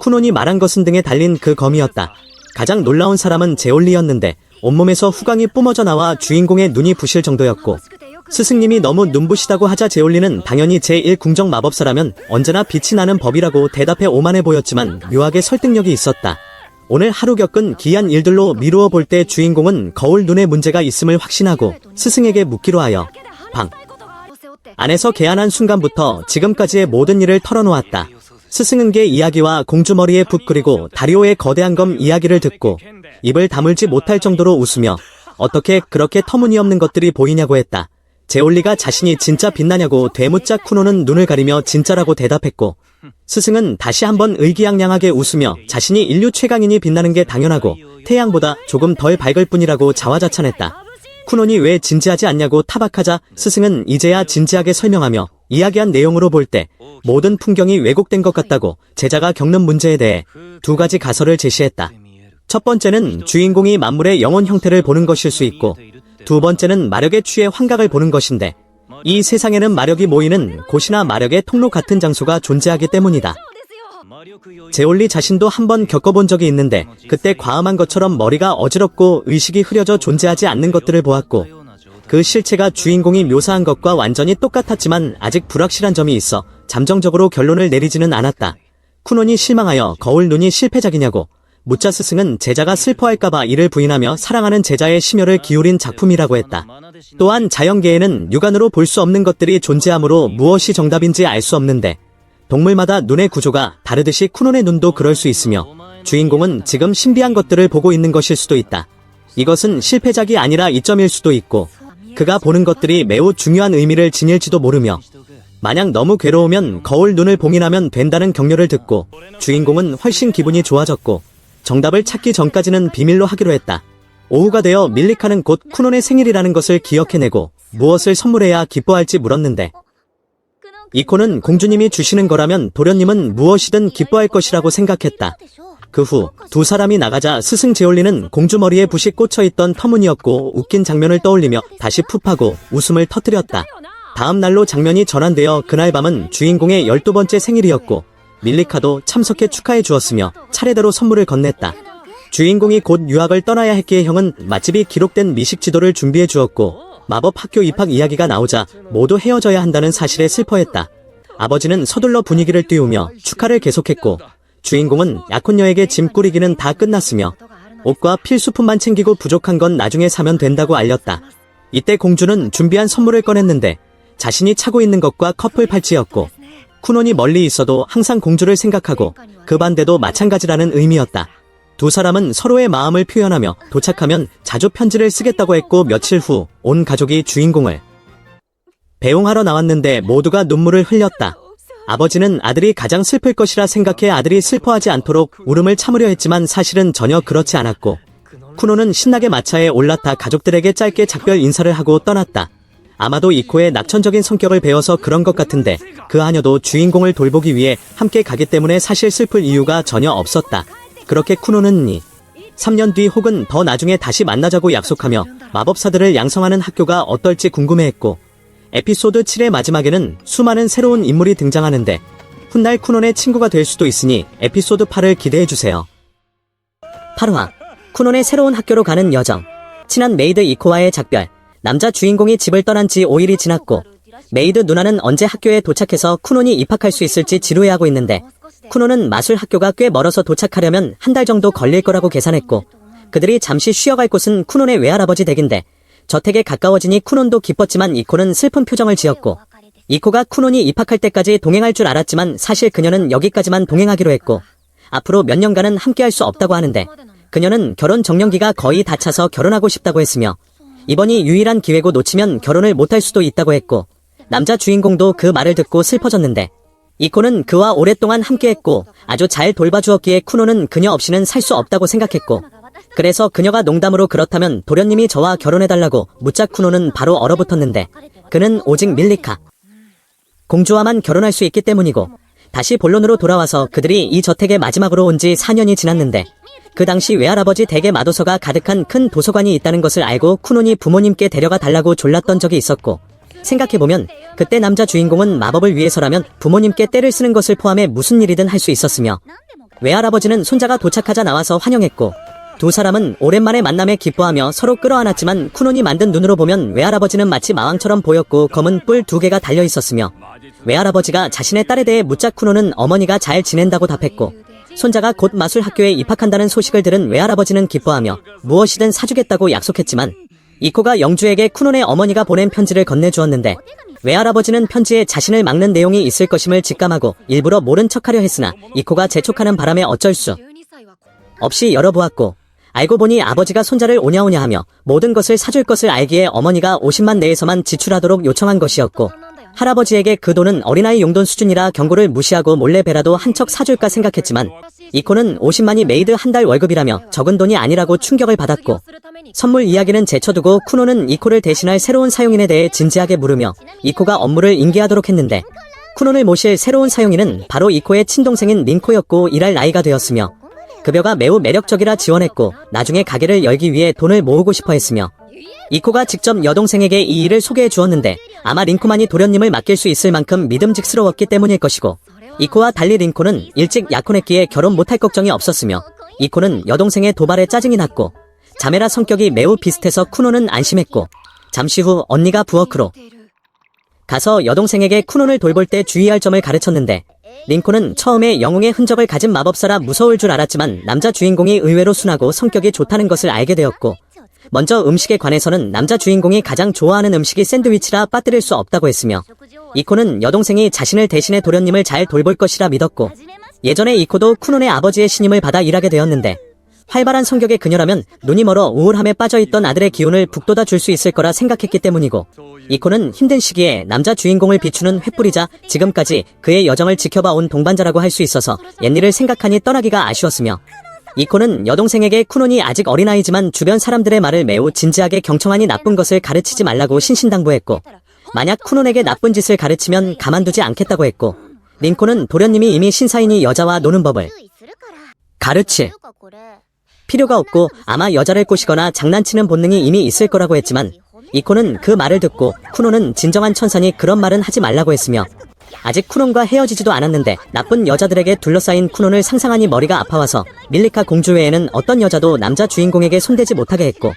쿠논이 말한 것은 등에 달린 그 검이었다. 가장 놀라운 사람은 제올리였는데 온몸에서 후광이 뿜어져 나와 주인공의 눈이 부실 정도였고 스승님이 너무 눈부시다고 하자 제올리는 당연히 제1궁정 마법사라면 언제나 빛이 나는 법이라고 대답해 오만해 보였지만 묘하게 설득력이 있었다. 오늘 하루 겪은 기이한 일들로 미루어 볼 때 주인공은 거울 눈에 문제가 있음을 확신하고 스승에게 묻기로 하여 방 안에서 개안한 순간부터 지금까지의 모든 일을 털어놓았다. 스승은게 이야기와 공주머리의 붓 그리고 다리오의 거대한 검 이야기를 듣고 입을 다물지 못할 정도로 웃으며 어떻게 그렇게 터무니없는 것들이 보이냐고 했다. 제올리가 자신이 진짜 빛나냐고 되묻자 쿠노는 눈을 가리며 진짜라고 대답했고 스승은 다시 한번 의기양양하게 웃으며 자신이 인류 최강인이 빛나는 게 당연하고 태양보다 조금 덜 밝을 뿐이라고 자화자찬했다. 쿠논이 왜 진지하지 않냐고 타박하자 스승은 이제야 진지하게 설명하며 이야기한 내용으로 볼 때 모든 풍경이 왜곡된 것 같다고 제자가 겪는 문제에 대해 두 가지 가설을 제시했다. 첫 번째는 주인공이 만물의 영혼 형태를 보는 것일 수 있고 두 번째는 마력에 취해 환각을 보는 것인데 이 세상에는 마력이 모이는 곳이나 마력의 통로 같은 장소가 존재하기 때문이다. 제올리 자신도 한번 겪어본 적이 있는데 그때 과음한 것처럼 머리가 어지럽고 의식이 흐려져 존재하지 않는 것들을 보았고 그 실체가 주인공이 묘사한 것과 완전히 똑같았지만 아직 불확실한 점이 있어 잠정적으로 결론을 내리지는 않았다. 쿠논이 실망하여 거울 눈이 실패작이냐고 묻자 스승은 제자가 슬퍼할까봐 이를 부인하며 사랑하는 제자의 심혈을 기울인 작품이라고 했다. 또한 자연계에는 육안으로 볼 수 없는 것들이 존재하므로 무엇이 정답인지 알 수 없는데 동물마다 눈의 구조가 다르듯이 쿠논의 눈도 그럴 수 있으며 주인공은 지금 신비한 것들을 보고 있는 것일 수도 있다. 이것은 실패작이 아니라 이점일 수도 있고 그가 보는 것들이 매우 중요한 의미를 지닐지도 모르며 만약 너무 괴로우면 거울 눈을 봉인하면 된다는 격려를 듣고 주인공은 훨씬 기분이 좋아졌고 정답을 찾기 전까지는 비밀로 하기로 했다. 오후가 되어 밀리카는 곧 쿠논의 생일이라는 것을 기억해내고 무엇을 선물해야 기뻐할지 물었는데 이코는 공주님이 주시는 거라면 도련님은 무엇이든 기뻐할 것이라고 생각했다. 그 후 두 사람이 나가자 스승 제올리는 공주 머리에 붓이 꽂혀있던 터무니없고 웃긴 장면을 떠올리며 다시 풋하고 웃음을 터뜨렸다. 다음 날로 장면이 전환되어 그날 밤은 주인공의 12번째 생일이었고 밀리카도 참석해 축하해 주었으며 차례대로 선물을 건넸다. 주인공이 곧 유학을 떠나야 했기에 형은 맛집이 기록된 미식 지도를 준비해 주었고 마법 학교 입학 이야기가 나오자 모두 헤어져야 한다는 사실에 슬퍼했다. 아버지는 서둘러 분위기를 띄우며 축하를 계속했고 주인공은 약혼녀에게 짐 꾸리기는 다 끝났으며 옷과 필수품만 챙기고 부족한 건 나중에 사면 된다고 알렸다. 이때 공주는 준비한 선물을 꺼냈는데 자신이 차고 있는 것과 커플 팔찌였고 쿠논이 멀리 있어도 항상 공주를 생각하고 그 반대도 마찬가지라는 의미였다. 두 사람은 서로의 마음을 표현하며 도착하면 자주 편지를 쓰겠다고 했고 며칠 후 온 가족이 주인공을 배웅하러 나왔는데 모두가 눈물을 흘렸다. 아버지는 아들이 가장 슬플 것이라 생각해 아들이 슬퍼하지 않도록 울음을 참으려 했지만 사실은 전혀 그렇지 않았고 쿠노는 신나게 마차에 올라타 가족들에게 짧게 작별 인사를 하고 떠났다. 아마도 이코의 낙천적인 성격을 배워서 그런 것 같은데 그 하녀도 주인공을 돌보기 위해 함께 가기 때문에 사실 슬플 이유가 전혀 없었다. 그렇게 쿠노는 3년 뒤 혹은 더 나중에 다시 만나자고 약속하며 마법사들을 양성하는 학교가 어떨지 궁금해했고 에피소드 7의 마지막에는 수많은 새로운 인물이 등장하는데 훗날 쿠논의 친구가 될 수도 있으니 에피소드 8을 기대해주세요. 8화 쿠논의 새로운 학교로 가는 여정. 친한 메이드 이코와의 작별. 남자 주인공이 집을 떠난 지 5일이 지났고 메이드 누나는 언제 학교에 도착해서 쿠논이 입학할 수 있을지 지루해하고 있는데 쿠논은 마술 학교가 꽤 멀어서 도착하려면 한 달 정도 걸릴 거라고 계산했고 그들이 잠시 쉬어갈 곳은 쿠논의 외할아버지 댁인데 저택에 가까워지니 쿠논도 기뻤지만 이코는 슬픈 표정을 지었고 이코가 쿠논이 입학할 때까지 동행할 줄 알았지만 사실 그녀는 여기까지만 동행하기로 했고 앞으로 몇 년간은 함께할 수 없다고 하는데 그녀는 결혼 정년기가 거의 다 차서 결혼하고 싶다고 했으며 이번이 유일한 기회고 놓치면 결혼을 못할 수도 있다고 했고 남자 주인공도 그 말을 듣고 슬퍼졌는데 이코는 그와 오랫동안 함께했고 아주 잘 돌봐주었기에 쿠노는 그녀 없이는 살 수 없다고 생각했고 그래서 그녀가 농담으로 그렇다면 도련님이 저와 결혼해달라고 묻자 쿠노는 바로 얼어붙었는데 그는 오직 밀리카 공주와만 결혼할 수 있기 때문이고 다시 본론으로 돌아와서 그들이 이 저택에 마지막으로 온 지 4년이 지났는데 그 당시 외할아버지 댁에 마도서가 가득한 큰 도서관이 있다는 것을 알고 쿠논이 부모님께 데려가 달라고 졸랐던 적이 있었고 생각해보면 그때 남자 주인공은 마법을 위해서라면 부모님께 떼를 쓰는 것을 포함해 무슨 일이든 할 수 있었으며 외할아버지는 손자가 도착하자 나와서 환영했고 두 사람은 오랜만에 만남에 기뻐하며 서로 끌어안았지만 쿠논이 만든 눈으로 보면 외할아버지는 마치 마왕처럼 보였고 검은 뿔 2개가 달려있었으며 외할아버지가 자신의 딸에 대해 묻자 쿠논은 어머니가 잘 지낸다고 답했고 손자가 곧 마술 학교에 입학한다는 소식을 들은 외할아버지는 기뻐하며 무엇이든 사주겠다고 약속했지만 이코가 영주에게 쿠논의 어머니가 보낸 편지를 건네주었는데 외할아버지는 편지에 자신을 막는 내용이 있을 것임을 직감하고 일부러 모른 척하려 했으나 이코가 재촉하는 바람에 어쩔 수 없이 열어보았고 알고 보니 아버지가 손자를 오냐오냐 하며 모든 것을 사줄 것을 알기에 어머니가 50만 내에서만 지출하도록 요청한 것이었고 할아버지에게 그 돈은 어린아이 용돈 수준이라 경고를 무시하고 몰래 배라도 한 척 사줄까 생각했지만 이코는 50만이 메이드 한 달 월급이라며 적은 돈이 아니라고 충격을 받았고 선물 이야기는 제쳐두고 쿠노는 이코를 대신할 새로운 사용인에 대해 진지하게 물으며 이코가 업무를 인계하도록 했는데 쿠논을 모실 새로운 사용인은 바로 이코의 친동생인 린코였고 일할 나이가 되었으며 급여가 매우 매력적이라 지원했고 나중에 가게를 열기 위해 돈을 모으고 싶어 했으며 이코가 직접 여동생에게 이 일을 소개해 주었는데 아마 린코만이 도련님을 맡길 수 있을 만큼 믿음직스러웠기 때문일 것이고 이코와 달리 린코는 일찍 약혼했기에 결혼 못할 걱정이 없었으며 이코는 여동생의 도발에 짜증이 났고 자매라 성격이 매우 비슷해서 쿠노는 안심했고 잠시 후 언니가 부엌으로 가서 여동생에게 쿠논을 돌볼 때 주의할 점을 가르쳤는데 린코는 처음에 영웅의 흔적을 가진 마법사라 무서울 줄 알았지만 남자 주인공이 의외로 순하고 성격이 좋다는 것을 알게 되었고 먼저 음식에 관해서는 남자 주인공이 가장 좋아하는 음식이 샌드위치라 빠뜨릴 수 없다고 했으며 이코는 여동생이 자신을 대신해 도련님을 잘 돌볼 것이라 믿었고 예전에 이코도 쿠논의 아버지의 신임을 받아 일하게 되었는데 활발한 성격의 그녀라면 눈이 멀어 우울함에 빠져있던 아들의 기운을 북돋아 줄 수 있을 거라 생각했기 때문이고 이코는 힘든 시기에 남자 주인공을 비추는 횃불이자 지금까지 그의 여정을 지켜봐온 동반자라고 할 수 있어서 옛일을 생각하니 떠나기가 아쉬웠으며 이코는 여동생에게 쿠논이 아직 어린아이지만 주변 사람들의 말을 매우 진지하게 경청하니 나쁜 것을 가르치지 말라고 신신당부했고 만약 쿠논에게 나쁜 짓을 가르치면 가만두지 않겠다고 했고 린코는 도련님이 이미 신사인이 여자와 노는 법을 가르칠 필요가 없고 아마 여자를 꼬시거나 장난치는 본능이 이미 있을 거라고 했지만 이코는 그 말을 듣고 쿠논은 진정한 천사니 그런 말은 하지 말라고 했으며 아직 쿠논과 헤어지지도 않았는데 나쁜 여자들에게 둘러싸인 쿠논을 상상하니 머리가 아파와서 밀리카 공주 외에는 어떤 여자도 남자 주인공에게 손대지 못하게 했고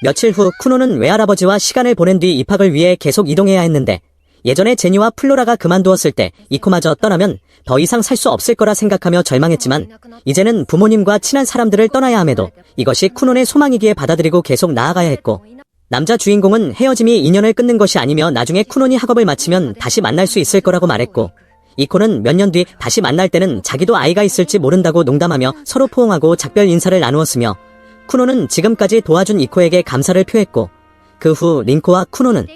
며칠 후 쿠논은 외할아버지와 시간을 보낸 뒤 입학을 위해 계속 이동해야 했는데 예전에 제니와 플로라가 그만두었을 때 이코마저 떠나면 더 이상 살 수 없을 거라 생각하며 절망했지만 이제는 부모님과 친한 사람들을 떠나야 함에도 이것이 쿠논의 소망이기에 받아들이고 계속 나아가야 했고 남자 주인공은 헤어짐이 인연을 끊는 것이 아니며 나중에 쿠논이 학업을 마치면 다시 만날 수 있을 거라고 말했고 이코는 몇 년 뒤 다시 만날 때는 자기도 아이가 있을지 모른다고 농담하며 서로 포옹하고 작별 인사를 나누었으며 쿠논은 지금까지 도와준 이코에게 감사를 표했고 그 후 린코와 쿠논은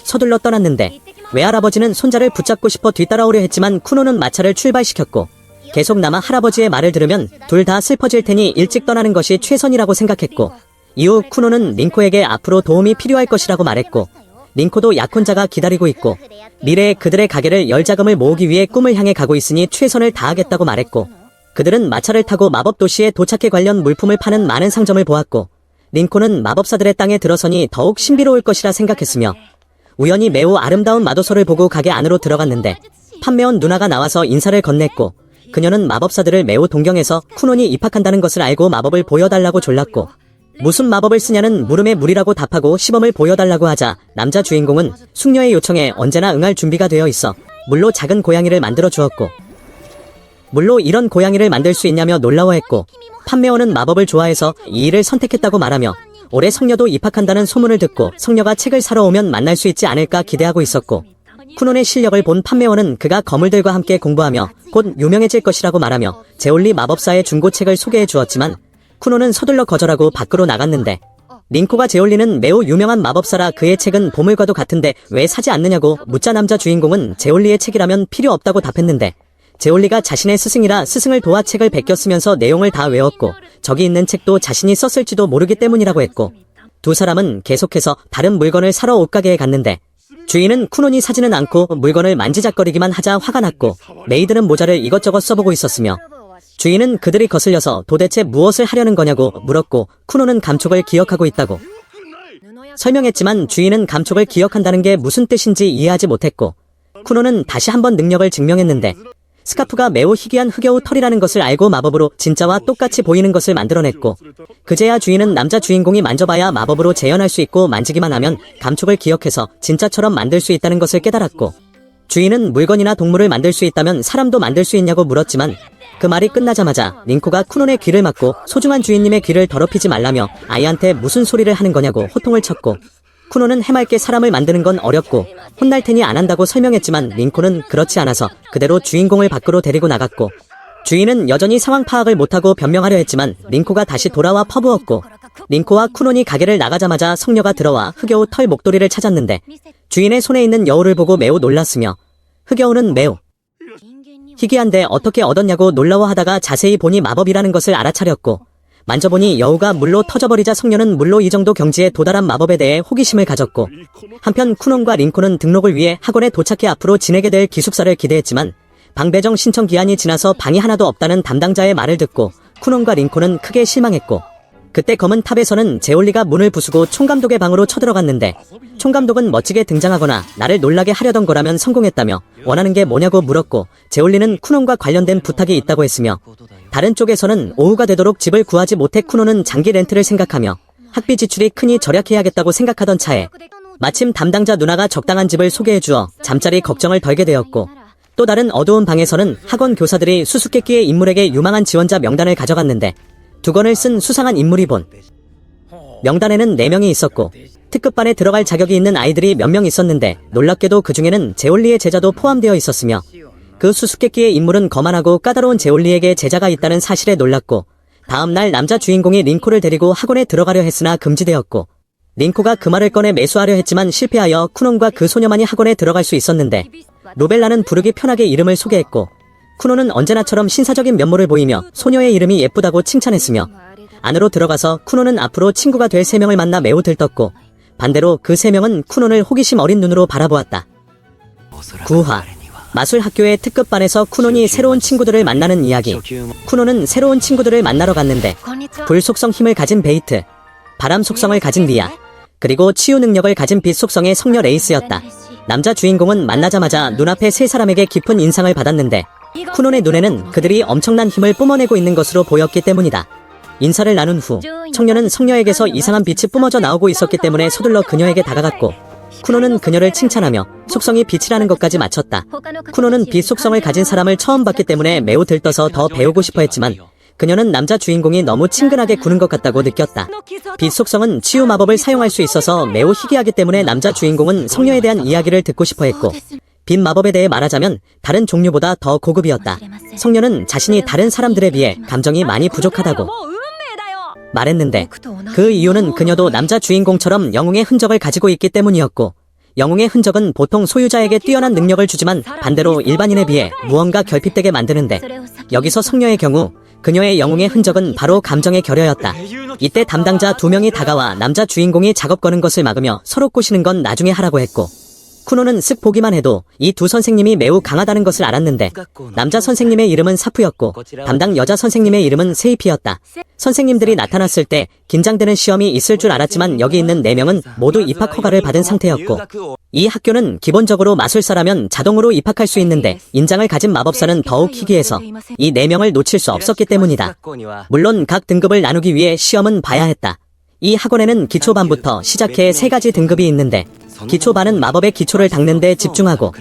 서둘러 떠났는데 외할아버지는 손자를 붙잡고 싶어 뒤따라오려 했지만 쿠논은 마차를 출발시켰고 계속 남아 할아버지의 말을 들으면 둘 다 슬퍼질 테니 일찍 떠나는 것이 최선이라고 생각했고 이후 쿠노는 린코에게 앞으로 도움이 필요할 것이라고 말했고 린코도 약혼자가 기다리고 있고 미래에 그들의 가게를 열 자금을 모으기 위해 꿈을 향해 가고 있으니 최선을 다하겠다고 말했고 그들은 마차를 타고 마법도시에 도착해 관련 물품을 파는 많은 상점을 보았고 린코는 마법사들의 땅에 들어서니 더욱 신비로울 것이라 생각했으며 우연히 매우 아름다운 마도서를 보고 가게 안으로 들어갔는데 판매원 누나가 나와서 인사를 건넸고 그녀는 마법사들을 매우 동경해서 쿠논이 입학한다는 것을 알고 마법을 보여달라고 졸랐고 무슨 마법을 쓰냐는 물음에 물이라고 답하고 시범을 보여달라고 하자 남자 주인공은 숙녀의 요청에 언제나 응할 준비가 되어 있어 물로 작은 고양이를 만들어 주었고 물로 이런 고양이를 만들 수 있냐며 놀라워했고 판매원은 마법을 좋아해서 이 일을 선택했다고 말하며 올해 성녀도 입학한다는 소문을 듣고 성녀가 책을 사러 오면 만날 수 있지 않을까 기대하고 있었고 쿠논의 실력을 본 판매원은 그가 거물들과 함께 공부하며 곧 유명해질 것이라고 말하며 제올리 마법사의 중고책을 소개해 주었지만 쿠논은 서둘러 거절하고 밖으로 나갔는데 린코가 제올리는 매우 유명한 마법사라 그의 책은 보물과도 같은데 왜 사지 않느냐고 묻자 남자 주인공은 제올리의 책이라면 필요 없다고 답했는데 제올리가 자신의 스승이라 스승을 도와 책을 베껴 쓰면서 내용을 다 외웠고 저기 있는 책도 자신이 썼을지도 모르기 때문이라고 했고 두 사람은 계속해서 다른 물건을 사러 옷가게에 갔는데 주인은 쿠논이 사지는 않고 물건을 만지작거리기만 하자 화가 났고 메이드는 모자를 이것저것 써보고 있었으며 주인은 그들이 거슬려서 도대체 무엇을 하려는 거냐고 물었고 쿠논은 감촉을 기억하고 있다고 설명했지만 주인은 감촉을 기억한다는 게 무슨 뜻인지 이해하지 못했고 쿠논은 다시 한번 능력을 증명했는데 스카프가 매우 희귀한 흑여우 털이라는 것을 알고 마법으로 진짜와 똑같이 보이는 것을 만들어냈고 그제야 주인은 남자 주인공이 만져봐야 마법으로 재현할 수 있고 만지기만 하면 감촉을 기억해서 진짜처럼 만들 수 있다는 것을 깨달았고 주인은 물건이나 동물을 만들 수 있다면 사람도 만들 수 있냐고 물었지만 그 말이 끝나자마자 린코가 쿠논의 귀를 막고 소중한 주인님의 귀를 더럽히지 말라며 아이한테 무슨 소리를 하는 거냐고 호통을 쳤고 쿠노는 해맑게 사람을 만드는 건 어렵고 혼날 테니 안 한다고 설명했지만 린코는 그렇지 않아서 그대로 주인공을 밖으로 데리고 나갔고, 주인은 여전히 상황 파악을 못하고 변명하려 했지만 린코가 다시 돌아와 퍼부었고, 린코와 쿠논이 가게를 나가자마자 성녀가 들어와 흑여우 털 목도리를 찾았는데 주인의 손에 있는 여우를 보고 매우 놀랐으며, 흑여우는 매우 희귀한데 어떻게 얻었냐고 놀라워하다가 자세히 보니 마법이라는 것을 알아차렸고, 만져보니 여우가 물로 터져버리자 성녀는 물로 이 정도 경지에 도달한 마법에 대해 호기심을 가졌고, 한편 쿠논과 린코는 등록을 위해 학원에 도착해 앞으로 지내게 될 기숙사를 기대했지만 방 배정 신청 기한이 지나서 방이 하나도 없다는 담당자의 말을 듣고 쿠논과 린코는 크게 실망했고, 그때 검은 탑에서는 제올리가 문을 부수고 총감독의 방으로 쳐들어갔는데, 총감독은 멋지게 등장하거나 나를 놀라게 하려던 거라면 성공했다며 원하는 게 뭐냐고 물었고, 제올리는 쿠논과 관련된 부탁이 있다고 했으며, 다른 쪽에서는 오후가 되도록 집을 구하지 못해 쿠논은 장기 렌트를 생각하며 학비 지출이 크니 절약해야겠다고 생각하던 차에 마침 담당자 누나가 적당한 집을 소개해주어 잠자리 걱정을 덜게 되었고, 또 다른 어두운 방에서는 학원 교사들이 수수께끼의 인물에게 유망한 지원자 명단을 가져갔는데, 두 권을 쓴 수상한 인물이 본 명단에는 4명이 있었고 특급반에 들어갈 자격이 있는 아이들이 몇 명 있었는데, 놀랍게도 그 중에는 제올리의 제자도 포함되어 있었으며, 그 수수께끼의 인물은 거만하고 까다로운 제올리에게 제자가 있다는 사실에 놀랐고, 다음날 남자 주인공이 린코를 데리고 학원에 들어가려 했으나 금지되었고, 린코가 그 말을 꺼내 매수하려 했지만 실패하여 쿠논과 그 소녀만이 학원에 들어갈 수 있었는데, 루벨라는 부르기 편하게 이름을 소개했고, 쿠논은 언제나처럼 신사적인 면모를 보이며 소녀의 이름이 예쁘다고 칭찬했으며, 안으로 들어가서 쿠논은 앞으로 친구가 될 3명을 만나 매우 들떴고, 반대로 그 3명은 쿠논을 호기심 어린 눈으로 바라보았다. 9화 마술학교의 특급반에서 쿠논이 새로운 친구들을 만나는 이야기. 쿠논은 새로운 친구들을 만나러 갔는데 불 속성 힘을 가진 베이트, 바람 속성을 가진 리아, 그리고 치유 능력을 가진 빛 속성의 성녀 레이스였다. 남자 주인공은 만나자마자 눈앞에 3사람에게 깊은 인상을 받았는데 쿠논의 눈에는 그들이 엄청난 힘을 뿜어내고 있는 것으로 보였기 때문이다. 인사를 나눈 후 청년은 성녀에게서 이상한 빛이 뿜어져 나오고 있었기 때문에 서둘러 그녀에게 다가갔고, 쿠논은 그녀를 칭찬하며 속성이 빛이라는 것까지 맞췄다. 쿠논은 빛 속성을 가진 사람을 처음 봤기 때문에 매우 들떠서 더 배우고 싶어 했지만 그녀는 남자 주인공이 너무 친근하게 구는 것 같다고 느꼈다. 빛 속성은 치유 마법을 사용할 수 있어서 매우 희귀하기 때문에 남자 주인공은 성녀에 대한 이야기를 듣고 싶어 했고, 빛 마법에 대해 말하자면 다른 종류보다 더 고급이었다. 성녀는 자신이 다른 사람들에 비해 감정이 많이 부족하다고 말했는데, 그 이유는 그녀도 남자 주인공처럼 영웅의 흔적을 가지고 있기 때문이었고, 영웅의 흔적은 보통 소유자에게 뛰어난 능력을 주지만 반대로 일반인에 비해 무언가 결핍되게 만드는데, 여기서 성녀의 경우 그녀의 영웅의 흔적은 바로 감정의 결여였다. 이때 담당자 2명이 다가와 남자 주인공이 작업 거는 것을 막으며 서로 꼬시는 건 나중에 하라고 했고, 쿠노는 쓱 보기만 해도 이 두 선생님이 매우 강하다는 것을 알았는데, 남자 선생님의 이름은 사프였고 담당 여자 선생님의 이름은 세이피였다. 선생님들이 나타났을 때 긴장되는 시험이 있을 줄 알았지만 여기 있는 4명은 모두 입학 허가를 받은 상태였고, 이 학교는 기본적으로 마술사라면 자동으로 입학할 수 있는데 인장을 가진 마법사는 더욱 희귀해서 이 4명을 놓칠 수 없었기 때문이다. 물론 각 등급을 나누기 위해 시험은 봐야 했다. 이 학원에는 기초반부터 시작해 3가지 등급이 있는데, 기초반은 마법의 기초를 닦는 데 집중하고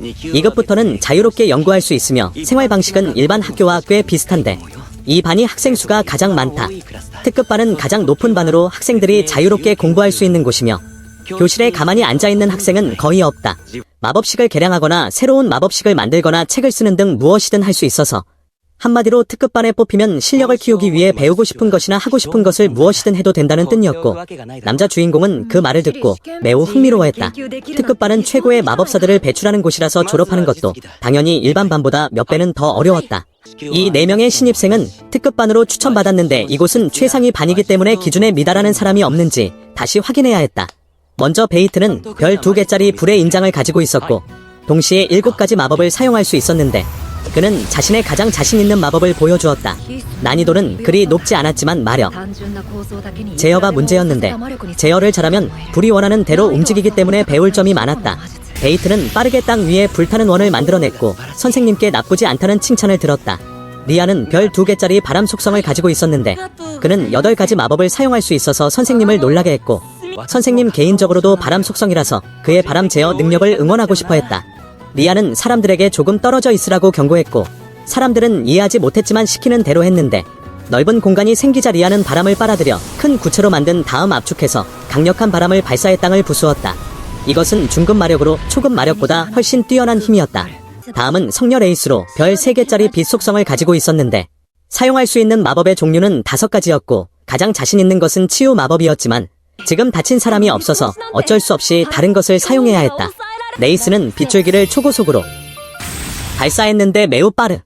2급부터는 자유롭게 연구할 수 있으며 생활 방식은 일반 학교와 꽤 비슷한데 이 반이 학생 수가 가장 많다. 특급반은 가장 높은 반으로 학생들이 자유롭게 공부할 수 있는 곳이며 교실에 가만히 앉아있는 학생은 거의 없다. 마법식을 개량하거나 새로운 마법식을 만들거나 책을 쓰는 등 무엇이든 할 수 있어서 한마디로 특급반에 뽑히면 실력을 키우기 위해 배우고 싶은 것이나 하고 싶은 것을 무엇이든 해도 된다는 뜻이었고, 남자 주인공은 그 말을 듣고 매우 흥미로워했다. 특급반은 최고의 마법사들을 배출하는 곳이라서 졸업하는 것도 당연히 일반 반보다 몇 배는 더 어려웠다. 이 4명의 신입생은 특급반으로 추천받았는데 이곳은 최상위 반이기 때문에 기준에 미달하는 사람이 없는지 다시 확인해야 했다. 먼저 베이트는 별 2개짜리 불의 인장을 가지고 있었고 동시에 7가지 마법을 사용할 수 있었는데, 그는 자신의 가장 자신 있는 마법을 보여주었다. 난이도는 그리 높지 않았지만 마력, 제어가 문제였는데 제어를 잘하면 불이 원하는 대로 움직이기 때문에 배울 점이 많았다. 베이트는 빠르게 땅 위에 불타는 원을 만들어냈고 선생님께 나쁘지 않다는 칭찬을 들었다. 리아는 별 2개짜리 바람 속성을 가지고 있었는데 그는 8가지 마법을 사용할 수 있어서 선생님을 놀라게 했고, 선생님 개인적으로도 바람 속성이라서 그의 바람 제어 능력을 응원하고 싶어 했다. 리아는 사람들에게 조금 떨어져 있으라고 경고했고 사람들은 이해하지 못했지만 시키는 대로 했는데 넓은 공간이 생기자리하는 바람을 빨아들여 큰 구체로 만든 다음 압축해서 강력한 바람을 발사해 땅을 부수었다. 이것은 중급 마력으로 초급 마력보다 훨씬 뛰어난 힘이었다. 다음은 성렬 에이스로 별 3개짜리 빛 속성을 가지고 있었는데 사용할 수 있는 마법의 종류는 5가지였고 가장 자신 있는 것은 치유 마법이었지만 지금 다친 사람이 없어서 어쩔 수 없이 다른 것을 사용해야 했다. 레이스는 빗줄기를 초고속으로 발사했는데 매우 빠르.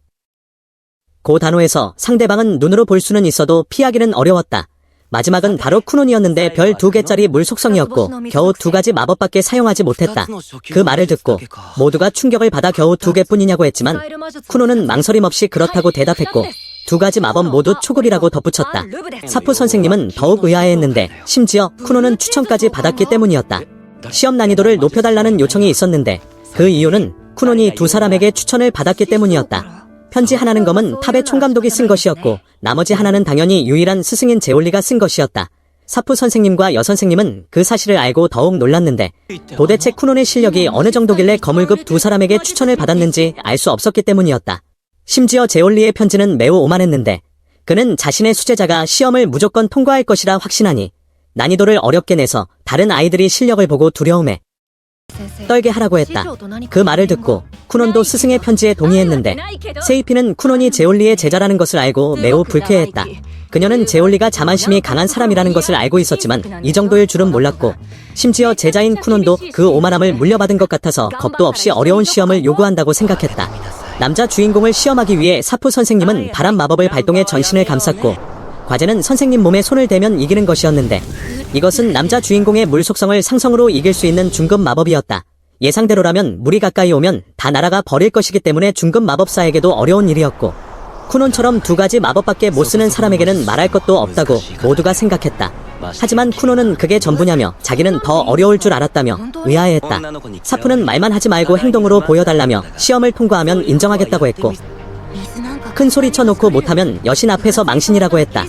고 단호해서 상대방은 눈으로 볼 수는 있어도 피하기는 어려웠다. 마지막은 바로 쿠논이었는데 별 2개짜리 물 속성이었고 겨우 2가지 마법밖에 사용하지 못했다. 그 말을 듣고 모두가 충격을 받아 겨우 2개뿐이냐고 했지만 쿠논은 망설임 없이 그렇다고 대답했고 2가지 마법 모두 초급이라고 덧붙였다. 사프 선생님은 더욱 의아해했는데 심지어 쿠논은 추천까지 받았기 때문이었다. 시험 난이도를 높여달라는 요청이 있었는데 그 이유는 쿠논이 2사람에게 추천을 받았기 때문이었다. 편지 하나는 검은 탑의 총감독이 쓴 것이었고 나머지 하나는 당연히 유일한 스승인 제올리가 쓴 것이었다. 사프 선생님과 여 선생님은 그 사실을 알고 더욱 놀랐는데 도대체 쿠논의 실력이 어느 정도길래 거물급 2사람에게 추천을 받았는지 알 수 없었기 때문이었다. 심지어 제올리의 편지는 매우 오만했는데 그는 자신의 수제자가 시험을 무조건 통과할 것이라 확신하니 난이도를 어렵게 내서 다른 아이들이 실력을 보고 두려움에 떨게 하라고 했다. 그 말을 듣고 쿠논도 스승의 편지에 동의했는데 세이피는 쿠논이 제올리의 제자라는 것을 알고 매우 불쾌해했다. 그녀는 제올리가 자만심이 강한 사람이라는 것을 알고 있었지만 이 정도일 줄은 몰랐고 심지어 제자인 쿠논도 그 오만함을 물려받은 것 같아서 겁도 없이 어려운 시험을 요구한다고 생각했다. 남자 주인공을 시험하기 위해 사프 선생님은 바람 마법을 발동해 전신을 감쌌고 과제는 선생님 몸에 손을 대면 이기는 것이었는데 이것은 남자 주인공의 물 속성을 상성으로 이길 수 있는 중급 마법이었다. 예상대로라면 물이 가까이 오면 다 날아가 버릴 것이기 때문에 중급 마법사에게도 어려운 일이었고 쿠논처럼 2가지 마법밖에 못 쓰는 사람에게는 말할 것도 없다고 모두가 생각했다. 하지만 쿠논은 그게 전부냐며 자기는 더 어려울 줄 알았다며 의아해했다. 사프는 말만 하지 말고 행동으로 보여달라며 시험을 통과하면 인정하겠다고 했고 큰 소리 쳐놓고 못하면 여신 앞에서 망신이라고 했다.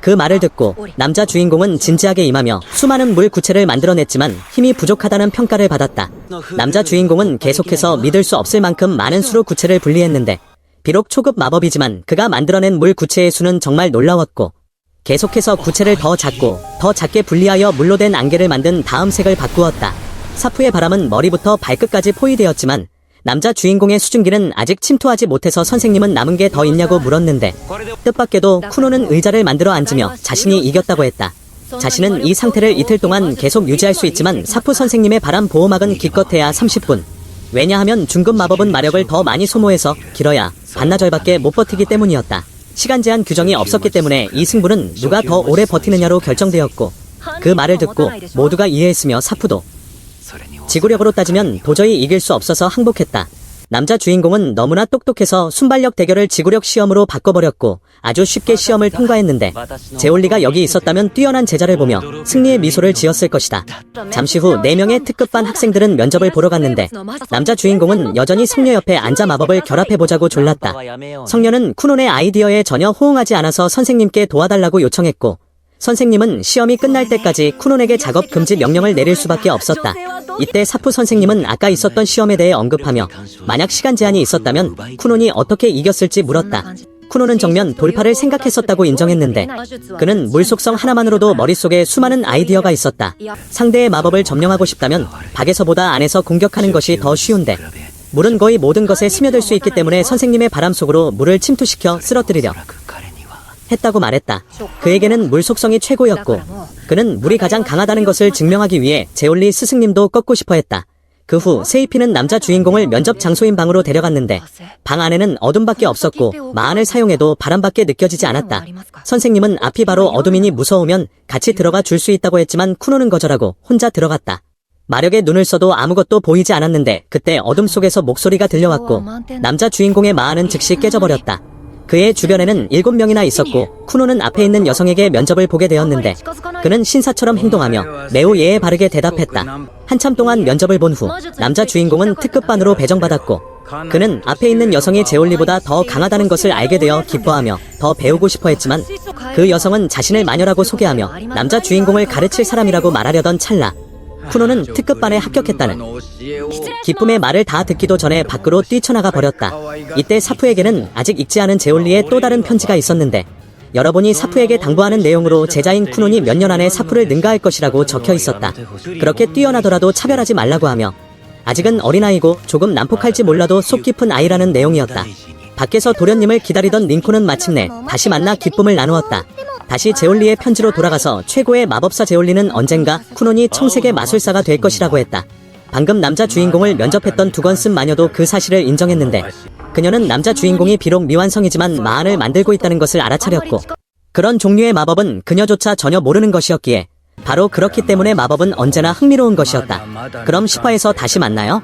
그 말을 듣고 남자 주인공은 진지하게 임하며 수많은 물 구체를 만들어냈지만 힘이 부족하다는 평가를 받았다. 남자 주인공은 계속해서 믿을 수 없을 만큼 많은 수로 구체를 분리했는데 비록 초급 마법이지만 그가 만들어낸 물 구체의 수는 정말 놀라웠고 계속해서 구체를 더 작게 분리하여 물로 된 안개를 만든 다음 색을 바꾸었다. 사프의 바람은 머리부터 발끝까지 포위되었지만 남자 주인공의 수증기는 아직 침투하지 못해서 선생님은 남은 게 더 있냐고 물었는데 뜻밖에도 쿠노는 의자를 만들어 앉으며 자신이 이겼다고 했다. 자신은 이 상태를 이틀 동안 계속 유지할 수 있지만 사프 선생님의 바람 보호막은 기껏해야 30분. 왜냐하면 중급 마법은 마력을 더 많이 소모해서 길어야 반나절밖에 못 버티기 때문이었다. 시간 제한 규정이 없었기 때문에 이 승부는 누가 더 오래 버티느냐로 결정되었고 그 말을 듣고 모두가 이해했으며 사프도 지구력으로 따지면 도저히 이길 수 없어서 항복했다. 남자 주인공은 너무나 똑똑해서 순발력 대결을 지구력 시험으로 바꿔버렸고 아주 쉽게 시험을 통과했는데 제올리가 여기 있었다면 뛰어난 제자를 보며 승리의 미소를 지었을 것이다. 잠시 후 4명의 특급반 학생들은 면접을 보러 갔는데 남자 주인공은 여전히 성녀 옆에 앉아 마법을 결합해보자고 졸랐다. 성녀는 쿠논의 아이디어에 전혀 호응하지 않아서 선생님께 도와달라고 요청했고 선생님은 시험이 끝날 때까지 쿠논에게 작업 금지 명령을 내릴 수밖에 없었다. 이때 사프 선생님은 아까 있었던 시험에 대해 언급하며 만약 시간 제한이 있었다면 쿠논이 어떻게 이겼을지 물었다. 쿠논은 정면 돌파를 생각했었다고 인정했는데 그는 물 속성 하나만으로도 머릿속에 수많은 아이디어가 있었다. 상대의 마법을 점령하고 싶다면 밖에서보다 안에서 공격하는 것이 더 쉬운데 물은 거의 모든 것에 스며들 수 있기 때문에 선생님의 바람 속으로 물을 침투시켜 쓰러뜨리려 했다고 말했다. 그에게는 물 속성이 최고였고 그는 물이 가장 강하다는 것을 증명하기 위해 제올리 스승님도 꺾고 싶어 했다. 그 후 세이피는 남자 주인공을 면접 장소인 방으로 데려갔는데 방 안에는 어둠밖에 없었고 마안을 사용해도 바람밖에 느껴지지 않았다. 선생님은 앞이 바로 어둠이니 무서우면 같이 들어가 줄 수 있다고 했지만 쿠노는 거절하고 혼자 들어갔다. 마력에 눈을 써도 아무것도 보이지 않았는데 그때 어둠 속에서 목소리가 들려왔고 남자 주인공의 마안은 즉시 깨져버렸다. 그의 주변에는 7명이나 있었고 쿠노는 앞에 있는 여성에게 면접을 보게 되었는데 그는 신사처럼 행동하며 매우 예의 바르게 대답했다. 한참 동안 면접을 본 후 남자 주인공은 특급반으로 배정받았고 그는 앞에 있는 여성이 제올리보다 더 강하다는 것을 알게 되어 기뻐하며 더 배우고 싶어 했지만 그 여성은 자신을 마녀라고 소개하며 남자 주인공을 가르칠 사람이라고 말하려던 찰나 쿠노는 특급반에 합격했다는 기쁨의 말을 다 듣기도 전에 밖으로 뛰쳐나가 버렸다. 이때 사프에게는 아직 읽지 않은 제올리의 또 다른 편지가 있었는데 열어보니 사프에게 당부하는 내용으로 제자인 쿠논이 몇 년 안에 사프를 능가할 것이라고 적혀 있었다. 그렇게 뛰어나더라도 차별하지 말라고 하며 아직은 어린아이고 조금 난폭할지 몰라도 속 깊은 아이라는 내용이었다. 밖에서 도련님을 기다리던 링코는 마침내 다시 만나 기쁨을 나누었다. 다시 제올리의 편지로 돌아가서 최고의 마법사 제올리는 언젠가 쿠논이 청색의 마술사가 될 것이라고 했다. 방금 남자 주인공을 면접했던 두건슨 마녀도 그 사실을 인정했는데 그녀는 남자 주인공이 비록 미완성이지만 마안을 만들고 있다는 것을 알아차렸고 그런 종류의 마법은 그녀조차 전혀 모르는 것이었기에 바로 그렇기 때문에 마법은 언제나 흥미로운 것이었다. 그럼 10화에서 다시 만나요.